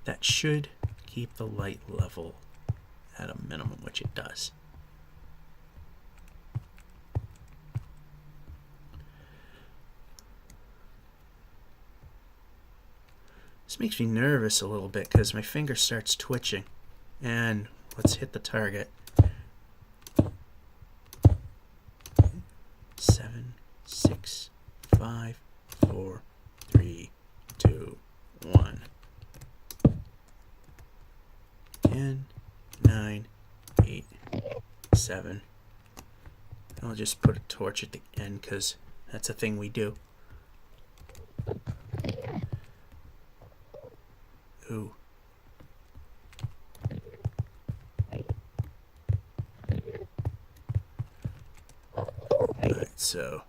That should keep the light level at a minimum, which it does. This makes me nervous a little bit because my finger starts twitching. And let's hit the target. 7, 6, 5, 4, 3, 2, 1. 10, 9, 8, 7. I'll just put a torch at the end because that's a thing we do. Ooh. Alright, so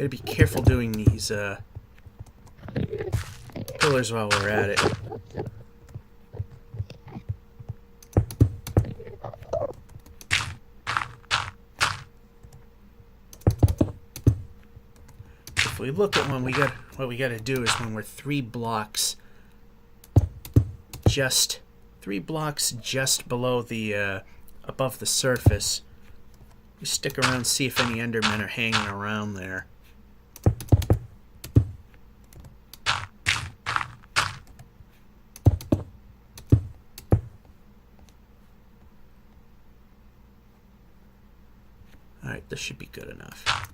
Gotta be careful doing these pillars while we're at it. If we look at what we gotta do is when we're 3 blocks just below the above the surface, we stick around, see if any Endermen are hanging around there. Alright, this should be good enough.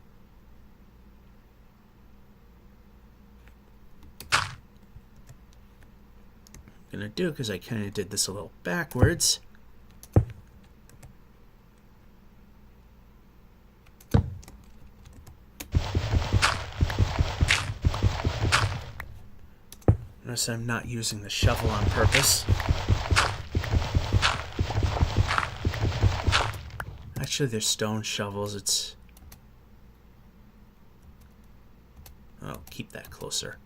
Gonna do, because I kind of did this a little backwards. Notice I'm not using the shovel on purpose. Actually, they're stone shovels. I'll keep that closer.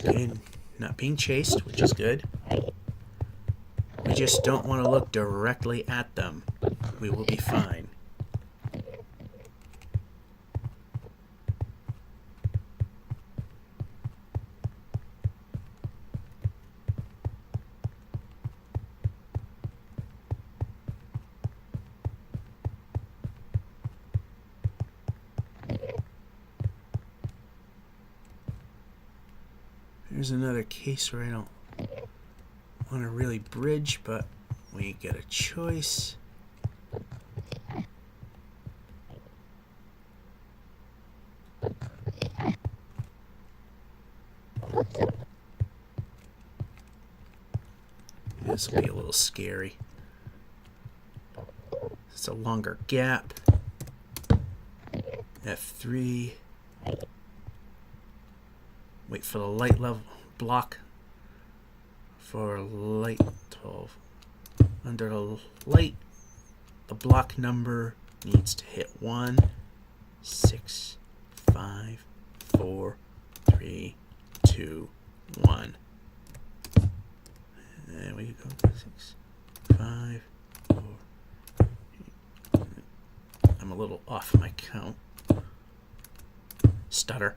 And not being chased, which is good. We just don't want to look directly at them. We will be fine. Here's another case where I don't want to really bridge, but we get a choice. This will be a little scary. It's a longer gap. F3. Wait for the light level block for light 12. Under the light, the block number needs to hit 1, 6, 5, 4, 3, 2, 1. And we go 6, 5, 4. I'm a little off my count. Stutter.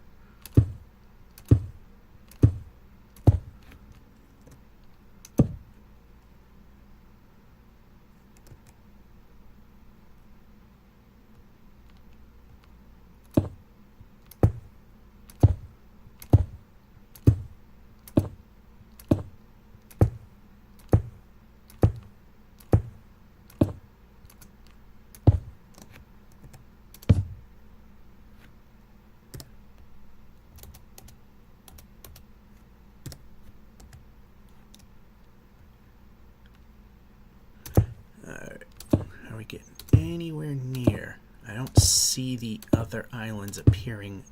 Are we getting anywhere near? I don't see the other islands appearing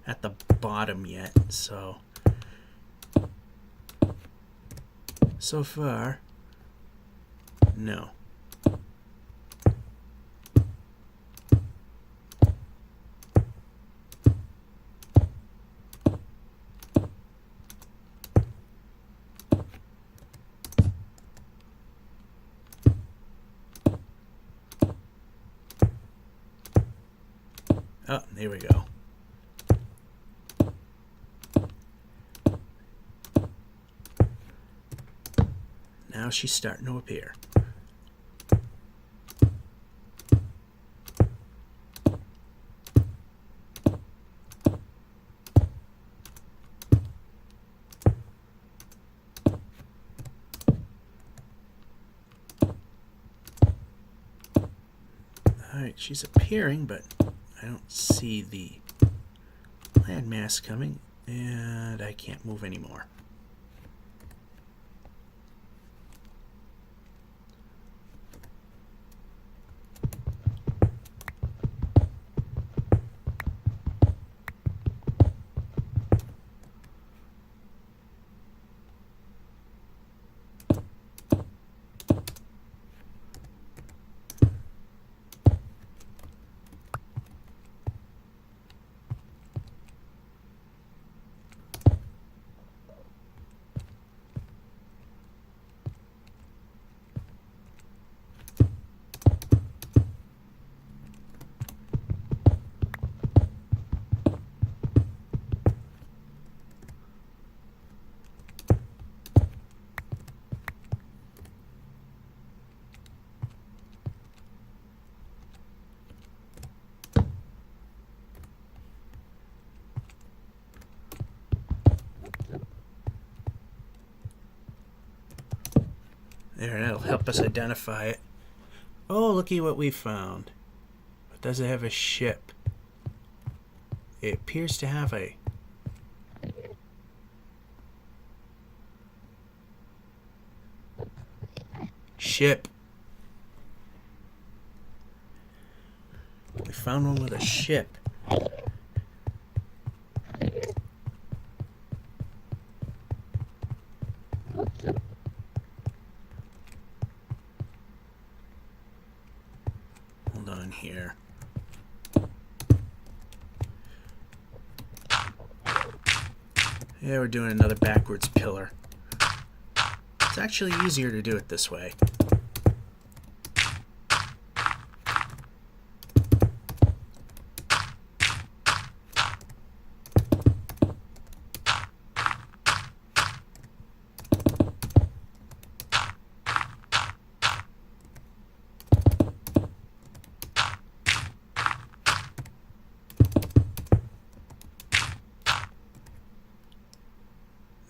at the bottom yet, so far, no. Oh, there we go. Now she's starting to appear. Alright, she's appearing, but I don't see the landmass coming, and I can't move anymore. There, that'll help us identify it. Oh, looky what we found. But does it have a ship? It appears to have a... ship. We found one with a ship. Hold on here. Yeah, we're doing another backwards pillar. It's actually easier to do it this way.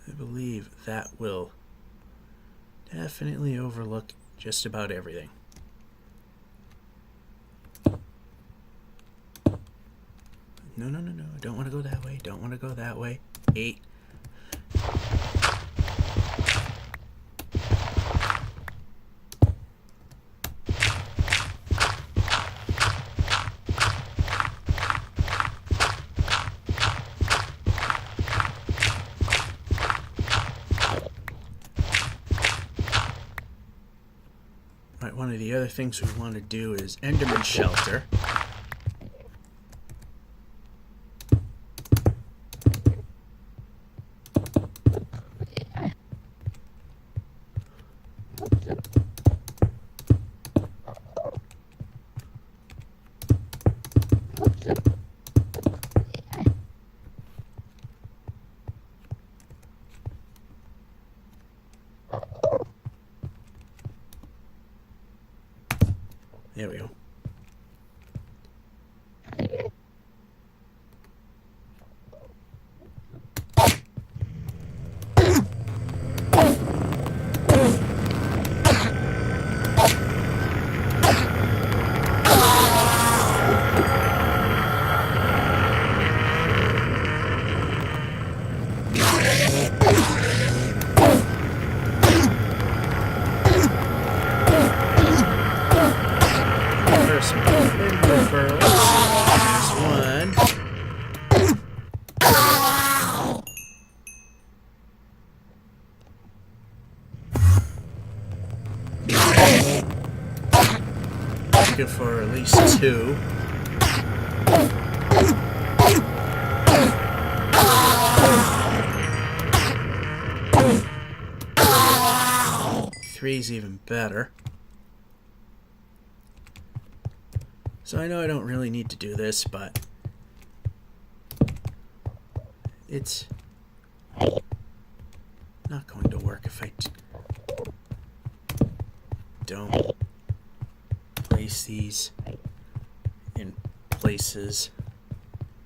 I believe that will definitely overlook just about everything. No, no, no, no. Don't want to go that way. Don't want to go that way. 8. Right, one of the other things we want to do is Enderman Shelter. There we go. First one, pearls. There's one. Looking for at least 2. Three's even better. So I know I don't really need to do this, but it's not going to work if I don't place these in places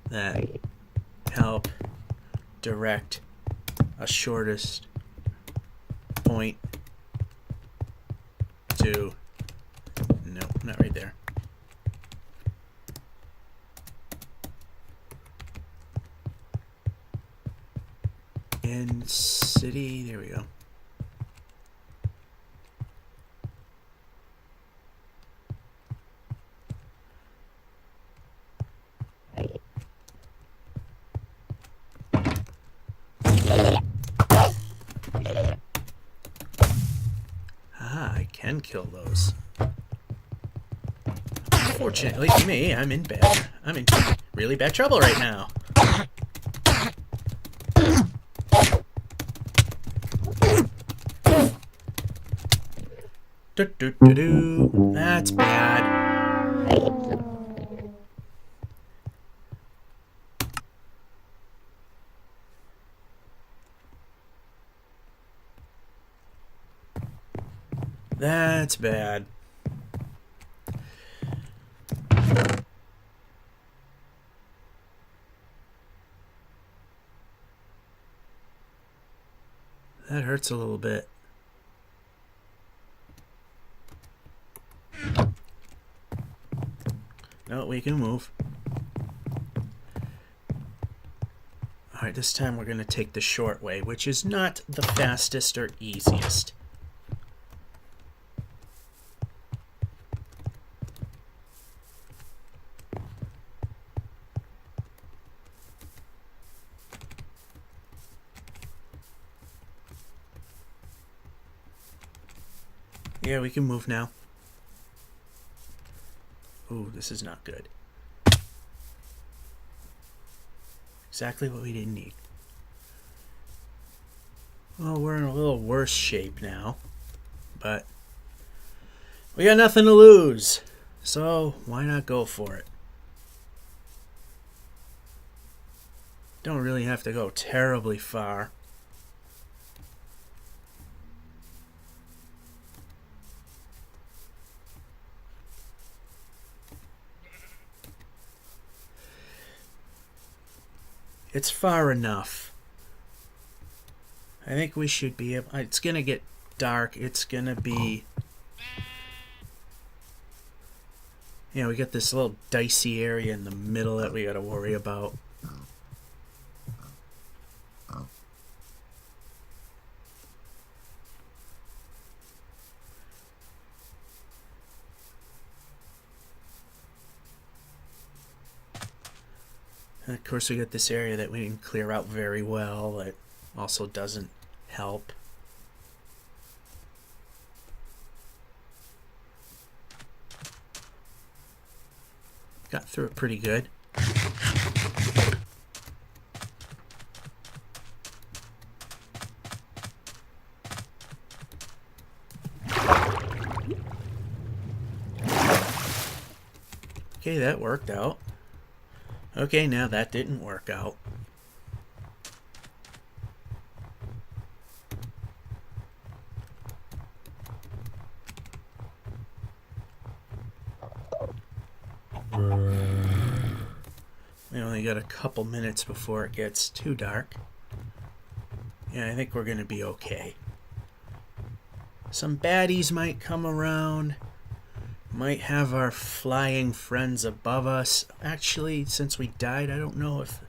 that help direct a shortest point to... no, not right there. And city, there we go. Ah, I can kill those. Unfortunately for me, I'm in really bad trouble right now. That's bad. That's bad. That hurts a little bit. No, we can move. Alright, this time we're going to take the short way, which is not the fastest or easiest. Yeah, we can move now. Ooh, this is not good. Exactly what we didn't need. Well, we're in a little worse shape now, but we got nothing to lose, so why not go for it? Don't really have to go terribly far. It's far enough. I think we should be able... It's going to get dark. It's going to be... Yeah, we got this little dicey area in the middle that we got to worry about. And of course, we got this area that we didn't clear out very well. That also doesn't help. Got through it pretty good. Okay, that worked out. Okay, now that didn't work out. We only got a couple minutes before it gets too dark. Yeah, I think we're going to be okay. Some baddies might come around. Might have our flying friends above us. Actually, since we died, I don't know if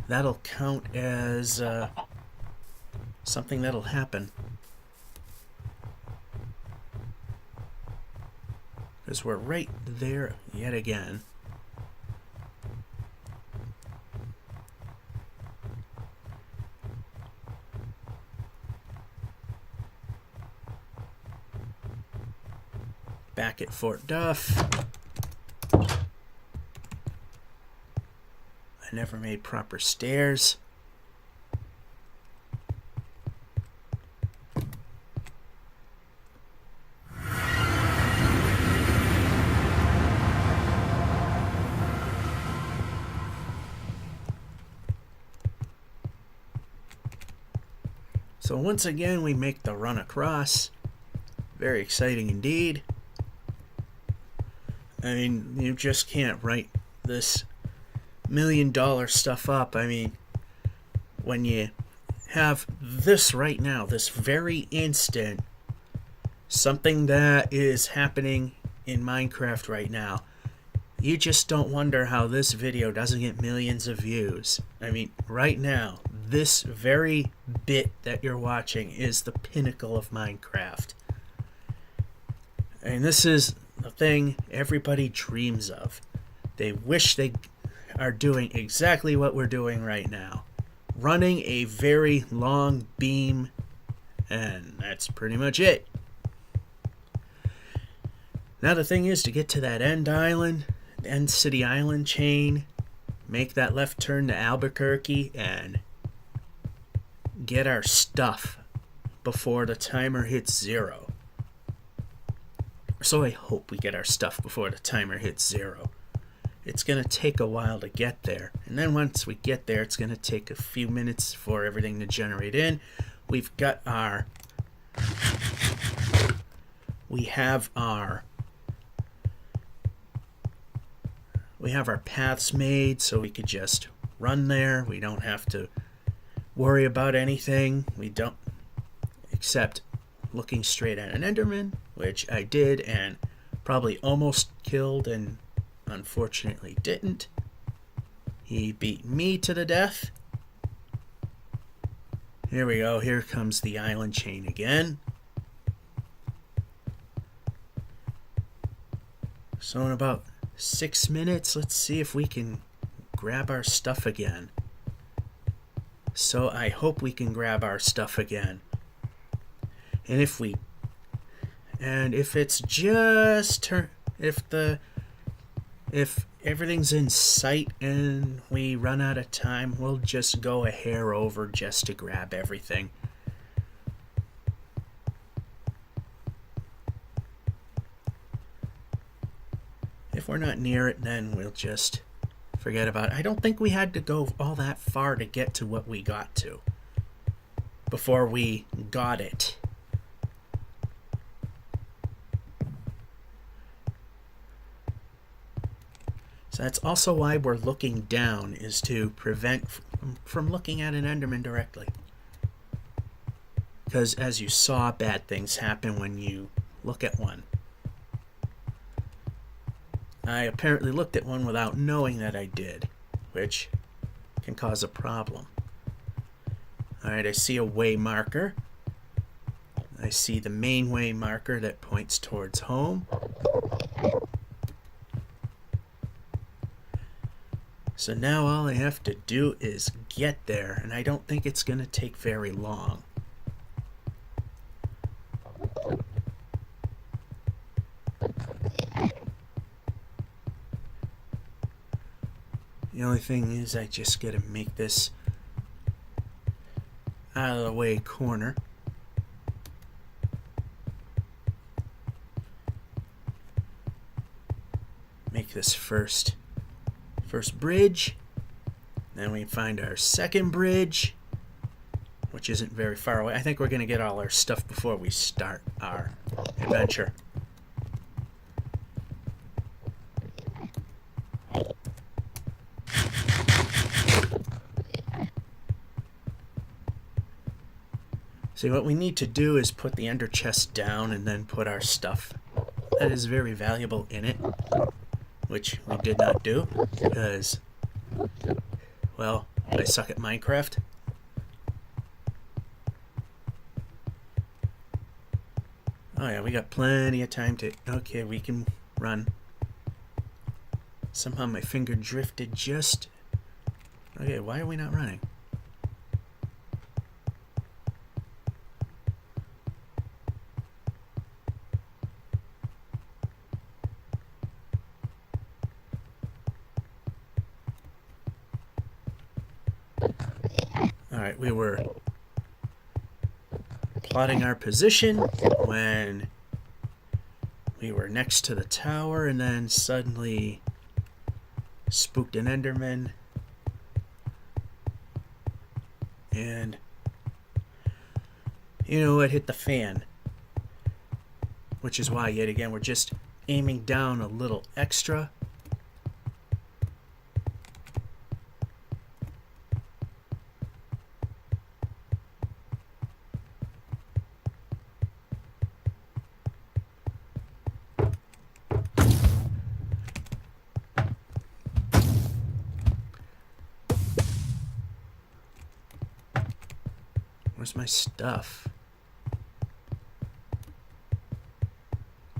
that'll count as something that'll happen. Because we're right there yet again. Back at Fort Duff. I never made proper stairs. So once again, we make the run across. Very exciting indeed. I mean, you just can't write this $1 million stuff up. I mean, when you have this right now, this very instant, something that is happening in Minecraft right now, you just don't wonder how this video doesn't get millions of views. I mean, right now, this very bit that you're watching is the pinnacle of Minecraft. And this is the thing everybody dreams of. They wish they are doing exactly what we're doing right now. Running a very long beam, and that's pretty much it. Now the thing is to get to that end island, end city island chain, make that left turn to Albuquerque, and get our stuff before the timer hits 0. So I hope we get our stuff before the timer hits 0. It's going to take a while to get there. And then once we get there, it's going to take a few minutes for everything to generate in. We've got our... We have our paths made, so we could just run there. We don't have to worry about anything. We don't... Except looking straight at an Enderman, which I did and probably almost killed, and unfortunately didn't. He beat me to the death. Here we go. Here comes the island chain again. So in about 6 minutes, let's see if we can grab our stuff again. So I hope we can grab our stuff again. And if it's just if everything's in sight and we run out of time, we'll just go a hair over just to grab everything. If we're not near it, then we'll just forget about it. I don't think we had to go all that far to get to what we got to before we got it. So that's also why we're looking down, is to prevent from looking at an Enderman directly. Because as you saw, bad things happen when you look at one. I apparently looked at one without knowing that I did, which can cause a problem. Alright, I see a way marker. I see the main way marker that points towards home. So now all I have to do is get there, and I don't think it's going to take very long. The only thing is I just got to make this out of the way corner. Make this first bridge. Then we find our second bridge, which isn't very far away. I think we're going to get all our stuff before we start our adventure. See, what we need to do is put the ender chest down and then put our stuff that is very valuable in it, which we did not do because, well, I suck at Minecraft. Oh yeah, we got plenty of time to... Okay, we can run. Somehow my finger drifted just... Okay, why are we not running? Alright, we were plotting our position when we were next to the tower, and then suddenly spooked an Enderman, and you know what, hit the fan, which is why yet again we're just aiming down a little extra. Where's my stuff?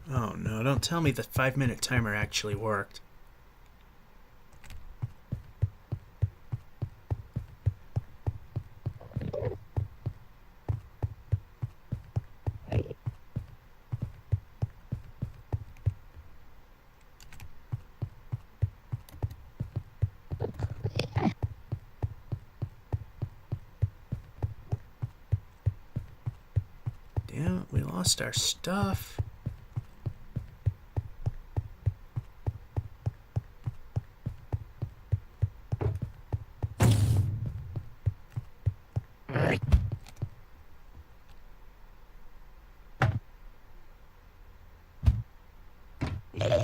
Oh no, don't tell me the 5-minute timer actually worked. Damn, we lost our stuff.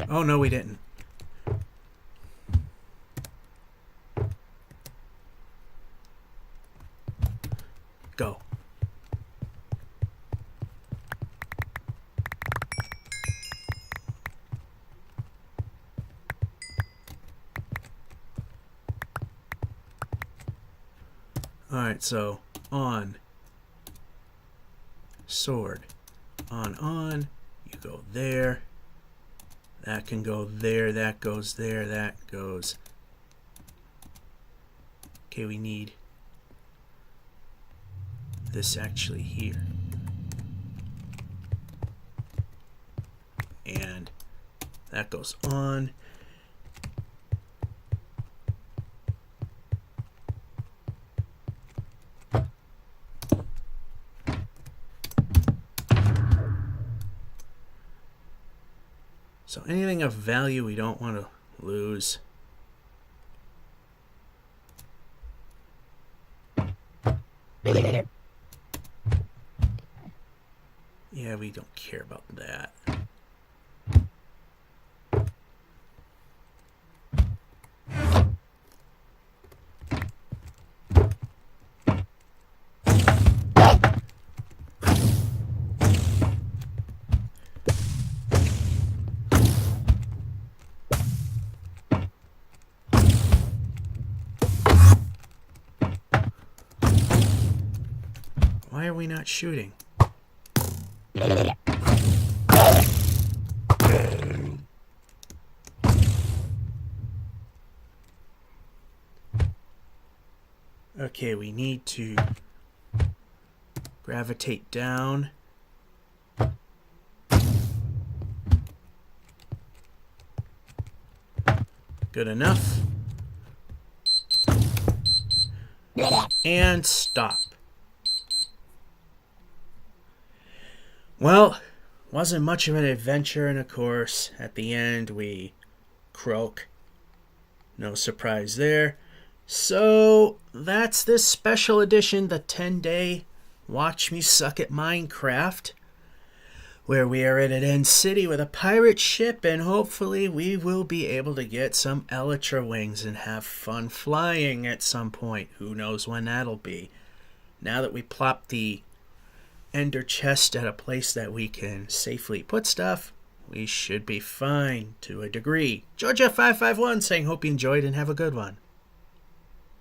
Oh no, we didn't. Go. Alright, so on. Sword. On. You go there. That can go there. That goes there. That goes. Okay, we need this actually here. And that goes on. So anything of value we don't want to lose. Yeah, we don't care about that. Why are we not shooting? Okay, we need to gravitate down. Good enough. And stop. Well, wasn't much of an adventure, and of course, at the end we croak. No surprise there. So, that's this special edition, the 10-day Watch Me Suck at Minecraft, where we are at an end city with a pirate ship, and hopefully we will be able to get some elytra wings and have fun flying at some point. Who knows when that'll be. Now that we plop the ender chest at a place that we can safely put stuff, we should be fine to a degree. Georgia551 saying hope you enjoyed and have a good one.